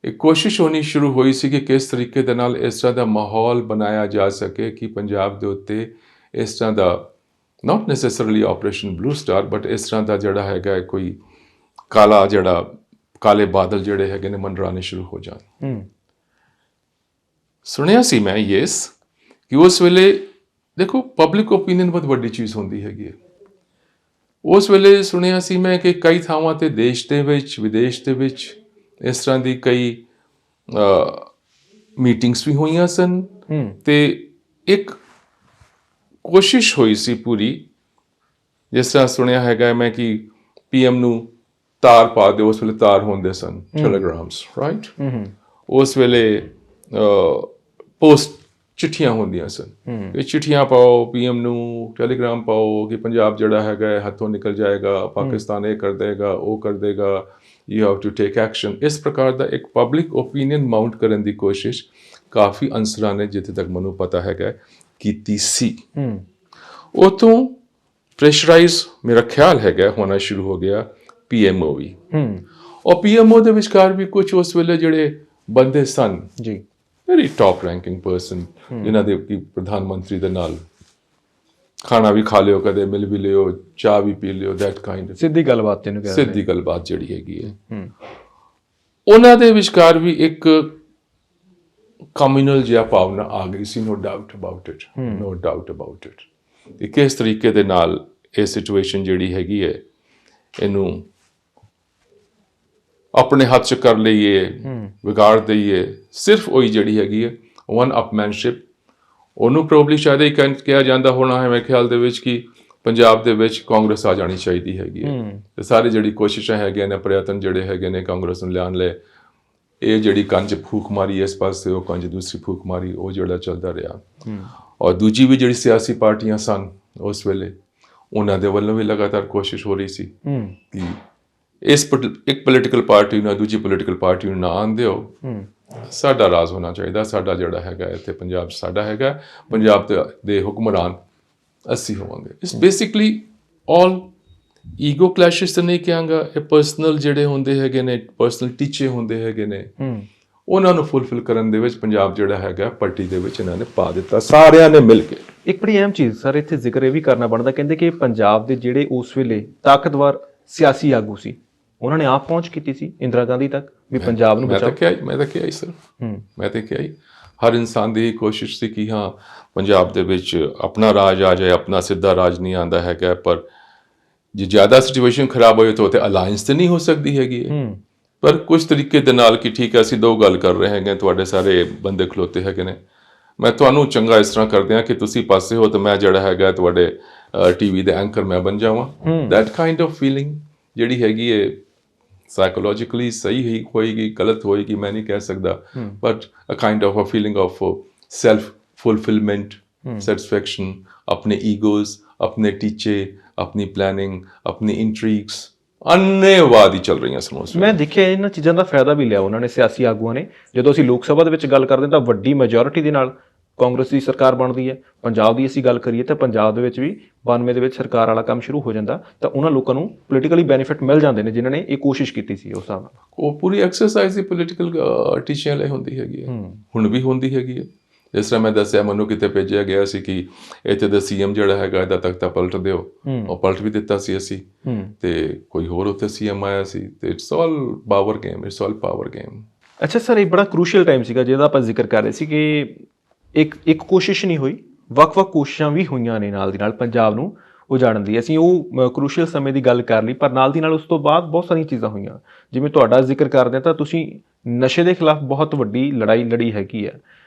ਇੱਕ ਕੋਸ਼ਿਸ਼ ਹੋਣੀ ਸ਼ੁਰੂ ਹੋਈ ਸੀ ਕਿ ਕਿਸ ਤਰੀਕੇ ਦੇ ਨਾਲ ਇਸ ਤਰ੍ਹਾਂ ਦਾ ਮਾਹੌਲ ਬਣਾਇਆ ਜਾ ਸਕੇ ਕਿ ਪੰਜਾਬ ਦੇ ਉੱਤੇ ਇਸ ਤਰ੍ਹਾਂ ਦਾ ਨਾਟ necessarily operation blue star, but ਇਸ ਤਰ੍ਹਾਂ ਦਾ ਜਿਹੜਾ ਹੈਗਾ ਕੋਈ ਕਾਲੇ ਬਾਦਲ ਜਿਹੜੇ ਹੈਗੇ ਨੇ ਮੰਡਰਾਣੇ ਸ਼ੁਰੂ ਹੋ ਜਾਣ। ਸੁਣਿਆ ਸੀ ਮੈਂ ਯੈਸ ਕਿ ਉਸ ਵੇਲੇ ਦੇਖੋ ਪਬਲਿਕ ਓਪੀਨੀਅਨ ਬਹੁਤ ਵੱਡੀ ਚੀਜ਼ ਹੁੰਦੀ ਹੈਗੀ ਹੈ। ਉਸ ਵੇਲੇ ਸੁਣਿਆ ਸੀ ਮੈਂ ਕਿ ਕਈ ਥਾਵਾਂ ਤੇ ਦੇਸ਼ ਦੇ ਵਿੱਚ ਵਿਦੇਸ਼ ਦੇ ਵਿੱਚ ਇਸ ਤਰ੍ਹਾਂ ਦੀ ਕਈ ਮੀਟਿੰਗਸ ਵੀ ਹੋਈਆਂ ਸਨ ਤੇ ਇੱਕ ਕੋਸ਼ਿਸ਼ ਹੋਈ ਸੀ ਪੂਰੀ, ਜਿਸ ਤਰ੍ਹਾਂ ਸੁਣਿਆ ਹੈਗਾ ਮੈਂ ਕਿ PM ਨੂੰ ਤਾਰ ਪਾ ਦਿਓ। ਉਸ ਵੇਲੇ ਤਾਰ ਹੁੰਦੇ ਸਨ, ਟੈਲੀਗ੍ਰਾਮਸ, ਰਾਈਟ। ਉਸ ਵੇਲੇ ਪੋਸਟ ਚਿੱਠੀਆਂ ਹੁੰਦੀਆਂ ਸਨ, ਇਹ ਚਿੱਠੀਆਂ ਪਾਓ PM ਨੂੰ, ਟੈਲੀਗ੍ਰਾਮ ਪਾਓ ਕਿ ਪੰਜਾਬ ਜਿਹੜਾ ਹੈਗਾ ਹੱਥੋਂ ਨਿਕਲ ਜਾਏਗਾ, ਪਾਕਿਸਤਾਨ ਇਹ ਕਰ ਦੇਗਾ, ਉਹ ਕਰ ਦੇਗਾ, you have to take action. ਇਸ ਪ੍ਰਕਾਰ ਦਾ ਇੱਕ ਪਬਲਿਕ ਓਪੀਨੀਅਨ ਮਾਊਂਟ ਕਰਨ ਦੀ ਕੋਸ਼ਿਸ਼ ਕਾਫੀ ਅਨਸਰਾਂ ਨੇ, ਜਿੱਥੇ ਤੱਕ ਮੈਨੂੰ ਪਤਾ ਹੈਗਾ, ਕੀਤੀ ਸੀ। ਉਹ ਤੋਂ ਪ੍ਰੈਸ਼ਰਾਈਜ਼ ਮੇਰਾ ਖਿਆਲ ਹੈਗਾ ਹੋਣਾ ਸ਼ੁਰੂ ਹੋ ਗਿਆ PMO ਵੀ। ਔਰ PMO ਦੇ ਵਿਚਕਾਰ ਵੀ ਕੁਝ ਉਸ ਵੇਲੇ ਜਿਹੜੇ ਬੰਦੇ ਸਨ ਜੀ, ਵੈਰੀ ਟੌਪ ਰੈਂਕਿੰਗ ਪਰਸਨ, ਜਿਨ੍ਹਾਂ ਦੇ ਕਿ ਪ੍ਰਧਾਨ ਮੰਤਰੀ ਦੇ ਨਾਲ ਖਾਣਾ ਵੀ ਖਾ ਲਿਓ, ਕਦੇ ਮਿਲ ਵੀ ਲਿਓ, ਚਾਹ ਵੀ ਪੀ ਲਿਓ, ਦੈਟ ਕਾਈਂਡ ਸਿੱਧੀ ਗੱਲਬਾਤ ਜਿਹੜੀ ਹੈਗੀ ਹੈ। ਉਹਨਾਂ ਦੇ ਵਿਚਕਾਰ ਵੀ ਇੱਕ ਕਮਿਊਨਲ ਜਿਹਾ ਭਾਵਨਾ ਆ ਗਈ ਸੀ, ਨੋ ਡਾਊਟ ਅਬਾਊਟ ਇਟ। ਕਿ ਕਿਸ ਤਰੀਕੇ ਦੇ ਨਾਲ ਇਹ ਸਿਚੁਏਸ਼ਨ ਜਿਹੜੀ ਹੈਗੀ ਹੈ ਇਹਨੂੰ ਆਪਣੇ ਹੱਥ 'ਚ ਕਰ ਲਈਏ, ਵਿਗਾੜ ਦਈਏ। ਸਿਰਫ ਉਹੀ ਜਿਹੜੀ ਹੈਗੀ ਹੈ ਵਨ ਅਪਮੈਨਸ਼ਿਪ, ਉਹਨੂੰ ਪ੍ਰੋਬਬਲੀ ਸ਼ਾਇਦ ਇਹ ਕਿਹਾ ਜਾਂਦਾ ਹੋਣਾ ਹੈ ਮੇਰੇ ਖਿਆਲ ਦੇ ਵਿੱਚ ਕਿ ਪੰਜਾਬ ਦੇ ਵਿੱਚ ਕਾਂਗਰਸ ਆ ਜਾਣੀ ਚਾਹੀਦੀ ਹੈਗੀ ਹੈ। ਤੇ ਸਾਰੀ ਜਿਹੜੀ ਕੋਸ਼ਿਸ਼ਾਂ ਹੈਗੀਆਂ ਨੇ, ਪ੍ਰਯਤਨ ਜਿਹੜੇ ਹੈਗੇ ਨੇ ਕਾਂਗਰਸ ਨੂੰ ਲਿਆਉਣ ਲਈ, ਇਹ ਜਿਹੜੀ ਕੰਜ ਫੂਕ ਮਾਰੀ ਇਸ ਪਾਸੇ, ਉਹ ਕੰਜ ਦੂਸਰੀ ਫੂਕ ਮਾਰੀ, ਉਹ ਜਿਹੜਾ ਚੱਲਦਾ ਰਿਹਾ। ਔਰ ਦੂਜੀ ਵੀ ਜਿਹੜੀ ਸਿਆਸੀ ਪਾਰਟੀਆਂ ਸਨ ਉਸ ਵੇਲੇ, ਉਹਨਾਂ ਦੇ ਵੱਲੋਂ ਵੀ ਲਗਾਤਾਰ ਕੋਸ਼ਿਸ਼ ਹੋ ਰਹੀ ਸੀ ਕਿ ਇੱਕ ਪੋਲੀਟੀਕਲ ਪਾਰਟੀ ਨੂੰ ਦੂਜੀ ਪੋਲੀਟੀਕਲ ਪਾਰਟੀ ਨੂੰ ਨਾ ਆਉਣ ਦਿਓ, ਸਾਡਾ ਰਾਜ ਹੋਣਾ ਚਾਹੀਦਾ, ਸਾਡਾ ਜਿਹੜਾ ਹੈਗਾ ਇੱਥੇ ਪੰਜਾਬ ਸਾਡਾ ਹੈਗਾ, ਪੰਜਾਬ ਦੇ ਹੁਕਮਰਾਨ ਅਸੀਂ ਹੋਵਾਂਗੇ। ਇਟਸ ਬੇਸਿਕਲੀ ਆਲ ਈਗੋ ਕਲੈਸ਼ਿਸ ਤਾਂ ਨਹੀਂ ਕਹਾਂਗਾ, ਇਹ ਪਰਸਨਲ ਜਿਹੜੇ ਹੁੰਦੇ ਹੈਗੇ ਨੇ, ਪਰਸਨਲ ਟੀਚੇ ਹੁੰਦੇ ਹੈਗੇ ਨੇ, ਉਹਨਾਂ ਨੂੰ ਫੁੱਲਫਿਲ ਕਰਨ ਦੇ ਵਿੱਚ ਪੰਜਾਬ ਜਿਹੜਾ ਹੈਗਾ ਪੱਟੀ ਦੇ ਵਿੱਚ ਇਹਨਾਂ ਨੇ ਪਾ ਦਿੱਤਾ ਸਾਰਿਆਂ ਨੇ ਮਿਲ ਕੇ। ਇੱਕ ਬੜੀ ਅਹਿਮ ਚੀਜ਼ ਸਰ ਇੱਥੇ ਜ਼ਿਕਰ ਇਹ ਵੀ ਕਰਨਾ ਬਣਦਾ, ਕਹਿੰਦੇ ਕਿ ਪੰਜਾਬ ਦੇ ਜਿਹੜੇ ਉਸ ਵੇਲੇ ਤਾਕਤਵਰ ਸਿਆਸੀ ਆਗੂ ਸੀ, ਉਹਨਾਂ ਨੇ ਆਪ ਪਹੁੰਚ ਕੀਤੀ ਸੀ ਇੰਦਰਾ ਗਾਂਧੀ ਤੱਕ ਵੀ ਪੰਜਾਬ ਨੂੰ ਬਚਾਓ। ਮੈਂ ਤਾਂ ਕਿਹਾ ਹੀ ਸਰ, ਮੈਂ ਤਾਂ ਕਿਹਾ ਹੀ ਹਰ ਇਨਸਾਨ ਦੀ ਕੋਸ਼ਿਸ਼ ਸੀ ਕਿ ਹਾਂ ਪੰਜਾਬ ਦੇ ਵਿੱਚ ਆਪਣਾ ਰਾਜ ਆ ਜਾਏ, ਆਪਣਾ ਸਿੱਧਾ ਰਾਜ ਨਹੀਂ ਆਉਂਦਾ ਹੈਗਾ, ਪਰ ਜੇ ਜ਼ਿਆਦਾ ਸਿਚੁਏਸ਼ਨ ਖਰਾਬ ਹੋਏ ਤਾਂ ਉੱਥੇ ਅਲਾਇੰਸ ਤਾਂ ਨਹੀਂ ਹੋ ਸਕਦੀ ਹੈਗੀ। ਪਰ ਕੁਝ ਤਰੀਕੇ ਦੇ ਨਾਲ ਕਿ ਠੀਕ ਹੈ ਅਸੀਂ ਦੋ ਗੱਲ ਕਰ ਰਹੇ ਹੈਗੇ, ਤੁਹਾਡੇ ਸਾਰੇ ਬੰਦੇ ਖਲੋਤੇ ਹੈਗੇ ਨੇ, ਮੈਂ ਤੁਹਾਨੂੰ ਚੰਗਾ ਇਸ ਤਰ੍ਹਾਂ ਕਰਦੇ ਹਾਂ ਕਿ ਤੁਸੀਂ ਪਾਸੇ ਹੋ ਤਾਂ ਮੈਂ ਜਿਹੜਾ ਹੈਗਾ ਤੁਹਾਡੇ TV ਦੇ ਐਂਕਰ ਮੈਂ ਬਣ ਜਾਵਾਂ। ਦੈਟ ਕਾਈਂਡ ਆਫ ਫੀਲਿੰਗ ਜਿਹੜੀ ਹੈਗੀ ਹੈ ਸਾਈਕੋਲੋਜੀਕਲੀ ਸਹੀ ਹੀ ਹੋਏਗੀ, ਗਲਤ ਹੋਏਗੀ ਮੈਂ ਨਹੀਂ ਕਹਿ ਸਕਦਾ, but a kind of a feeling of self fulfilment, satisfaction, ਆਪਣੇ ਈਗੋਜ਼, ਆਪਣੇ ਟੀਚੇ, ਆਪਣੀ ਪਲੈਨਿੰਗ, ਆਪਣੀ ਇੰਟਰੀਗਸ ਅੰਨ੍ਹੇਵਾਹ ਹੀ ਚੱਲ ਰਹੀਆਂ ਸਨ। ਮੈਂ ਦੇਖਿਆ ਇਹਨਾਂ ਚੀਜ਼ਾਂ ਦਾ ਫਾਇਦਾ ਵੀ ਲਿਆ ਉਹਨਾਂ ਨੇ, ਸਿਆਸੀ ਆਗੂਆਂ ਨੇ। ਜਦੋਂ ਅਸੀਂ ਲੋਕ ਸਭਾ ਦੇ ਵਿੱਚ ਗੱਲ ਕਰਦੇ ਤਾਂ ਵੱਡੀ ਮੈਜੋਰਿਟੀ ਦੇ ਨਾਲ ਕਾਂਗਰਸ ਦੀ ਸਰਕਾਰ ਬਣਦੀ ਹੈ। ਪੰਜਾਬ ਦੀ ਅਸੀਂ ਗੱਲ ਕਰੀਏ ਤਾਂ ਪੰਜਾਬ ਦੇ ਵਿੱਚ ਵੀ 92 ਦੇ ਵਿੱਚ ਸਰਕਾਰ ਵਾਲਾ ਕੰਮ ਸ਼ੁਰੂ ਹੋ ਜਾਂਦਾ, ਤਾਂ ਉਹਨਾਂ ਲੋਕਾਂ ਨੂੰ ਪੋਲੀਟੀਕਲੀ ਬੈਨੀਫਿਟ ਮਿਲ ਜਾਂਦੇ ਨੇ ਜਿਨ੍ਹਾਂ ਨੇ ਇਹ ਕੋਸ਼ਿਸ਼ ਕੀਤੀ ਸੀ। ਉਸ ਹਿਸਾਬ ਨਾਲ ਉਹ ਪੂਰੀ ਐਕਸਰਸਾਈਜ਼ ਹੀ ਪੋਲੀਟੀਕਲ ਟੀਚਿਆਂ ਲਈ ਹੁੰਦੀ ਹੈਗੀ ਹੈ, ਹੁਣ ਵੀ ਹੁੰਦੀ ਹੈਗੀ ਹੈ। ਜਿਸ ਤਰ੍ਹਾਂ ਮੈਂ ਦੱਸਿਆ, ਮੈਨੂੰ ਕਿਤੇ ਭੇਜਿਆ ਗਿਆ ਸੀ ਕਿ ਇੱਥੇ ਦਾ CM ਜਿਹੜਾ ਹੈਗਾ ਇਹਦਾ ਤਖਤਾ ਪਲਟ ਦਿਓ, ਉਹ ਪਲਟ ਵੀ ਦਿੱਤਾ ਸੀ ਅਸੀਂ, ਤੇ ਕੋਈ ਹੋਰ ਉੱਥੇ CM ਆਇਆ ਸੀ, ਤੇ ਇਟਸ ਆਲ ਪਾਵਰ ਗੇਮ। ਅੱਛਾ ਸਰ, ਇਹ ਬੜਾ ਕਰੂਸ਼ੀਅਲ ਟਾਈਮ ਸੀਗਾ ਜਿਹਦਾ ਆਪਾਂ ਜ਼ਿਕਰ ਕਰ ਰਹੇ ਸੀ ਕਿ ਇੱਕ ਕੋਸ਼ਿਸ਼ ਨਹੀਂ ਹੋਈ, ਵੱਖ-ਵੱਖ ਕੋਸ਼ਿਸ਼ਾਂ ਵੀ ਹੋਈਆਂ ਨੇ ਨਾਲ ਦੀ ਨਾਲ ਪੰਜਾਬ ਨੂੰ ਉਜਾੜਨ ਦੀ। ਅਸੀਂ ਉਹ ਕ੍ਰੂਸ਼ੀਅਲ ਸਮੇਂ ਦੀ ਗੱਲ ਕਰ ਲਈ, ਪਰ ਨਾਲ ਦੀ ਨਾਲ ਉਸ ਤੋਂ ਬਾਅਦ ਬਹੁਤ ਸਾਰੀਆਂ ਚੀਜ਼ਾਂ ਹੋਈਆਂ। ਜਿਵੇਂ ਤੁਹਾਡਾ ਜ਼ਿਕਰ ਕਰਦੇ ਹਾਂ ਤਾਂ ਤੁਸੀਂ ਨਸ਼ੇ ਦੇ ਖਿਲਾਫ ਬਹੁਤ ਵੱਡੀ ਲੜਾਈ ਲੜੀ ਹੈਗੀ ਹੈ।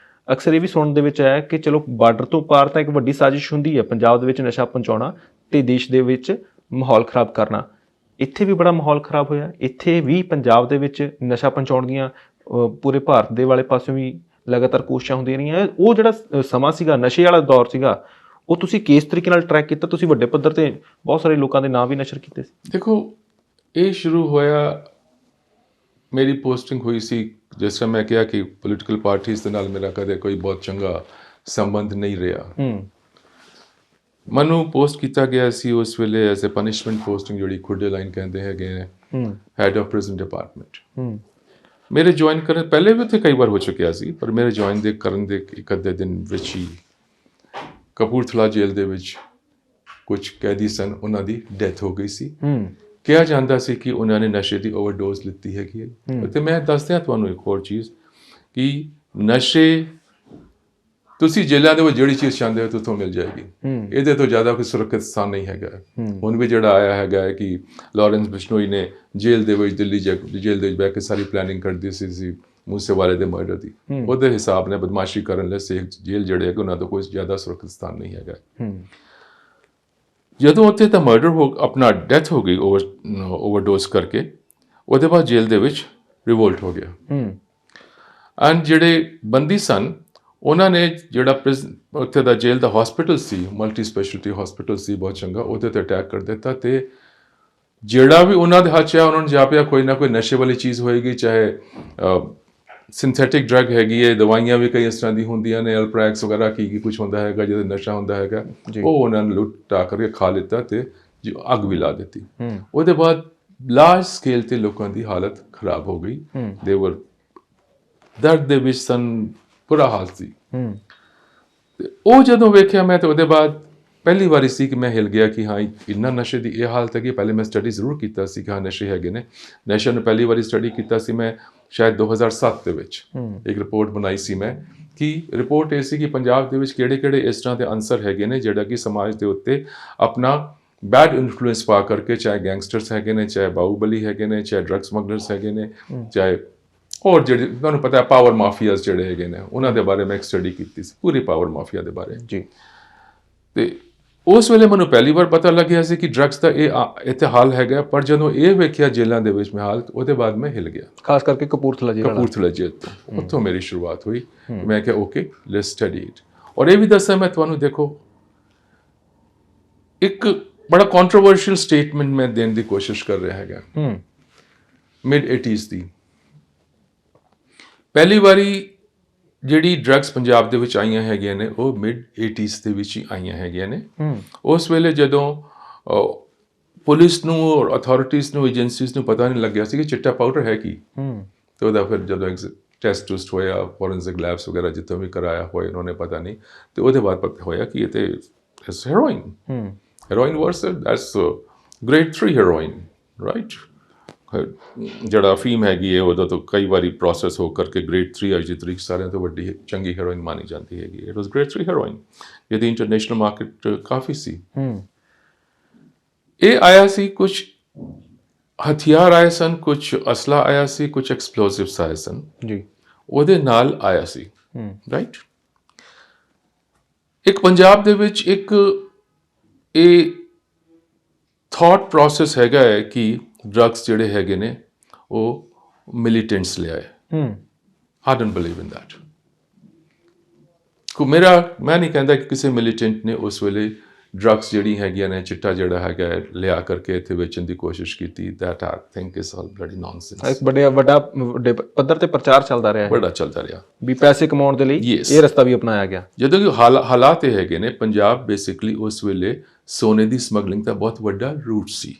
ਅਕਸਰ ਇਹ ਵੀ ਸੁਣਨ ਦੇ ਵਿੱਚ ਆਇਆ ਕਿ ਚਲੋ ਬਾਰਡਰ ਤੋਂ ਪਾਰ ਤਾਂ ਇੱਕ ਵੱਡੀ ਸਾਜ਼ਿਸ਼ ਹੁੰਦੀ ਹੈ ਪੰਜਾਬ ਦੇ ਵਿੱਚ ਨਸ਼ਾ ਪਹੁੰਚਾਉਣਾ ਤੇ ਦੇਸ਼ ਦੇ ਵਿੱਚ ਮਾਹੌਲ ਖਰਾਬ ਕਰਨਾ। ਇੱਥੇ ਵੀ ਬੜਾ ਮਾਹੌਲ ਖਰਾਬ ਹੋਇਆ। ਇੱਥੇ ਵੀ ਪੰਜਾਬ ਦੇ ਵਿੱਚ ਨਸ਼ਾ ਪਹੁੰਚਾਉਣ ਦੀਆਂ ਪੂਰੇ ਭਾਰਤ ਦੇ ਵਾਲੇ ਪਾਸਿਓਂ ਵੀ ਲਗਾਤਾਰ ਕੋਸ਼ਿਸ਼ਾਂ ਹੁੰਦੀਆਂ ਰਹੀਆਂ। ਉਹ ਜਿਹੜਾ ਸਮਾਂ ਸੀਗਾ, ਨਸ਼ੇ ਵਾਲਾ ਦੌਰ ਸੀਗਾ, ਉਹ ਤੁਸੀਂ ਕਿਸ ਤਰੀਕੇ ਨਾਲ ਟਰੈਕ ਕੀਤਾ? ਤੁਸੀਂ ਵੱਡੇ ਪੱਧਰ ਤੇ ਬਹੁਤ ਸਾਰੇ ਲੋਕਾਂ ਦੇ ਨਾਂ ਵੀ ਨਸ਼ਰ ਕੀਤੇ ਸੀ। ਦੇਖੋ, ਇਹ ਸ਼ੁਰੂ ਹੋਇਆ, ਮੇਰੀ ਪੋਸਟਿੰਗ ਹੋਈ ਸੀ ਜਿਸ ਤਰ੍ਹਾਂ ਮੈਂ ਕਿਹਾ ਕਿ ਪੋਲੀਟੀਕਲ ਪਾਰਟੀਆਂ ਦੇ ਨਾਲ ਮੇਰਾ ਕਦੇ ਕੋਈ ਬਹੁਤ ਚੰਗਾ ਸੰਬੰਧ ਨਹੀਂ ਰਿਹਾ। ਮੈਨੂੰ ਪੋਸਟ ਕੀਤਾ ਗਿਆ ਸੀ ਉਸ ਵੇਲੇ ਐਜ਼ ਅ ਪਨਿਸ਼ਮੈਂਟ ਪੋਸਟਿੰਗ, ਜਿਹੜੀ ਖੁੱਡੇ ਲਾਈਨ ਕਹਿੰਦੇ ਹੈਗੇ ਨੇ, ਹੈਡ ਆਫ ਪ੍ਰਿਜ਼ਨ ਡਿਪਾਰਟਮੈਂਟ। ਮੇਰੇ ਜੁਆਇਨ ਕਰਨ ਪਹਿਲੇ ਵੀ ਉੱਥੇ ਕਈ ਵਾਰ ਹੋ ਚੁੱਕਿਆ ਸੀ, ਪਰ ਮੇਰੇ ਜੁਆਇਨ ਕਰਨ ਦੇ ਇੱਕ ਅੱਧੇ ਦਿਨ ਵਿੱਚ ਹੀ ਕਪੂਰਥਲਾ ਜੇਲ੍ਹ ਦੇ ਵਿੱਚ ਕੁਝ ਕੈਦੀ ਸਨ, ਉਹਨਾਂ ਦੀ ਡੈਥ ਹੋ ਗਈ ਸੀ। ਕਿਹਾ ਜਾਂਦਾ ਸੀ ਕਿ ਉਹਨਾਂ ਨੇ ਨਸ਼ੇ ਦੀ ਓਵਰਡੋਜ਼ ਲਿੱਤੀ ਹੈਗੀ ਹੈ। ਅਤੇ ਮੈਂ ਦੱਸਦਿਆਂ ਤੁਹਾਨੂੰ ਇੱਕ ਹੋਰ ਚੀਜ਼ ਕਿ ਨਸ਼ੇ ਤੁਸੀਂ ਜੇਲ੍ਹਾਂ ਦੇ ਵਿੱਚ ਜਿਹੜੀ ਚੀਜ਼ ਚਾਹੁੰਦੇ ਹੋ ਉੱਥੋਂ ਮਿਲ ਜਾਏਗੀ। ਇਹਦੇ ਤੋਂ ਜ਼ਿਆਦਾ ਕੋਈ ਸੁਰੱਖਿਅਤ ਸਥਾਨ ਨਹੀਂ ਹੈਗਾ। ਹੁਣ ਵੀ ਜਿਹੜਾ ਆਇਆ ਹੈਗਾ ਹੈ ਕਿ ਲਾਰੈਂਸ ਬਿਸ਼ਨੋਈ ਨੇ ਜੇਲ੍ਹ ਦੇ ਵਿੱਚ, ਦਿੱਲੀ ਜੇਲ੍ਹ ਦੇ ਵਿੱਚ ਬਹਿ ਕੇ ਸਾਰੀ ਪਲੈਨਿੰਗ ਕਰਦੀ ਸੀ ਮੂਸੇਵਾਲੇ ਦੇ ਮਰਡਰ ਦੀ। ਉਹਦੇ ਹਿਸਾਬ ਨਾਲ ਬਦਮਾਸ਼ੀ ਕਰਨ ਲਈ ਸਿੱਖ ਜੇਲ੍ਹ ਜਿਹੜੇ ਹੈਗੇ ਉਹਨਾਂ ਤੋਂ ਕੋਈ ਜ਼ਿਆਦਾ ਸੁਰੱਖਿਅਤ ਸਥਾਨ ਨਹੀਂ ਹੈਗਾ। ਜਦੋਂ ਉੱਥੇ ਤਾਂ ਮਰਡਰ ਆਪਣਾ ਡੈਥ ਹੋ ਗਈ ਓਵਰਡੋਜ਼ ਕਰਕੇ, ਉਹਦੇ ਬਾਅਦ ਜੇਲ੍ਹ ਦੇ ਵਿੱਚ ਰਿਵੋਲਟ ਹੋ ਗਿਆ। ਐਂਡ ਜਿਹੜੇ ਬੰਦੀ ਸਨ ਉਹਨਾਂ ਨੇ ਜਿਹੜਾ ਉੱਥੇ ਦਾ ਜੇਲ੍ਹ ਦਾ ਹਸਪੀਟਲ ਸੀ, ਮਲਟੀ ਸਪੈਸ਼ਲਿਟੀ ਹਸਪੀਟਲ ਸੀ, ਬਹੁਤ ਚੰਗਾ, ਉਹਦੇ 'ਤੇ ਅਟੈਕ ਕਰ ਦਿੱਤਾ। ਅਤੇ ਜਿਹੜਾ ਵੀ ਉਹਨਾਂ ਦੇ ਹੱਥ 'ਚ ਆ ਉਹਨਾਂ ਨੂੰ ਜਾਪਿਆ ਕੋਈ ਨਾ ਕੋਈ ਨਸ਼ੇ ਵਾਲੀ ਚੀਜ਼ ਹੋਏਗੀ, ਚਾਹੇ ਸਿੰਥੈਟਿਕ ਡਰੱਗ ਹੈਗੀ ਹੈ, ਦਵਾਈਆਂ ਵੀ ਕਈ ਇਸ ਤਰ੍ਹਾਂ ਦੀ ਹੁੰਦੀਆਂ ਨੇ, ਐਲਪ੍ਰੈਕਸ ਵਗੈਰਾ ਕੀ ਕੁਛ ਹੁੰਦਾ ਹੈਗਾ ਜਿਹਦੇ ਨਸ਼ਾ ਹੁੰਦਾ ਹੈਗਾ, ਉਹ ਉਹਨਾਂ ਨੇ ਲੁੱਟਾ ਕਰਕੇ ਖਾ ਲਿੱਤਾ ਅਤੇ ਅੱਗ ਵੀ ਲਾ ਦਿੱਤੀ। ਉਹਦੇ ਬਾਅਦ ਲਾਰਜ ਸਕੇਲ 'ਤੇ ਲੋਕਾਂ ਦੀ ਹਾਲਤ ਖਰਾਬ ਹੋ ਗਈ। ਦੇਵਰ ਦਰਦ ਦੇ ਵਿੱਚ ਸਨ, ਬੁਰਾ ਹਾਲ ਸੀ। ਤੇ ਉਹ ਜਦੋਂ ਵੇਖਿਆ ਮੈਂ, ਤਾਂ ਉਹਦੇ ਬਾਅਦ ਪਹਿਲੀ ਵਾਰੀ ਸੀ ਕਿ ਮੈਂ ਹਿੱਲ ਗਿਆ ਕਿ ਹਾਂ ਇੰਨਾ ਨਸ਼ੇ ਦੀ ਇਹ ਹਾਲਤ ਹੈਗੀ। ਪਹਿਲੇ ਮੈਂ ਸਟੱਡੀ ਜ਼ਰੂਰ ਕੀਤਾ ਸੀ ਕਿ ਹਾਂ ਨਸ਼ੇ ਹੈਗੇ ਨੇ। ਨਸ਼ੇ ਨੂੰ ਪਹਿਲੀ ਵਾਰੀ ਸਟੱਡੀ ਕੀਤਾ ਸੀ ਮੈਂ ਸ਼ਾਇਦ 2007 ਦੇ ਵਿੱਚ। ਇੱਕ ਰਿਪੋਰਟ ਬਣਾਈ ਸੀ ਮੈਂ, ਕਿ ਰਿਪੋਰਟ ਇਹ ਸੀ ਕਿ ਪੰਜਾਬ ਦੇ ਵਿੱਚ ਕਿਹੜੇ ਇਸ ਤਰ੍ਹਾਂ ਦੇ ਅਨਸਰ ਹੈਗੇ ਨੇ ਜਿਹੜਾ ਕਿ ਸਮਾਜ ਦੇ ਉੱਤੇ ਆਪਣਾ ਬੈਡ ਇਨਫਲੂਐਂਸ ਪਾ ਕਰਕੇ, ਚਾਹੇ ਗੈਂਗਸਟਰਸ ਹੈਗੇ ਨੇ, ਚਾਹੇ ਬਾਹੂਬਲੀ ਹੈਗੇ ਨੇ, ਚਾਹੇ ਡਰੱਗ ਸਮਗਲਰਸ ਹੈਗੇ ਨੇ, ਚਾਹੇ ਹੋਰ ਜਿਹੜੇ ਤੁਹਾਨੂੰ ਪਤਾ ਹੈ ਪਾਵਰ ਮਾਫੀਆਜ਼ ਜਿਹੜੇ ਹੈਗੇ ਨੇ, ਉਹਨਾਂ ਦੇ ਬਾਰੇ ਮੈਂ ਇੱਕ ਸਟੱਡੀ ਕੀਤੀ ਸੀ, ਪੂਰੀ ਪਾਵਰ ਮਾਫੀਆ ਦੇ ਬਾਰੇ ਜੀ। ਅਤੇ ਉਸ ਵੇਲੇ ਮੈਨੂੰ ਪਹਿਲੀ ਵਾਰ ਪਤਾ ਲੱਗਿਆ ਸੀ ਕਿ ਡਰੱਗਸ ਦਾ ਇਹ ਇੱਥੇ ਹਾਲ ਹੈਗਾ। ਪਰ ਜਦੋਂ ਇਹ ਵੇਖਿਆ ਜੇਲ੍ਹਾਂ ਦੇ ਵਿੱਚ ਮੈਂ ਹਾਲਤ, ਉਹਦੇ ਬਾਅਦ ਮੈਂ ਹਿੱਲ ਗਿਆ। ਖਾਸ ਕਰਕੇ ਕਪੂਰਥਲਾ ਜੇਲ੍ਹ ਤੋਂ, ਉੱਥੋਂ ਮੇਰੀ ਸ਼ੁਰੂਆਤ ਹੋਈ। ਮੈਂ ਕਿਹਾ ਓਕੇ, ਲੈਟਸ ਸਟੱਡੀ ਇਟ। ਔਰ ਇਹ ਵੀ ਦੱਸਾਂ ਮੈਂ ਤੁਹਾਨੂੰ, ਦੇਖੋ ਇੱਕ ਬੜਾ ਕੰਟਰੋਵਰਸ਼ੀਅਲ ਸਟੇਟਮੈਂਟ ਮੈਂ ਦੇਣ ਦੀ ਕੋਸ਼ਿਸ਼ ਕਰ ਰਿਹਾ ਹੈਗਾ। mid-80s ਦੀ ਪਹਿਲੀ ਵਾਰੀ ਜਿਹੜੀ ਡਰੱਗਸ ਪੰਜਾਬ ਦੇ ਵਿੱਚ ਆਈਆਂ ਹੈਗੀਆਂ ਨੇ, ਉਹ mid-80s ਦੇ ਵਿੱਚ ਹੀ ਆਈਆਂ ਹੈਗੀਆਂ ਨੇ। ਉਸ ਵੇਲੇ ਜਦੋਂ ਪੁਲਿਸ ਨੂੰ ਔਰ ਅਥਾਰਟੀਜ਼ ਨੂੰ, ਏਜੰਸੀਜ਼ ਨੂੰ ਪਤਾ ਨਹੀਂ ਲੱਗਿਆ ਸੀ ਕਿ ਚਿੱਟਾ ਪਾਊਡਰ ਹੈ ਕੀ। ਅਤੇ ਉਹਦਾ ਫਿਰ ਜਦੋਂ ਟੈਸਟ ਟੂਸਟ ਹੋਇਆ, ਫੋਰੈਂਸਿਕ ਲੈਬਸ ਵਗੈਰਾ ਜਿੱਥੋਂ ਵੀ ਕਰਾਇਆ ਹੋਇਆ, ਉਹਨਾਂ ਨੇ ਪਤਾ ਨਹੀਂ। ਅਤੇ ਉਹਦੇ ਬਾਅਦ ਪਤਾ ਹੋਇਆ ਕਿ ਇਹ ਤਾਂ heroin verse that's grade 3 heroin, right. ਜਿਹੜਾ ਫੀਮ ਹੈਗੀ ਹੈ ਉਹਦਾ ਤੋਂ ਕਈ ਵਾਰੀ ਪ੍ਰੋਸੈਸ ਹੋ ਕਰਕੇ ਗ੍ਰੇਡ 3 ਅੱਜ ਦੀ ਤਰੀਕ ਸਾਰਿਆਂ ਤੋਂ ਵੱਡੀ ਚੰਗੀ ਹੈਰੋਇਨ ਮਾਨੀ ਜਾਂਦੀ ਹੈਗੀ। ਇਟ ਵਾਸ ਗ੍ਰੇਡ 3 ਹੈਰੋਇਨ, ਇਹਦੀ ਇੰਟਰਨੈਸ਼ਨਲ ਮਾਰਕੀਟ ਕਾਫੀ ਸੀ। ਇਹ ਆਇਆ ਸੀ, ਕੁਛ ਹਥਿਆਰ ਆਏ ਸਨ, ਕੁਛ ਅਸਲਾ ਆਇਆ ਸੀ, ਕੁਛ ਐਕਸਪਲੋਸਿਵਸ ਆਏ ਸਨ ਜੀ, ਉਹਦੇ ਨਾਲ ਆਇਆ ਸੀ, ਰਾਈਟ। ਇੱਕ ਪੰਜਾਬ ਦੇ ਵਿੱਚ ਇੱਕ ਇਹ ਥਾਟ ਪ੍ਰੋਸੈਸ ਹੈਗਾ ਹੈ ਕਿ ਡਰੱਗਸ ਜਿਹੜੇ ਹੈਗੇ ਨੇ ਉਹ ਮਿਲੀਟੈਂਟਸ ਲਿਆਏ। I don't believe in that. ਮੈਂ ਨਹੀਂ ਕਹਿੰਦਾ ਕਿ ਕਿਸੇ ਮਿਲੀਟੈਂਟ ਨੇ ਉਸ ਵੇਲੇ ਡਰੱਗਸ ਜਿਹੜੀ ਹੈਗੀਆਂ ਨੇ, ਚਿੱਟਾ ਜਿਹੜਾ ਹੈਗਾ ਲਿਆ ਕਰਕੇ ਇੱਥੇ ਵੇਚਣ ਦੀ ਕੋਸ਼ਿਸ਼ ਕੀਤੀ। That I think is all bloody nonsense. ਇੱਕ ਵੱਡਾ ਪੱਧਰ ਤੇ ਪ੍ਰਚਾਰ ਚੱਲਦਾ ਰਿਹਾ, ਬੜਾ ਚੱਲਦਾ ਰਿਹਾ ਵੀ ਪੈਸੇ ਕਮਾਉਣ ਦੇ ਲਈ ਇਹ ਰਸਤਾ ਵੀ ਅਪਣਾਇਆ ਗਿਆ। ਜਦੋਂ ਕਿ ਹਾਲਾਤ ਇਹ ਹੈਗੇ ਨੇ, ਪੰਜਾਬ ਬੇਸਿਕਲੀ ਉਸ ਵੇਲੇ ਸੋਨੇ ਦੀ ਸਮਗਲਿੰਗ ਦਾ ਬਹੁਤ ਵੱਡਾ ਰੂਟ ਸੀ।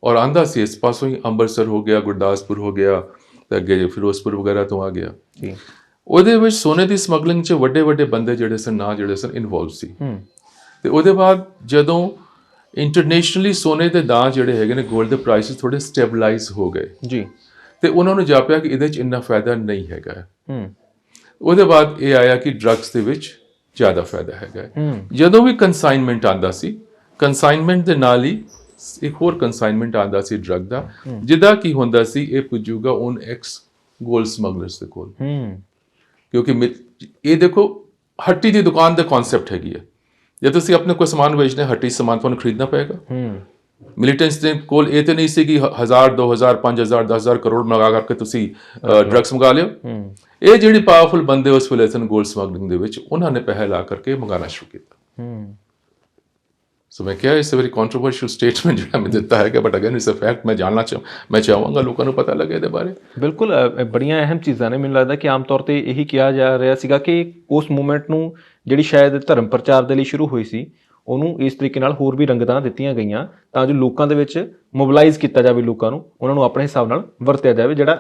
ਔਰ ਆਂਦਾ ਸੀ ਇਸ ਪਾਸੋਂ ਹੀ, ਅੰਮ੍ਰਿਤਸਰ ਹੋ ਗਿਆ, ਗੁਰਦਾਸਪੁਰ ਹੋ ਗਿਆ, ਤੇ ਅੱਗੇ ਫਿਰੋਜ਼ਪੁਰ ਵਗੈਰਾ ਤੋਂ ਆ ਗਿਆ। ਉਹਦੇ ਵਿੱਚ ਸੋਨੇ ਦੀ ਸਮਗਲਿੰਗ 'ਚ ਵੱਡੇ ਬੰਦੇ ਜਿਹੜੇ ਸਨ ਇਨਵੋਲਵ ਸੀ। ਤੇ ਉਹਦੇ ਬਾਅਦ ਜਦੋਂ ਇੰਟਰਨੈਸ਼ਨਲੀ ਸੋਨੇ ਦੇ ਦਾਂ ਜਿਹੜੇ ਹੈਗੇ ਨੇ, ਗੋਲਡ ਦੇ ਪ੍ਰਾਈਸਿਸ ਥੋੜੇ ਸਟੇਬਲਾਈਜ਼ ਹੋ ਗਏ ਜੀ, ਤੇ ਉਹਨਾਂ ਨੂੰ ਜਾਪਿਆ ਕਿ ਇਹਦੇ 'ਚ ਇੰਨਾ ਫਾਇਦਾ ਨਹੀਂ ਹੈਗਾ। ਉਹਦੇ ਬਾਅਦ ਇਹ ਆਇਆ ਕਿ ਡਰੱਗਸ ਦੇ ਵਿੱਚ ਜ਼ਿਆਦਾ ਫਾਇਦਾ ਹੈਗਾ। ਜਦੋਂ ਵੀ ਕੰਸਾਈਨਮੈਂਟ ਆਉਂਦਾ ਸੀ, ਕੰਸਾਈਨਮੈਂਟ ਦੇ ਨਾਲ ਹੀ ਇੱਕ ਹੋਰ ਕੰਸਾਈਨਮੈਂਟ ਆਉਂਦਾ ਸੀ ਡਰੱਗ ਦਾ, ਜਿਹਦਾ ਕੀ ਹੁੰਦਾ ਸੀ ਇਹ ਪੁੱਜੂਗਾ ਉਹਨ ਐਕਸ ਗੋਲਡ ਸਮਗਲਰਸ ਦੇ ਕੋਲ। ਕਿਉਂਕਿ ਇਹ ਦੇਖੋ ਹੱਟੀ ਦੀ ਦੁਕਾਨ ਦਾ ਕਨਸੈਪਟ ਹੈਗੀ ਹੈ, ਜੇ ਤੁਸੀਂ ਆਪਣੇ ਕੋਈ ਸਮਾਨ ਵੇਚਣਾ ਹੱਟੀ ਸਮਾਨ ਤੁਹਾਨੂੰ ਖਰੀਦਣਾ ਪਏਗਾ। ਮਿਲੀਟੈਂਟਸ ਦੇ ਕੋਲ ਇਹ ਤੇ ਨਹੀਂ ਸੀ ਕਿ 1000 2000 5000 10000 ਕਰੋੜ ਮੰਗਾ ਕਰਕੇ ਤੁਸੀਂ ਡਰੱਗਸ ਮੰਗਾ ਲਿਓ। ਇਹ ਜਿਹੜੀ ਪਾਵਰਫੁਲ ਬੰਦੇ ਉਸ ਵੇਲੇ ਸਨ ਗੋਲਡ ਸਮਗਲਿੰਗ ਦੇ ਵਿੱਚ, ਉਹਨਾਂ ਨੇ ਪੈਸੇ ਲਾ ਕਰਕੇ ਮੰਗਾਣਾ ਸ਼ੁਰੂ ਕੀਤਾ। ਸੋ ਮੈਂ ਕਿਹਾ ਇਸ ਵੈਰੀ ਕੰਟਰੋਵਰਸ਼ੀਅਲ ਸਟੇਟਮੈਂਟ ਜਿਹੜਾ ਮੈਂ ਦਿੱਤਾ ਹੈ, but again it's a fact. ਮੈਂ ਚਾਹਾਂਗਾ ਲੋਕਾਂ ਨੂੰ ਪਤਾ ਲੱਗੇ ਇਹਦੇ ਬਾਰੇ। ਬਿਲਕੁਲ ਬੜੀਆਂ ਅਹਿਮ ਚੀਜ਼ਾਂ ਨੇ। ਮੈਨੂੰ ਲੱਗਦਾ ਕਿ ਆਮ ਤੌਰ ਤੇ ਇਹੀ ਕਿਹਾ ਜਾ ਰਿਹਾ ਸੀਗਾ ਕਿ ਉਸ ਮੂਵਮੈਂਟ ਨੂੰ ਜਿਹੜੀ ਸ਼ਾਇਦ ਧਰਮ ਪ੍ਰਚਾਰ ਦੇ ਲਈ ਸ਼ੁਰੂ ਹੋਈ ਸੀ, ਉਹਨੂੰ ਇਸ ਤਰੀਕੇ ਨਾਲ ਹੋਰ ਵੀ ਰੰਗਤਾਂ ਦਿੱਤੀਆਂ ਗਈਆਂ ਤਾਂ ਜੋ ਲੋਕਾਂ ਦੇ ਵਿੱਚ ਮੋਬਿਲਾਈਜ਼ ਕੀਤਾ ਜਾਵੇ, ਲੋਕਾਂ ਨੂੰ ਉਹਨਾਂ ਨੂੰ ਆਪਣੇ ਹਿਸਾਬ ਨਾਲ ਵਰਤਿਆ ਜਾਵੇ, ਜਿਹੜਾ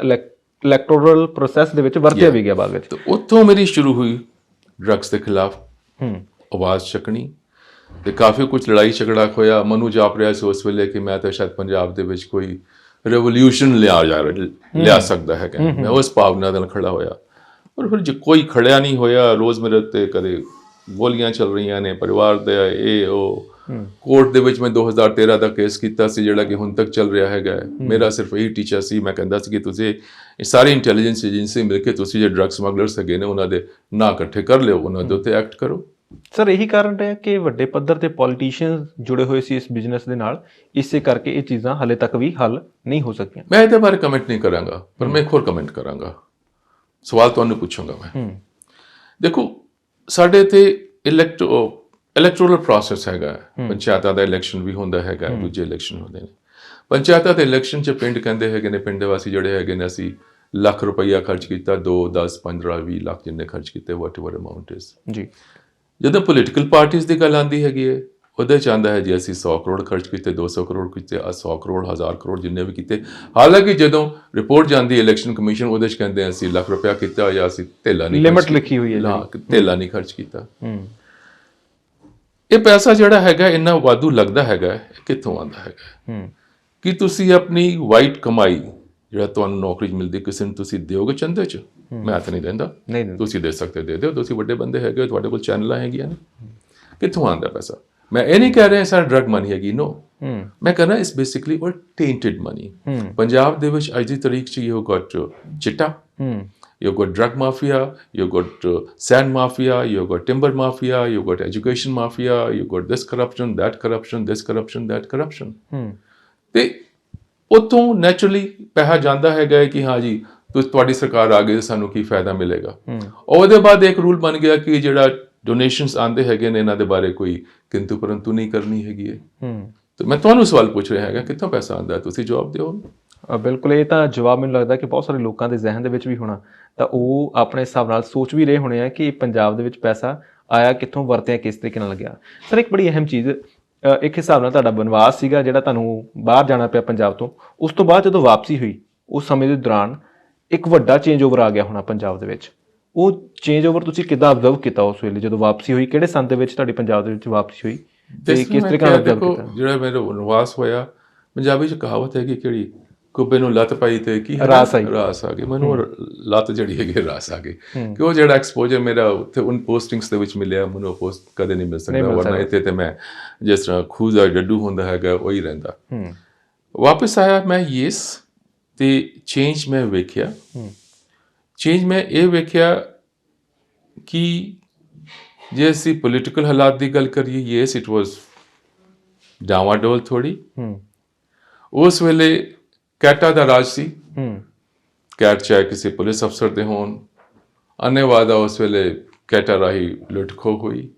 ਇਲੈਕਟੋਰਲ ਪ੍ਰੋਸੈਸ ਦੇ ਵਿੱਚ ਵਰਤਿਆ ਵੀ ਗਿਆ ਬਾਅਦ ਵਿੱਚ। ਉੱਥੋਂ ਮੇਰੀ ਸ਼ੁਰੂ ਹੋਈ ਡਰੱਗਸ ਦੇ ਖਿਲਾਫ ਆਵਾਜ਼ ਚੱਕਣੀ, ਤੇ ਕਾਫੀ ਕੁਝ ਲੜਾਈ ਝਗੜਾ ਹੋਇਆ। ਮੈਨੂੰ ਜਾਪ ਰਿਹਾ ਸੀ ਉਸ ਵੇਲੇ ਕਿ ਮੈਂ ਤਾਂ ਸ਼ਾਇਦ ਪੰਜਾਬ ਦੇ ਵਿੱਚ ਕੋਈ ਰੈਵੋਲਿਊਸ਼ਨ ਲਿਆ ਸਕਦਾ ਹੈ। ਮੈਂ ਉਸ ਭਾਵਨਾ ਨਾਲ ਖੜਾ ਹੋਇਆ, ਪਰ ਫਿਰ ਜੇ ਕੋਈ ਖੜਿਆ ਨਹੀਂ ਹੋਇਆ। ਰੋਜ਼ ਮੇਰੇ ਉੱਤੇ ਕਦੇ ਗੋਲੀਆਂ ਚੱਲ ਰਹੀਆਂ ਨੇ, ਪਰਿਵਾਰ ਦੇ ਇਹ ਉਹ। ਕੋਰਟ ਦੇ ਵਿੱਚ ਮੈਂ 2013 ਦਾ ਕੇਸ ਕੀਤਾ ਸੀ ਜਿਹੜਾ ਕਿ ਹੁਣ ਤੱਕ ਚੱਲ ਰਿਹਾ ਹੈਗਾ। ਮੇਰਾ ਸਿਰਫ ਇਹੀ ਟੀਚਾ ਸੀ, ਮੈਂ ਕਹਿੰਦਾ ਸੀ ਕਿ ਤੁਸੀਂ ਇਹ ਸਾਰੀ ਇੰਟੈਲੀਜੈਂਸ ਏਜੰਸੀ ਮਿਲ ਕੇ ਤੁਸੀਂ ਜੇ ਡਰੱਗ ਸਮਗਲਰਸ ਹੈਗੇ ਨੇ ਉਹਨਾਂ ਦੇ ਨਾਂ ਇਕੱਠੇ ਕਰ ਲਿਓ, ਉਹਨਾਂ ਦੇ ਉੱਤੇ ਐਕਟ ਕਰੋ। ਸਰ ਇਹੀ ਕਾਰਨ ਹੈ ਕਿ ਵੱਡੇ ਪੱਧਰ ਤੇ ਪੋਲੀਟੀਸ਼ੀਅਨਸ ਜੁੜੇ ਹੋਏ ਸੀ ਇਸ ਬਿਜ਼ਨਸ ਦੇ ਨਾਲ, ਇਸੇ ਕਰਕੇ ਇਹ ਚੀਜ਼ਾਂ ਹਾਲੇ ਤੱਕ ਵੀ ਹੱਲ ਨਹੀਂ ਹੋ ਸਕੀਆਂ। ਮੈਂ ਇਹਦੇ ਬਾਰੇ ਕਮੈਂਟ ਨਹੀਂ ਕਰਾਂਗਾ, ਪਰ ਮੈਂ ਇੱਕ ਹੋਰ ਕਮੈਂਟ ਕਰਾਂਗਾ, ਸਵਾਲ ਤੁਹਾਨੂੰ ਪੁੱਛਾਂਗਾ ਮੈਂ। ਦੇਖੋ ਸਾਡੇ ਇੱਥੇ ਇਲੈਕਟੋਰਲ ਪ੍ਰੋਸੈਸ ਹੈਗਾ, ਪੰਚਾਇਤਾਂ ਦਾ ਇਲੈਕਸ਼ਨ ਵੀ ਹੁੰਦਾ ਹੈਗਾ, ਦੂਜੇ ਇਲੈਕਸ਼ਨ ਹੁੰਦੇ ਨੇ। ਪੰਚਾਇਤਾਂ ਦੇ ਇਲੈਕਸ਼ਨ 'ਚ ਪਿੰਡ ਕਹਿੰਦੇ ਹੈਗੇ ਨੇ, ਪਿੰਡ ਵਾਸੀ ਜਿਹੜੇ ਹੈਗੇ ਨੇ, ਅਸੀਂ ਲੱਖ ਰੁਪਈਆ ਖਰਚ ਕੀਤਾ, 2 10 15 20 ਲੱਖ ਜਿੰਨੇ ਖਰਚ ਕੀਤੇ, ਵਾਟ ਐਵਰ ਅਮਾਊਂਟ ਇਜ਼ ਜੀ। ਜਦੋਂ ਪੋਲੀਟੀਕਲ ਪਾਰਟੀਆਂ ਦੀ ਗੱਲ ਆਉਂਦੀ ਹੈਗੀ ਹੈ, ਉਹਦੇ 'ਚ ਆਉਂਦਾ ਹੈ ਜੀ ਅਸੀਂ 100 ਕਰੋੜ ਖਰਚ ਕੀਤੇ, 200 ਕਰੋੜ ਕੀਤੇ, 100 ਕਰੋੜ 1000 ਕਰੋੜ ਜਿੰਨੇ ਵੀ ਕੀਤੇ। ਹਾਲਾਂਕਿ ਜਦੋਂ ਰਿਪੋਰਟ ਜਾਂਦੀ ਇਲੈਕਸ਼ਨ ਕਮਿਸ਼ਨ, ਉਹਦੇ 'ਚ ਕਹਿੰਦੇ ਅਸੀਂ ਲੱਖ ਰੁਪਇਆ ਕੀਤਾ ਜਾਂ ਅਸੀਂ ਧੇਲਾ ਨਹੀਂ, ਲਿਮਿਟ ਲਿਖੀ ਹੋਈ ਹੈ, ਧੇਲਾ ਨਹੀਂ ਖਰਚ ਕੀਤਾ। ਇਹ ਪੈਸਾ ਜਿਹੜਾ ਹੈਗਾ ਇੰਨਾ ਵਾਧੂ ਲੱਗਦਾ ਹੈਗਾ, ਕਿੱਥੋਂ ਆਉਂਦਾ ਹੈਗਾ? ਕਿ ਤੁਸੀਂ ਆਪਣੀ ਵਾਈਟ ਕਮਾਈ ਜਿਹੜਾ ਤੁਹਾਨੂੰ ਨੌਕਰੀ 'ਚ ਮਿਲਦੀ ਕਿਸੇ ਨੂੰ ਤੁਸੀਂ ਦਿਓਗੇ ਚੰਦੇ 'ਚ? ਮੈਂ ਤਾਂ ਨਹੀਂ ਦਿੰਦਾ। ਤੁਸੀਂ ਦੇ ਸਕਦੇ ਦੇ ਦਿਓ, ਤੁਸੀਂ ਵੱਡੇ ਬੰਦੇ ਹੈਗੇ, ਤੁਹਾਡੇ ਕੋਲ ਚੈਨਲਾਂ ਹੈਗੀਆਂ ਨੇ। ਕਿੱਥੋਂ ਆਉਂਦਾ ਪੈਸਾ? ਮੈਂ ਇਹ ਨਹੀਂ ਕਹਿ ਰਿਹਾ ਸਾਰਾ ਡਰੱਗ ਮਨੀ ਹੈਗੀ, ਨੋ। ਮੈਂ ਕਹਿੰਦਾ ਇਸ ਬੇਸਿਕਲੀ ਔਰ ਟੇਂਟਡ ਮਨੀ। ਪੰਜਾਬ ਦੇ ਵਿੱਚ ਅੱਜ ਦੀ ਤਾਰੀਖ 'ਚ ਯੂ ਗੋਟ ਚਿੱਟਾ, you've got drug mafia, you've got sand mafia, you've got timber mafia, you've got education mafia, you've got this corruption, that corruption, this corruption, that corruption. ਤੇ ਉੱਥੋਂ ਨੈਚੁਰਲੀ ਪੈਸਾ ਜਾਂਦਾ ਹੈਗਾ ਕਿ ਹਾਂ ਜੀ ਤੁਹਾਡੀ ਸਰਕਾਰ ਆ ਗਈ, ਸਾਨੂੰ ਕੀ ਫਾਇਦਾ ਮਿਲੇਗਾ। ਉਹਦੇ ਬਾਅਦ ਇੱਕ ਰੂਲ ਬਣ ਗਿਆ ਕਿ ਜਿਹੜਾ ਡੋਨੇਸ਼ਨਸ ਆਉਂਦੇ ਹੈਗੇ ਨੇ ਇਹਨਾਂ ਦੇ ਬਾਰੇ ਕੋਈ ਕਿੰਤੂ ਪਰੰਤੂ ਨਹੀਂ ਕਰਨੀ ਹੈਗੀ ਹੈ। ਤੇ ਮੈਂ ਤੁਹਾਨੂੰ ਸਵਾਲ ਪੁੱਛ ਰਿਹਾ ਹੈਗਾ ਕਿੱਥੋਂ ਪੈਸਾ ਆਉਂਦਾ, ਤੁਸੀਂ ਜਵਾਬ ਦਿਓ। ਬਿਲਕੁਲ, ਇਹ ਤਾਂ ਜਵਾਬ ਮੈਨੂੰ ਲੱਗਦਾ ਕਿ ਬਹੁਤ ਸਾਰੇ ਲੋਕਾਂ ਦੇ ਜ਼ਿਹਨ ਦੇ ਵਿੱਚ ਵੀ ਹੋਣਾ, ਤਾਂ ਉਹ ਆਪਣੇ ਹਿਸਾਬ ਨਾਲ ਸੋਚ ਵੀ ਰਹੇ ਹੋਣੇ ਆ ਕਿ ਪੰਜਾਬ ਦੇ ਵਿੱਚ ਪੈਸਾ ਆਇਆ ਕਿੱਥੋਂ, ਵਰਤਿਆ ਕਿਸ ਤਰੀਕੇ ਨਾਲ ਗਿਆ। ਸਰ ਇੱਕ ਬੜੀ ਅਹਿਮ ਚੀਜ਼, ਇੱਕ ਹਿਸਾਬ ਨਾਲ ਤੁਹਾਡਾ ਬਨਵਾਸ ਸੀਗਾ ਜਿਹੜਾ ਤੁਹਾਨੂੰ ਬਾਹਰ ਜਾਣਾ ਪਿਆ ਪੰਜਾਬ ਤੋਂ, ਉਸ ਤੋਂ ਬਾਅਦ ਜਦੋਂ ਵਾਪਸੀ ਹੋਈ ਉਸ ਸਮੇਂ ਦੇ ਦੌਰਾਨ ਇੱਕ ਵੱਡਾ ਚੇਂਜ ਓਵਰ ਆ ਗਿਆ ਹੋਣਾ ਪੰਜਾਬ ਦੇ ਵਿੱਚ। ਉਹ ਚੇਂਜ ਓਵਰ ਤੁਸੀਂ ਕਿੱਦਾਂ ਅਬਜ਼ਰਵ ਕੀਤਾ ਉਸ ਵੇਲੇ ਜਦੋਂ ਵਾਪਸੀ ਹੋਈ? ਕਿਹੜੇ ਸੰਨ ਦੇ ਵਿੱਚ ਤੁਹਾਡੀ ਪੰਜਾਬ ਦੇ ਵਿੱਚ ਵਾਪਸੀ ਹੋਈ ਤੇ ਕਿਸ ਤਰੀਕੇ ਨਾਲ ਅਬਜ਼ਰਵ ਕੀਤਾ? ਜਿਹੜਾ ਮੇਰਾ ਬਨਵਾਸ ਹੋਇਆ, ਪੰਜਾਬੀ 'ਚ ਕਹਾਵਤ ਹੈਗੀ ਕਿਹੜੀ, ਕੁੱਬੇ ਨੂੰ ਲੱਤ ਪਾਈ ਤੇ ਕੀ ਰਾਸ ਆ ਗਈ। ਮੈਨੂੰ ਲੱਤ ਜਿਹੜੀ ਹੈਗੀ ਰਾਸ ਆ ਗਈ, ਕਿ ਉਹ ਜਿਹੜਾ ਐਕਸਪੋਜਰ ਮੇਰਾ ਉੱਥੇ ਉਨ ਪੋਸਟਿੰਗਸ ਦੇ ਵਿੱਚ ਮਿਲਿਆ, ਮੈਨੂੰ ਉਹ ਪੋਸਟ ਕਦੇ ਨਹੀਂ ਮਿਲ ਸਕਦਾ। ਵਰਨਾ ਇੱਥੇ ਤੇ ਮੈਂ ਜਿਸ ਤਰ੍ਹਾਂ ਖੂਹ ਦਾ ਡੱਡੂ ਹੁੰਦਾ ਹੈਗਾ ਉਹੀ ਰਹਿੰਦਾ। ਵਾਪਸ ਆਇਆ ਮੈਂ ਯੈਸ, ਤੇ ਚੇਂਜ ਮੈਂ ਵੇਖਿਆ। ਚੇਂਜ ਮੈਂ ਇਹ ਵੇਖਿਆ ਕਿ ਜੇ ਅਸੀਂ ਪੋਲੀਟੀਕਲ ਹਾਲਾਤ ਦੀ ਗੱਲ ਕਰੀਏ, ਯੈਸ ਇਟ ਵਾਜ਼ ਡਾਵਾਡੋਲ ਥੋੜੀ। ਉਸ ਵੇਲੇ ਕੈਟਾਂ ਦਾ ਰਾਜ ਸੀ। ਕੈਟ ਚਾਹੇ ਕਿਸੇ ਪੁਲਿਸ ਅਫਸਰ ਦੇ ਹੋਣ, ਅੰਨੇਵਾਹ ਉਸ ਵੇਲੇ ਕੈਟਾਂ ਰਾਹੀਂ ਲੁੱਟ ਖੋਹ ਹੋਈ।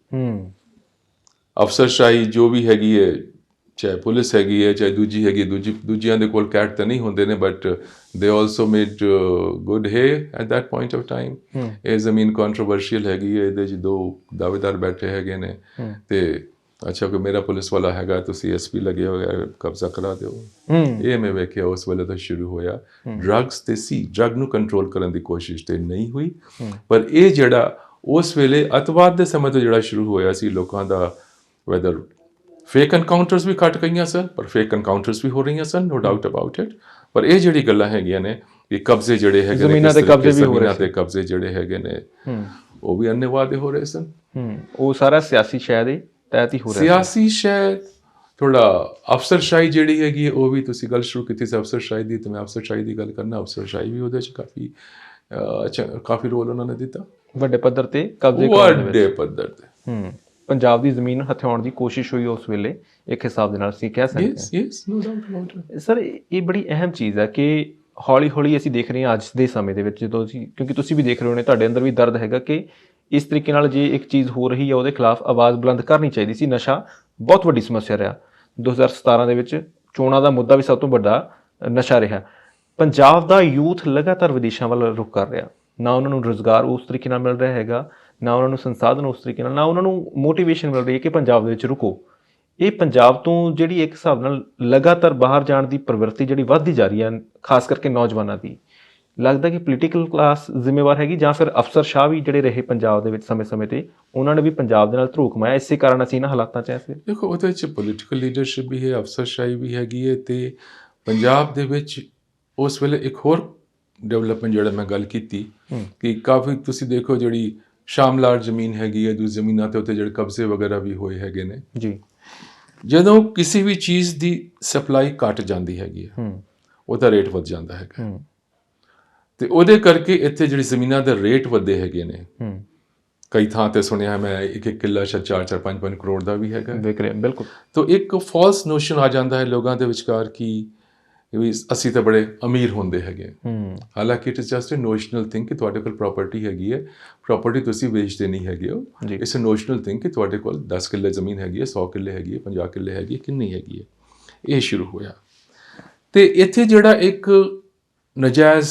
ਅਫਸਰਸ਼ਾਹੀ ਜੋ ਵੀ ਹੈਗੀ ਹੈ, ਚਾਹੇ ਪੁਲਿਸ ਹੈਗੀ ਹੈ ਚਾਹੇ ਦੂਜੀ ਹੈਗੀ, ਦੂਜਿਆਂ ਦੇ ਕੋਲ ਕੈਟ ਤਾਂ ਨਹੀਂ ਹੁੰਦੇ ਨੇ, but they also made good ਹੈ at that point of time. ਇਹ ਜ਼ਮੀਨ ਕੰਟਰੋਵਰਸ਼ੀਅਲ ਹੈਗੀ ਹੈ, ਇਹਦੇ 'ਚ 2 ਦਾਅਵੇਦਾਰ ਬੈਠੇ ਹੈਗੇ ਨੇ, ਤੇ ਅੱਛਾ ਕੋਈ ਮੇਰਾ ਪੁਲਿਸ ਵਾਲਾ ਹੈਗਾ, ਤੁਸੀਂ ਐਸਪੀ ਲੱਗੇ ਹੋਇਆ, ਕਬਜ਼ਾ ਕਰਾ ਦਿਓ। ਇਹ ਮੈਂ ਵੇਖਿਆ ਉਸ ਵੇਲੇ ਤੋਂ ਸ਼ੁਰੂ ਹੋਇਆ। ਡਰੱਗਸ ਤੇ ਸੀ, ਡਰੱਗ ਨੂੰ ਕੰਟਰੋਲ ਕਰਨ ਦੀ ਕੋਸ਼ਿਸ਼ ਤੇ ਨਹੀਂ ਹੋਈ, ਪਰ ਇਹ ਜਿਹੜਾ ਉਸ ਵੇਲੇ ਅਤਵਾਦ ਦੇ ਸਮੇਂ ਤੋਂ ਜਿਹੜਾ ਸ਼ੁਰੂ ਹੋਇਆ ਸੀ ਲੋਕਾਂ ਦਾ, ਵੈਦਰ ਫੇਕ ਐਨਕਾਊਂਟਰਸ ਵੀ ਘੱਟ ਗਈਆਂ ਸਨ, ਪਰ ਫੇਕ ਐਨਕਾਊਂਟਰਸ ਵੀ ਹੋ ਰਹੀਆਂ ਸਨ, ਨੋ ਡਾਊਟ ਅਬਾਊਟ ਇਟ। ਪਰ ਇਹ ਜਿਹੜੀ ਗੱਲਾਂ ਹੈਗੀਆਂ ਨੇ, ਇਹ ਕਬਜ਼ੇ ਜਿਹੜੇ ਹੈਗੇ ਨੇ, ਜ਼ਮੀਨਾਂ ਤੇ ਕਬਜ਼ੇ ਜਿਹੜੇ ਹੈਗੇ ਨੇ, ਉਹ ਵੀ ਅੰਨੇਵਾਹ ਦੇ ਹੋ ਰਹੇ ਸਨ। ਉਹ ਸਾਰਾ ਸਿਆਸੀ ਸ਼ਾਇਦ ਤਹਿਤ ਹੀ ਹੋ ਰਿਹਾ, ਸਿਆਸੀ ਸ਼ਾਇਦ ਥੋੜਾ ਅਫਸਰਸ਼ਾਹੀ ਜਿਹੜੀ ਹੈਗੀ ਹੈ, ਉਹ ਵੀ ਤੁਸੀਂ ਗੱਲ ਸ਼ੁਰੂ ਕੀਤੀ ਸੀ ਅਫਸਰਸ਼ਾਹੀ ਦੀ, ਤੇ ਮੈਂ ਅਫਸਰਸ਼ਾਹੀ ਦੀ ਗੱਲ ਕਰਨਾ। ਅਫਸਰਸ਼ਾਹੀ ਵੀ ਉਹਦੇ 'ਚ ਕਾਫੀ ਰੋਲ ਉਹਨਾਂ ਨੇ ਦਿੱਤਾ, ਵੱਡੇ ਪੱਧਰ ਤੇ ਕਬਜ਼ੇ ਕਰਨ ਦੇ ਵਿੱਚ। ਵੱਡੇ ਪੱਧਰ ਤੇ ਪੰਜਾਬ ਦੀ ਜ਼ਮੀਨ ਹਥਿਆਉਣ ਦੀ ਕੋਸ਼ਿਸ਼ ਹੋਈ ਉਸ ਵੇਲੇ, ਇੱਕ ਹਿਸਾਬ ਦੇ ਨਾਲ ਅਸੀਂ ਕਹਿ ਸਕਦੇ ਹਾਂ। Yes, no doubt about it. Sir, ਇਹ ਬੜੀ ਅਹਿਮ ਚੀਜ਼ ਹੈ ਕਿ ਹੌਲੀ ਹੌਲੀ ਅਸੀਂ ਦੇਖ ਰਹੇ ਹਾਂ ਅੱਜ ਦੇ ਸਮੇਂ ਦੇ ਵਿੱਚ, ਜਦੋਂ ਅਸੀਂ, ਕਿਉਂਕਿ ਤੁਸੀਂ ਵੀ ਦੇਖ ਰਹੇ ਹੋ ਨੇ, ਤੁਹਾਡੇ ਅੰਦਰ ਵੀ ਦਰਦ ਹੈਗਾ ਕਿ ਇਸ ਤਰੀਕੇ ਨਾਲ ਜੇ ਇੱਕ ਚੀਜ਼ ਹੋ ਰਹੀ ਹੈ ਉਹਦੇ ਖਿਲਾਫ ਆਵਾਜ਼ ਬੁਲੰਦ ਕਰਨੀ ਚਾਹੀਦੀ ਸੀ। ਨਸ਼ਾ ਬਹੁਤ ਵੱਡੀ ਸਮੱਸਿਆ ਰਿਹਾ। 2017 ਦੇ ਵਿੱਚ ਚੋਣਾਂ ਦਾ ਮੁੱਦਾ ਵੀ ਸਭ ਤੋਂ ਵੱਡਾ ਨਸ਼ਾ ਰਿਹਾ। ਪੰਜਾਬ ਦਾ ਯੂਥ ਲਗਾਤਾਰ ਵਿਦੇਸ਼ਾਂ ਵੱਲ ਰੁਖ ਕਰ ਰਿਹਾ। ਨਾ ਉਹਨਾਂ ਨੂੰ ਰੁਜ਼ਗਾਰ ਉਸ ਤਰੀਕੇ ਨਾਲ ਮਿਲ ਰਿਹਾ ਹੈਗਾ, ਨਾ ਉਹਨਾਂ ਨੂੰ ਸੰਸਾਧਨ ਉਸ ਤਰੀਕੇ ਨਾਲ, ਨਾ ਉਹਨਾਂ ਨੂੰ ਮੋਟੀਵੇਸ਼ਨ ਮਿਲ ਰਹੀ ਹੈ ਕਿ ਪੰਜਾਬ ਦੇ ਵਿੱਚ ਰੁਕੋ। ਇਹ ਪੰਜਾਬ ਤੋਂ ਜਿਹੜੀ ਇੱਕ ਹਿਸਾਬ ਨਾਲ ਲਗਾਤਾਰ ਬਾਹਰ ਜਾਣ ਦੀ ਪ੍ਰਵਿਰਤੀ ਜਿਹੜੀ ਵੱਧਦੀ ਜਾ ਰਹੀ ਹੈ, ਖਾਸ ਕਰਕੇ ਨੌਜਵਾਨਾਂ ਦੀ, ਲੱਗਦਾ ਕਿ ਪੋਲੀਟੀਕਲ ਕਲਾਸ ਜ਼ਿੰਮੇਵਾਰ ਹੈਗੀ, ਜਾਂ ਫਿਰ ਅਫਸਰਸ਼ਾਹ ਵੀ ਜਿਹੜੇ ਰਹੇ ਪੰਜਾਬ ਦੇ ਵਿੱਚ ਸਮੇਂ-ਸਮੇਂ ਤੇ, ਉਹਨਾਂ ਨੇ ਵੀ ਪੰਜਾਬ ਦੇ ਨਾਲ ਧਰੋਹ ਕਮਾਇਆ, ਇਸੇ ਕਾਰਨ ਅਸੀਂ ਇਹਨਾਂ ਹਾਲਾਤਾਂ 'ਚ ਐਸੇ। ਦੇਖੋ, ਉਹਦੇ 'ਚ ਪੋਲੀਟੀਕਲ ਲੀਡਰਸ਼ਿਪ ਵੀ ਹੈ, ਅਫਸਰਸ਼ਾਹੀ ਵੀ ਹੈਗੀ ਹੈ, ਤੇ ਪੰਜਾਬ ਦੇ ਵਿੱਚ ਉਸ ਵੇਲੇ ਇੱਕ ਹੋਰ ਡਿਵੈਲਪਮੈਂਟ ਜਿਹੜਾ ਮੈਂ ਗੱਲ ਕੀਤੀ ਕਿ ਕਾਫੀ ਤੁਸੀਂ ਦੇਖੋ ਜਿਹੜੀ ਸ਼ਾਮਲਾਰ ਜ਼ਮੀਨ ਹੈਗੀ ਹੈ, ਦੂਜੀ ਜ਼ਮੀਨਾਂ ਤੇ ਉੱਤੇ ਜਿਹੜੇ ਕਬਜ਼ੇ ਵਗੈਰਾ ਵੀ ਹੋਏ ਹੈਗੇ ਨੇ ਜੀ। ਜਦੋਂ ਕਿਸੇ ਵੀ ਚੀਜ਼ ਦੀ ਸਪਲਾਈ ਘਟ ਜਾਂਦੀ ਹੈਗੀ ਹੈ, ਉਹਦਾ ਰੇਟ ਵੱਧ ਜਾਂਦਾ ਹੈਗਾ, ਤੇ ਉਹਦੇ ਕਰਕੇ ਇੱਥੇ ਜਿਹੜੀ ਜ਼ਮੀਨਾਂ ਦੇ ਰੇਟ ਵਧੇ ਹੈਗੇ ਨੇ। ਕਈ ਥਾਂ ਤੇ ਸੁਣਿਆ ਮੈਂ ਇੱਕ ਕਿੱਲਾ 4-4, 5-5 ਕਰੋੜ ਦਾ ਵੀ ਹੈਗਾ। ਬਿਲਕੁਲ। ਤਾਂ ਇੱਕ ਫਾਲਸ ਨੋਸ਼ਨ ਆ ਜਾਂਦਾ ਹੈ ਲੋਕਾਂ ਦੇ ਵਿਚਕਾਰ ਕਿ ਵੀ ਅਸੀਂ ਤਾਂ ਬੜੇ ਅਮੀਰ ਹੁੰਦੇ ਹੈਗੇ। ਹਾਲਾਂਕਿ it is just a notional thing ਕਿ ਤੁਹਾਡੇ ਕੋਲ ਪ੍ਰਾਪਰਟੀ ਹੈਗੀ ਹੈ, ਪ੍ਰਾਪਰਟੀ ਤੁਸੀਂ ਵੇਚਦੇ ਨਹੀਂ ਹੈਗੇ ਹੋ। ਇਟਸ ਅ ਨੋਸ਼ਨਲ ਥਿੰਗ ਕਿ ਤੁਹਾਡੇ ਕੋਲ 10 ਕਿੱਲੇ ਜ਼ਮੀਨ ਹੈਗੀ ਹੈ, 100 ਕਿੱਲੇ ਹੈਗੀ ਹੈ, 50 ਕਿੱਲੇ ਹੈਗੀ ਹੈ, ਕਿੰਨੀ ਹੈਗੀ ਹੈ। ਇਹ ਸ਼ੁਰੂ ਹੋਇਆ, ਤੇ ਇੱਥੇ ਜਿਹੜਾ ਇੱਕ ਨਜਾਇਜ਼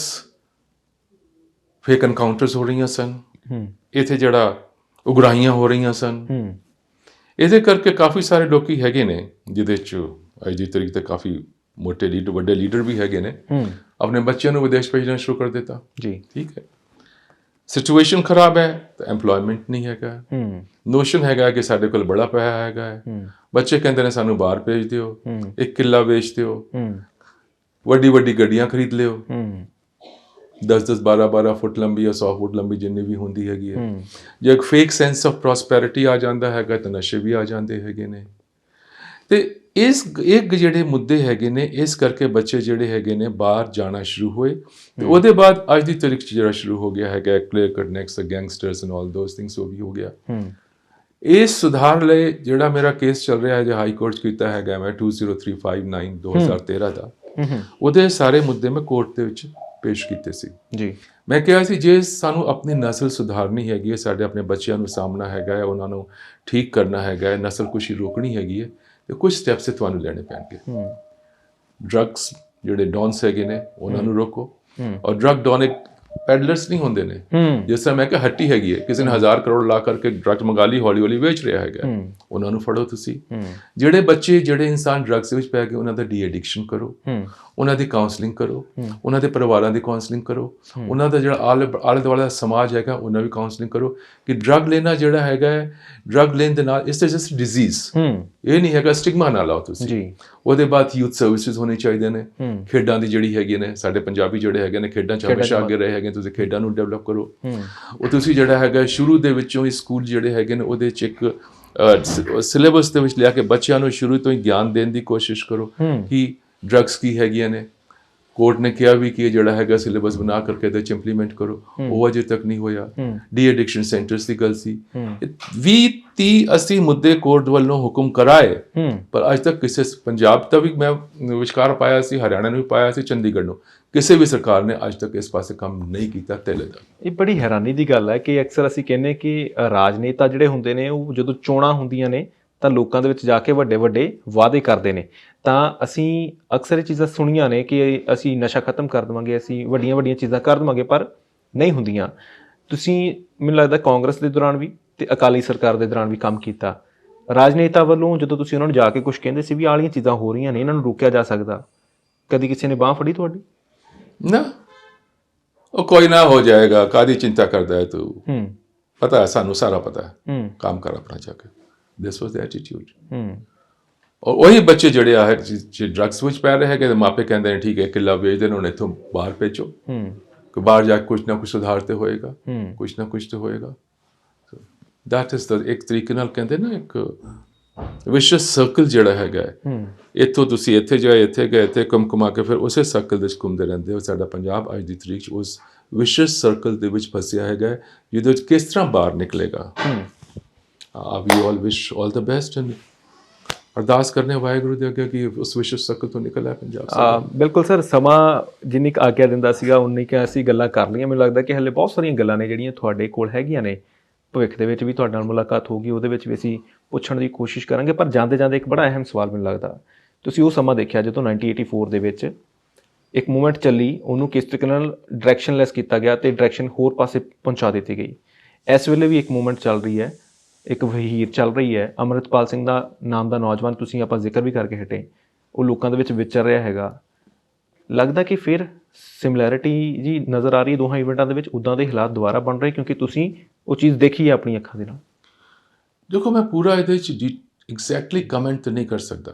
ਫੇਕ ਐਨਕਾਊਂਟਰਸ ਹੋ ਰਹੀਆਂ ਸਨ, ਇੱਥੇ ਜਿਹੜਾ ਉਗਰਾਹੀਆਂ ਹੋ ਰਹੀਆਂ ਸਨ, ਇਹਦੇ ਕਰਕੇ ਕਾਫੀ ਸਾਰੇ ਲੋਕੀ ਹੈਗੇ ਨੇ ਜਿਹਦੇ 'ਚ ਅੱਜ ਦੀ ਤਰੀਕ ਤੇ ਕਾਫੀ ਮੋਟੇ ਲੀਡਰ, ਵੱਡੇ ਲੀਡਰ ਵੀ ਹੈਗੇ ਨੇ, ਆਪਣੇ ਬੱਚਿਆਂ ਨੂੰ ਵਿਦੇਸ਼ ਭੇਜਣਾ ਸ਼ੁਰੂ ਕਰ ਦਿੱਤਾ। ਜੀ, ਠੀਕ ਹੈ। ਸਿਚੁਏਸ਼ਨ ਖਰਾਬ ਹੈ ਤਾਂ ਐਮਪਲੋਇਮੈਂਟ ਨਹੀਂ ਹੈਗਾ, ਨੋਸ਼ਨ ਹੈਗਾ ਕਿ ਸਾਡੇ ਕੋਲ ਬੜਾ ਪੈਸਾ ਹੈਗਾ ਹੈ, ਬੱਚੇ ਕਹਿੰਦੇ ਨੇ ਸਾਨੂੰ ਬਾਹਰ ਭੇਜ ਦਿਓ, ਇੱਕ ਕਿੱਲਾ ਵੇਚ ਦਿਓ, ਵੱਡੀ ਵੱਡੀ ਗੱਡੀਆਂ ਖਰੀਦ ਲਿਓ, 10-10, 12-12 ਫੁੱਟ ਲੰਬੀ ਜਾਂ 100 ਫੁੱਟ ਲੰਬੀ ਜਿੰਨੀ ਵੀ ਹੁੰਦੀ ਹੈਗੀ ਹੈ। ਜੇ ਇੱਕ ਫੇਕ ਸੈਂਸ ਆਫ ਪ੍ਰੋਸਪੈਰਿਟੀ ਆ ਜਾਂਦਾ ਹੈਗਾ ਤਾਂ ਨਸ਼ੇ ਵੀ ਆ ਜਾਂਦੇ ਹੈਗੇ ਨੇ। ਤੇ ਇੱਕ ਜਿਹੜੇ ਮੁੱਦੇ ਹੈਗੇ ਨੇ, ਇਸ ਕਰਕੇ ਬੱਚੇ ਜਿਹੜੇ ਹੈਗੇ ਨੇ ਬਾਹਰ ਜਾਣਾ ਸ਼ੁਰੂ ਹੋਏ, ਤੇ ਉਹਦੇ ਬਾਅਦ ਅੱਜ ਦੀ ਤਾਰੀਖ 'ਚ ਜਿਹੜਾ ਸ਼ੁਰੂ ਹੋ ਗਿਆ ਹੈਗਾ clear cut next gangsters and all ਦੋਸ things, ਉਹ ਵੀ ਹੋ ਗਿਆ। ਇਸ ਸੁਧਾਰ ਲਈ ਜਿਹੜਾ ਮੇਰਾ ਕੇਸ ਚੱਲ ਰਿਹਾ ਹੈ, ਜੋ ਹਾਈ ਕੋਰਟ 'ਚ ਕੀਤਾ ਹੈਗਾ ਮੈਂ 20359 2013 ਦਾ, ਉਹਦੇ ਸਾਰੇ ਮੁੱਦੇ ਮੈਂ ਕੋਰਟ ਦੇ ਵਿੱਚ ਪੇਸ਼ ਕੀਤੇ ਸੀ। ਜੀ, ਮੈਂ ਕਿਹਾ ਸੀ ਜੇ ਸਾਨੂੰ ਆਪਣੀ ਨਸਲ ਸੁਧਾਰਨੀ ਹੈਗੀ ਹੈ, ਸਾਡੇ ਆਪਣੇ ਬੱਚਿਆਂ ਨੂੰ ਸਾਹਮਣਾ ਹੈਗਾ ਹੈ, ਉਹਨਾਂ ਨੂੰ ਠੀਕ ਕਰਨਾ ਹੈਗਾ ਹੈ, ਨਸਲਕੁਸ਼ੀ ਰੋਕਣੀ ਹੈਗੀ ਹੈ, ਤੇ ਕੁਝ ਸਟੈਪਸ ਤੁਹਾਨੂੰ ਲੈਣੇ ਪੈਣਗੇ। ਡਰੱਗਸ ਜਿਹੜੇ ਡੌਨਸ ਹੈਗੇ ਨੇ ਉਹਨਾਂ ਨੂੰ ਰੋਕੋ, ਔਰ ਡਰੱਗ ਡੌਨ ਇੱਕ ਪੈਡਲਰਸ ਨਹੀਂ ਹੁੰਦੇ ਨੇ, ਜਿਸ ਤਰ੍ਹਾਂ ਮੈਂ ਕਿਹਾ ਹੱਟੀ ਹੈਗੀ ਹੈ, ਕਿਸੇ ਨੇ 1000 ਕਰੋੜ ਲਾ ਕਰਕੇ ਡਰੱਗ ਮੰਗਾ ਲਈ, ਹੌਲੀ ਹੌਲੀ ਵੇਚ ਰਿਹਾ ਹੈਗਾ, ਉਹਨਾਂ ਨੂੰ ਫੜੋ ਤੁਸੀਂ। ਜਿਹੜੇ ਬੱਚੇ, ਜਿਹੜੇ ਇਨਸਾਨ ਡਰੱਗਸ ਵਿੱਚ ਪੈ ਗਏ, ਉਹਨਾਂ ਦਾ ਡੀ ਐਡਿਕਸ਼ਨ ਕਰੋ, ਉਹਨਾਂ ਦੀ ਕਾਉਂਸਲਿੰਗ ਕਰੋ, ਉਹਨਾਂ ਦੇ ਪਰਿਵਾਰਾਂ ਦੀ ਕਾਉਂਸਲਿੰਗ ਕਰੋ, ਉਹਨਾਂ ਦਾ ਜਿਹੜਾ ਆਲੇ ਦੁਆਲੇ ਦਾ ਸਮਾਜ ਹੈਗਾ ਉਹਨਾਂ ਵੀ ਕਾਉਂਸਲਿੰਗ ਕਰੋ ਕਿ ਡਰੱਗ ਲੈਣਾ ਜਿਹੜਾ ਹੈਗਾ ਹੈ, ਡਰੱਗ ਲੈਣ ਦੇ ਨਾਲ ਇਸ ਜਸਟ ਡਿਜ਼ੀਜ਼, ਇਹ ਨਹੀਂ ਹੈਗਾ, ਸਟਿਗਮਾ ਨਾ ਲਾਓ ਤੁਸੀਂ। ਉਹਦੇ ਬਾਅਦ ਯੂਥ ਸਰਵਿਸਿਜ਼ ਹੋਣੇ ਚਾਹੀਦੇ ਨੇ, ਖੇਡਾਂ ਦੀ ਜਿਹੜੀ ਹੈਗੀ ਨੇ, ਸਾਡੇ ਪੰਜਾਬੀ ਜਿਹੜੇ ਹੈਗੇ ਨੇ ਖੇਡਾਂ 'ਚ ਹਮੇਸ਼ਾ ਅੱਗੇ ਰਹੇ ਹੈਗੇ, ਤੁਸੀਂ ਖੇਡਾਂ ਨੂੰ ਡਿਵੈਲਪ ਕਰੋ। ਉਹ ਤੁਸੀਂ ਜਿਹੜਾ ਹੈਗਾ ਸ਼ੁਰੂ ਦੇ ਵਿੱਚੋਂ ਹੀ ਸਕੂਲ ਜਿਹੜੇ ਹੈਗੇ ਨੇ ਉਹਦੇ 'ਚ ਇੱਕ ਸਿਲੇਬਸ ਦੇ ਵਿੱਚ ਲਿਆ ਕੇ ਬੱਚਿਆਂ ਨੂੰ ਸ਼ੁਰੂ ਤੋਂ ਹੀ ਗਿਆਨ ਦੇਣ ਦੀ ਕੋਸ਼ਿਸ਼ ਕਰੋ ਕਿ ਡਰੱਗਸ ਕੀ ਹੈਗੀਆਂ ਨੇ। ਕੋਰਟ ਨੇ ਕਿਹਾ ਵੀ ਕਿ ਜਿਹੜਾ ਹੈਗਾ ਸਿਲੇਬਸ ਬਣਾ ਕਰਕੇ ਇਹਦੇ 'ਚ ਇੰਪਲੀਮੈਂਟ ਕਰੋ, ਉਹ ਅਜੇ ਤੱਕ ਨਹੀਂ ਹੋਇਆ। ਡੀ ਐਡਿਕਸ਼ਨ ਸੈਂਟਰਸ ਦੀ ਗੱਲ ਸੀ, 20-30-80 ਮੁੱਦੇ ਕੋਰਟ ਵੱਲੋਂ ਹੁਕਮ ਕਰਾਏ, ਪਰ ਅੱਜ ਤੱਕ ਕਿਸੇ, ਪੰਜਾਬ ਦਾ ਵੀ ਮੈਂ ਵਿਚਕਾਰ ਪਾਇਆ ਸੀ, ਹਰਿਆਣਾ ਨੂੰ ਵੀ ਪਾਇਆ ਸੀ, ਚੰਡੀਗੜ੍ਹ ਨੂੰ, ਕਿਸੇ ਵੀ ਸਰਕਾਰ ਨੇ ਅੱਜ ਤੱਕ ਇਸ ਪਾਸੇ ਕੰਮ ਨਹੀਂ ਕੀਤਾ ਧੇਲੇ ਦਾ। ਇਹ ਬੜੀ ਹੈਰਾਨੀ ਦੀ ਗੱਲ ਹੈ ਕਿ ਅਕਸਰ ਅਸੀਂ ਕਹਿੰਦੇ ਕਿ ਰਾਜਨੇਤਾ ਜਿਹੜੇ ਹੁੰਦੇ ਨੇ ਉਹ ਜਦੋਂ ਚੋਣਾਂ ਹੁੰਦੀਆਂ ਨੇ ਤਾਂ ਲੋਕਾਂ ਦੇ ਵਿੱਚ ਜਾ ਕੇ ਵੱਡੇ ਵੱਡੇ ਵਾਅਦੇ ਕਰਦੇ ਨੇ, ਤਾਂ ਅਸੀਂ ਅਕਸਰ ਇਹ ਚੀਜ਼ਾਂ ਸੁਣੀਆਂ ਨੇ ਕਿ ਅਸੀਂ ਨਸ਼ਾ ਖਤਮ ਕਰ ਦੇਵਾਂਗੇ, ਅਸੀਂ ਵੱਡੀਆਂ ਵੱਡੀਆਂ ਚੀਜ਼ਾਂ ਕਰ ਦੇਵਾਂਗੇ, ਪਰ ਨਹੀਂ ਹੁੰਦੀਆਂ। ਤੁਸੀਂ ਮੈਨੂੰ ਲੱਗਦਾ ਕਾਂਗਰਸ ਦੇ ਦੌਰਾਨ ਵੀ ਤੇ ਅਕਾਲੀ ਸਰਕਾਰ ਦੇ ਦੌਰਾਨ ਵੀ ਕੰਮ ਕੀਤਾ। ਰਾਜਨੇਤਾ ਵੱਲੋਂ ਜਦੋਂ ਤੁਸੀਂ ਉਹਨਾਂ ਨੂੰ ਜਾ ਕੇ ਕੁਝ ਕਹਿੰਦੇ ਸੀ ਵੀ ਆਹ ਵਾਲੀਆਂ ਚੀਜ਼ਾਂ ਹੋ ਰਹੀਆਂ ਨੇ, ਇਹਨਾਂ ਨੂੰ ਰੋਕਿਆ ਜਾ ਸਕਦਾ, ਕਦੀ ਕਿਸੇ ਨੇ ਬਾਂਹ ਫੜੀ ਤੁਹਾਡੀ? ਨਾ, ਉਹ ਕੋਈ ਨਾ ਹੋ ਜਾਏਗਾ, ਕਾਹਦੀ ਚਿੰਤਾ ਕਰਦਾ ਹੈ ਤੂੰ, ਪਤਾ ਹੈ ਸਾਨੂੰ, ਸਾਰਾ ਪਤਾ ਹੈ, ਕੰਮ ਕਰ ਆਪਣਾ ਜਾ ਕੇ। ਦਿਸ ਵਾਸ ਦ ਐਟੀਟਿਊਡ। ਔਰ ਉਹੀ ਬੱਚੇ ਜਿਹੜੇ ਆ ਡਰੱਗਸ ਵਿੱਚ ਪੈ ਰਹੇ ਹੈਗੇ, ਮਾਪੇ ਕਹਿੰਦੇ ਨੇ ਠੀਕ ਹੈ ਕਿੱਲਾ ਵੇਚਦੇ ਨੇ, ਹੁਣ ਇੱਥੋਂ ਬਾਹਰ ਭੇਜੋ, ਕਿ ਬਾਹਰ ਜਾ ਕੇ ਕੁਛ ਨਾ ਕੁਛ ਸੁਧਾਰ ਤੇ ਹੋਏਗਾ, ਕੁਛ ਨਾ ਕੁਛ ਤੇ ਹੋਏਗਾ। ਦੈਟ ਇਜ਼ ਦ, ਇੱਕ ਤਰੀਕੇ ਨਾਲ ਕਹਿੰਦੇ ਨਾ, ਇੱਕ ਵਿਸ਼ਵ ਸਰਕਲ ਜਿਹੜਾ ਹੈਗਾ ਇੱਥੋਂ ਤੁਸੀਂ ਇੱਥੇ ਗਏ ਇੱਥੇ ਘੁੰਮਾ ਕੇ ਫਿਰ ਉਸੇ ਸਰਕਲ ਦੇ ਵਿੱਚ ਘੁੰਮਦੇ ਰਹਿੰਦੇ ਹੋ। ਸਾਡਾ ਪੰਜਾਬ ਅੱਜ ਦੀ ਤਰੀਕ 'ਚ ਉਸ ਵਿਸ਼ਵ ਸਰਕਲ ਦੇ ਵਿੱਚ ਫਸਿਆ ਹੈਗਾ, ਜਿਹਦੇ ਵਿੱਚ ਕਿਸ ਤਰ੍ਹਾਂ ਬਾਹਰ ਨਿਕਲੇਗਾ। ਵੀ ਆਲ ਵਿਸ਼ ਆਲ ਦ ਬੈਸਟ ਐਂਡ ਅਰਦਾਸ ਕਰਨੇ ਵਾਹਿਗੁਰੂ ਦੇ ਅੱਗੇ ਕਿ ਉਸ ਵਿਸ਼ਵ ਸਰਕਲ ਤੋਂ ਨਿਕਲ ਆਏ ਪੰਜਾਬ। ਬਿਲਕੁਲ ਸਰ, ਸਮਾਂ ਜਿੰਨੀ ਕੁ ਆਗਿਆ ਦਿੰਦਾ ਸੀਗਾ ਉਨੀ ਕੁ ਅਸੀਂ ਗੱਲਾਂ ਕਰ ਲਈਆਂ। ਮੈਨੂੰ ਲੱਗਦਾ ਕਿ ਹਲੇ ਬਹੁਤ ਸਾਰੀਆਂ ਗੱਲਾਂ ਨੇ ਜਿਹੜੀਆਂ ਤੁਹਾਡੇ ਕੋਲ ਹੈਗੀਆਂ ਨੇ, ਭਵਿੱਖ ਦੇ ਵਿੱਚ ਵੀ ਤੁਹਾਡੇ ਨਾਲ ਮੁਲਾਕਾਤ ਹੋਊਗੀ, ਉਹਦੇ ਵਿੱਚ ਵੀ ਅਸੀਂ ਪੁੱਛਣ ਦੀ ਕੋਸ਼ਿਸ਼ ਕਰਾਂਗੇ। ਪਰ ਜਾਂਦੇ ਜਾਂਦੇ ਇੱਕ ਬੜਾ ਅਹਿਮ ਸਵਾਲ ਮੈਨੂੰ ਲੱਗਦਾ, ਤੁਸੀਂ ਉਹ ਸਮਾਂ ਦੇਖਿਆ ਜਦੋਂ 1984 ਦੇ ਵਿੱਚ ਇੱਕ ਮੂਵਮੈਂਟ ਚੱਲੀ, ਉਹਨੂੰ ਕਿਸ ਤਰੀਕੇ ਨਾਲ ਡਾਇਰੈਕਸ਼ਨਲੈਸ ਕੀਤਾ ਗਿਆ ਤੇ ਡਾਇਰੈਕਸ਼ਨ ਹੋਰ ਪਾਸੇ ਪਹੁੰਚਾ ਦਿੱਤੀ ਗਈ। ਇਸ ਵੇਲੇ ਵੀ ਇੱਕ ਮੂਵਮੈਂਟ ਚੱਲ ਰਹੀ ਹੈ, ਇੱਕ ਵਹੀਰ ਚੱਲ ਰਹੀ ਹੈ। ਅੰਮ੍ਰਿਤਪਾਲ ਸਿੰਘ ਦਾ ਨਾਮ ਦਾ ਨੌਜਵਾਨ ਤੁਸੀਂ ਆਪਾਂ ਜ਼ਿਕਰ ਵੀ ਕਰਕੇ ਹਟੇ, ਉਹ ਲੋਕਾਂ ਦੇ ਵਿੱਚ ਵਿਚਰ ਰਿਹਾ ਹੈਗਾ। ਲੱਗਦਾ ਕਿ ਫਿਰ ਸਿਮਿਲੈਰਿਟੀ ਜੀ ਨਜ਼ਰ ਆ ਰਹੀ ਹੈ ਦੋਹਾਂ ਇਵੈਂਟਾਂ ਦੇ ਵਿੱਚ, ਉੱਦਾਂ ਦੇ ਹਾਲਾਤ ਦੁਬਾਰਾ ਬਣ ਰਹੇ ਕਿਉਂਕਿ ਤੁਸੀਂ ਉਹ ਚੀਜ਼ ਦੇਖੀ ਹੈ ਆਪਣੀ ਅੱਖਾਂ ਦੇ ਨਾਲ। ਦੇਖੋ, ਮੈਂ ਪੂਰਾ ਇਹਦੇ 'ਚ ਐਗਜ਼ੈਕਟਲੀ ਕਮੈਂਟ ਤਾਂ ਨਹੀਂ ਕਰ ਸਕਦਾ।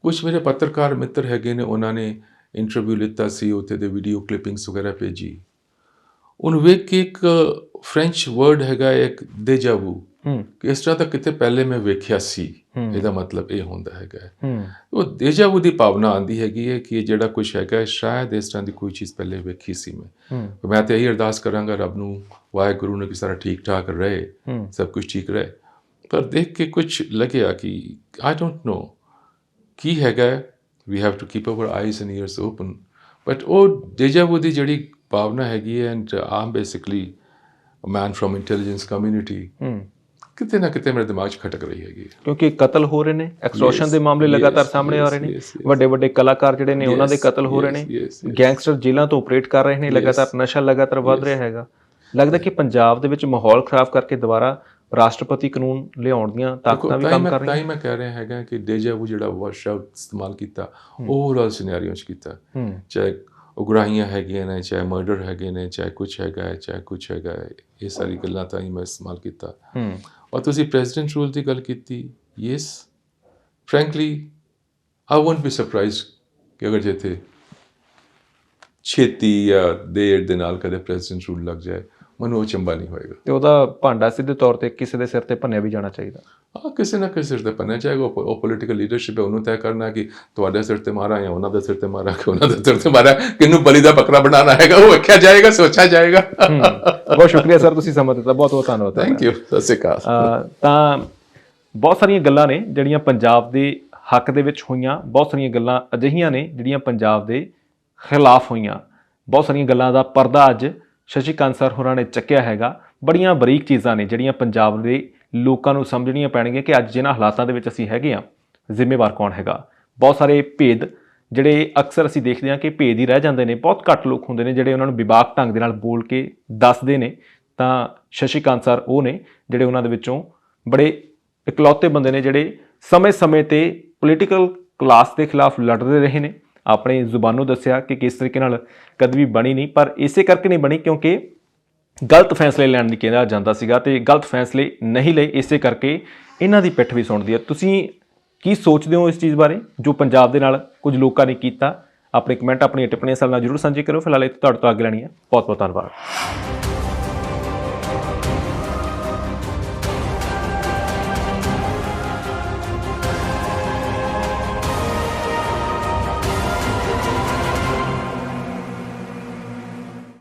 ਕੁਝ ਮੇਰੇ ਪੱਤਰਕਾਰ ਮਿੱਤਰ ਹੈਗੇ ਨੇ, ਉਹਨਾਂ ਨੇ ਇੰਟਰਵਿਊ ਲਿੱਤਾ ਸੀ, ਉੱਥੇ ਦੇ ਵੀਡੀਓ ਕਲਿੱਪਿੰਗਸ ਵਗੈਰਾ ਭੇਜੀ। ਉਹਨੂੰ ਵੇਖ ਕੇ ਇੱਕ ਫ੍ਰੈਂਚ ਵਰਡ ਹੈਗਾ ਇੱਕ ਦੇਜਾਵੂ, ਕਿ ਇਸ ਤਰ੍ਹਾਂ ਤਾਂ ਕਿਤੇ ਪਹਿਲੇ ਮੈਂ ਵੇਖਿਆ ਸੀ, ਇਹਦਾ ਮਤਲਬ ਇਹ ਹੁੰਦਾ ਹੈਗਾ। ਉਹ ਦੇਜਾਵੂ ਦੀ ਭਾਵਨਾ ਆਉਂਦੀ ਹੈਗੀ ਹੈ ਕਿ ਜਿਹੜਾ ਕੁਛ ਹੈਗਾ ਸ਼ਾਇਦ ਇਸ ਤਰ੍ਹਾਂ ਦੀ ਕੋਈ ਚੀਜ਼ ਪਹਿਲੇ ਵੇਖੀ ਸੀ ਮੈਂ ਤਾਂ ਇਹੀ ਅਰਦਾਸ ਕਰਾਂਗਾ ਰੱਬ ਨੂੰ, ਵਾਹਿਗੁਰੂ ਨੂੰ, ਕਿ ਸਾਰਾ ਠੀਕ ਠਾਕ ਰਹੇ, ਸਭ ਕੁਝ ਠੀਕ ਰਹੇ। ਪਰ ਦੇਖ ਕੇ ਕੁਛ ਲੱਗਿਆ ਕਿ ਆਈ ਡੋਂਟ ਨੋ ਕੀ ਹੈਗਾ। We have to keep our eyes and ears open. But ਉਹ ਦੇਜਾਵੂ ਦੀ ਜਿਹੜੀ ਭਾਵਨਾ ਹੈਗੀ ਹੈ, and um basically man from intelligence community, ਕਿਤੇ ਨਾ ਕਿਤੇ ਮੇਰੇ ਦਿਮਾਗ 'ਚ ਖਟਕ ਰਹੀ ਹੈਗੀ। ਕਿਉਂਕਿ ਕਤਲ ਹੋ ਰਹੇ ਨੇ, ਐਕਸਟੋਰਸ਼ਨ ਦੇ ਮਾਮਲੇ ਲਗਾਤਾਰ ਸਾਹਮਣੇ ਆ ਰਹੇ ਨੇ, ਵੱਡੇ ਵੱਡੇ ਕਲਾਕਾਰ ਜਿਹੜੇ ਨੇ ਉਹਨਾਂ ਦੇ ਕਤਲ ਹੋ ਰਹੇ ਨੇ, ਗੈਂਗਸਟਰ ਜੇਲ੍ਹਾਂ ਤੋਂ ਆਪਰੇਟ ਕਰ ਰਹੇ ਨੇ ਲਗਾਤਾਰ, ਨਸ਼ਾ ਲਗਾਤਾਰ ਵੱਧ ਰਿਹਾ ਹੈਗਾ। ਲੱਗਦਾ ਕਿ ਪੰਜਾਬ ਦੇ ਵਿੱਚ ਮਾਹੌਲ ਖਰਾਬ ਕਰਕੇ ਦੁਬਾਰਾ ਰਾਸ਼ਟਰਪਤੀ ਕਾਨੂੰਨ ਲਿਆਉਣ ਦੀਆਂ ਤਾਕਤਾਂ ਵੀ ਕੰਮ ਕਰ ਰਹੀਆਂ। ਤਾਂ ਹੀ ਮੈਂ ਕਹਿ ਰਿਹਾ ਹੈਗਾ ਕਿ ਦੇਜਾਵੂ ਜਿਹੜਾ ਸ਼ਬਦ ਇਸਤੇਮਾਲ ਕੀਤਾ ਓਵਰਆਲ ਸਿਨੈਰੀਓ 'ਚ ਕੀਤਾ, ਚਾਹੇ ਉਗਰਾਹੀਆਂ ਹੈਗੀਆਂ ਨੇ, ਚਾਹੇ ਮਰਡਰ ਹੈਗੇ ਨੇ, ਚਾਹੇ ਕੁਛ ਹੈਗਾ ਹੈ, ਚਾਹੇ ਕੁਛ ਹੈਗਾ ਹੈ, ਇਹ ਸਾਰੀ ਗੱਲਾਂ ਤਾਂ ਹੀ ਮੈਂ ਇਸਤੇਮਾਲ ਕੀਤਾ। ਔਰ ਤੁਸੀਂ ਪ੍ਰੈਜ਼ੀਡੈਂਟ ਰੂਲ ਦੀ ਗੱਲ ਕੀਤੀ, yes frankly I won't B surprise ਕਿ ਅਗਰ ਜਿੱਥੇ ਛੇਤੀ ਜਾਂ ਦੇਰ ਦੇ ਨਾਲ ਕਦੇ ਪ੍ਰੈਜ਼ੀਡੈਂਟ ਰੂਲ ਲੱਗ ਜਾਏ, ਮੈਨੂੰ ਉਹ ਚੰਬਾ ਨਹੀਂ ਹੋਏਗਾ। ਤੇ ਉਹਦਾ ਭਾਂਡਾ ਸਿੱਧੇ ਤੌਰ ਤੇ ਕਿਸੇ ਦੇ ਸਿਰ ਤੇ ਭੰਨਿਆ ਵੀ ਜਾਣਾ ਚਾਹੀਦਾ। ਹਾਂ, ਕਿਸੇ ਨਾ ਕਿਸੇ ਸਿਰ ਤੇ ਭੰਨਿਆ ਜਾਏਗਾ। ਉਹ ਪੋਲੀਟੀਕਲ ਲੀਡਰਸ਼ਿਪ ਹੈ, ਉਹਨੂੰ ਤੈਅ ਕਰਨਾ ਕਿ ਤੁਹਾਡੇ ਸਿਰ ਤੇ ਮਾਰਾ ਜਾਂ ਉਹਨਾਂ ਦੇ ਸਿਰ ਤੇ ਮਾਰਾ, ਕਿ ਉਹਨਾਂ ਦੇ ਸਿਰ ਤੇ ਮਾਰਾ, ਕਿਹਨੂੰ ਬਲੀ ਦਾ ਬੱਕਰਾ ਬਣਾਉਣਾ ਹੈਗਾ, ਉਹ ਵੇਖਿਆ ਜਾਏਗਾ, ਸੋਚਿਆ ਜਾਏਗਾ। ਬਹੁਤ ਸ਼ੁਕਰੀਆ ਸਰ, ਤੁਸੀਂ ਸਮਾਂ ਦਿੱਤਾ, ਬਹੁਤ ਬਹੁਤ ਧੰਨਵਾਦ। ਥੈਂਕ ਯੂ, ਸਤਿ ਸ਼੍ਰੀ ਅਕਾਲ। ਤਾਂ ਬਹੁਤ ਸਾਰੀਆਂ ਗੱਲਾਂ ਨੇ ਜਿਹੜੀਆਂ ਪੰਜਾਬ ਦੇ ਹੱਕ ਦੇ ਵਿੱਚ ਹੋਈਆਂ, ਬਹੁਤ ਸਾਰੀਆਂ ਗੱਲਾਂ ਅਜਿਹੀਆਂ ਨੇ ਜਿਹੜੀਆਂ ਪੰਜਾਬ ਦੇ ਖਿਲਾਫ ਹੋਈਆਂ, ਬਹੁਤ ਸਾਰੀਆਂ ਗੱਲਾਂ ਦਾ ਪਰਦਾ ਅੱਜ ਸ਼ਸ਼ੀ ਕਾਂਤ ਸਰ ਹੋਰਾਂ ਨੇ ਚੱਕਿਆ ਹੈਗਾ। ਬੜੀਆਂ ਬਰੀਕ ਚੀਜ਼ਾਂ ਨੇ ਜਿਹੜੀਆਂ ਪੰਜਾਬ ਦੇ ਲੋਕਾਂ ਨੂੰ ਸਮਝਣੀਆਂ ਪੈਣਗੀਆਂ ਕਿ ਅੱਜ ਜਿਹਨਾਂ ਹਾਲਾਤਾਂ ਦੇ ਵਿੱਚ ਅਸੀਂ ਹੈਗੇ ਹਾਂ, ਜ਼ਿੰਮੇਵਾਰ ਕੌਣ ਹੈਗਾ। ਬਹੁਤ ਸਾਰੇ ਭੇਦ ਜਿਹੜੇ ਅਕਸਰ ਅਸੀਂ ਦੇਖਦੇ ਹਾਂ ਕਿ ਭੇਦ ਹੀ ਰਹਿ ਜਾਂਦੇ ਨੇ, ਬਹੁਤ ਘੱਟ ਲੋਕ ਹੁੰਦੇ ਨੇ ਜਿਹੜੇ ਉਹਨਾਂ ਨੂੰ ਵਿਵਾਕ ਢੰਗ ਦੇ ਨਾਲ ਬੋਲ ਕੇ ਦੱਸਦੇ ਨੇ। ਤਾਂ ਸ਼ਸ਼ੀ ਕਾਂਤ ਸਰ ਉਹ ਨੇ ਜਿਹੜੇ ਉਹਨਾਂ ਦੇ ਵਿੱਚੋਂ ਬੜੇ ਇਕਲੌਤੇ ਬੰਦੇ ਨੇ ਜਿਹੜੇ ਸਮੇਂ-ਸਮੇਂ ਤੇ ਪੋਲੀਟੀਕਲ ਕਲਾਸ ਦੇ ਖਿਲਾਫ ਲੜਦੇ ਰਹੇ ਨੇ। ਆਪਣੇ ਜ਼ੁਬਾਨੋਂ ਦੱਸਿਆ ਕਿ ਕਿਸ ਤਰੀਕੇ ਨਾਲ ਕਦੇ ਵੀ ਬਣੀ ਨਹੀਂ, ਪਰ ਇਸੇ ਕਰਕੇ ਨਹੀਂ ਬਣੀ ਕਿਉਂਕਿ ਗਲਤ ਫੈਸਲੇ ਲੈਣ ਦੀ ਕਿਹਾ ਜਾਂਦਾ ਸੀਗਾ ਤੇ ਗਲਤ ਫੈਸਲੇ ਨਹੀਂ ਲਏ, ਇਸੇ ਕਰਕੇ ਇਹਨਾਂ ਦੀ ਪਿੱਠ ਵੀ ਸੁਣਦੀ ਹੈ। ਤੁਸੀਂ ਕੀ ਸੋਚਦੇ ਹੋ ਇਸ ਚੀਜ਼ ਬਾਰੇ ਜੋ ਪੰਜਾਬ ਦੇ ਨਾਲ ਕੁਝ ਲੋਕਾਂ ਨੇ ਕੀਤਾ? ਆਪਣੇ ਕਮੈਂਟ, ਆਪਣੀਆਂ ਟਿੱਪਣੀਆਂ ਸਾਡੇ ਨਾਲ ਜ਼ਰੂਰ ਸਾਂਝੇ ਕਰੋ। ਫਿਲਹਾਲ ਇੱਥੇ ਤੁਹਾਡੇ ਤੋਂ ਅੱਗੇ ਲੈਣੀ ਹੈ। ਬਹੁਤ ਬਹੁਤ ਧੰਨਵਾਦ।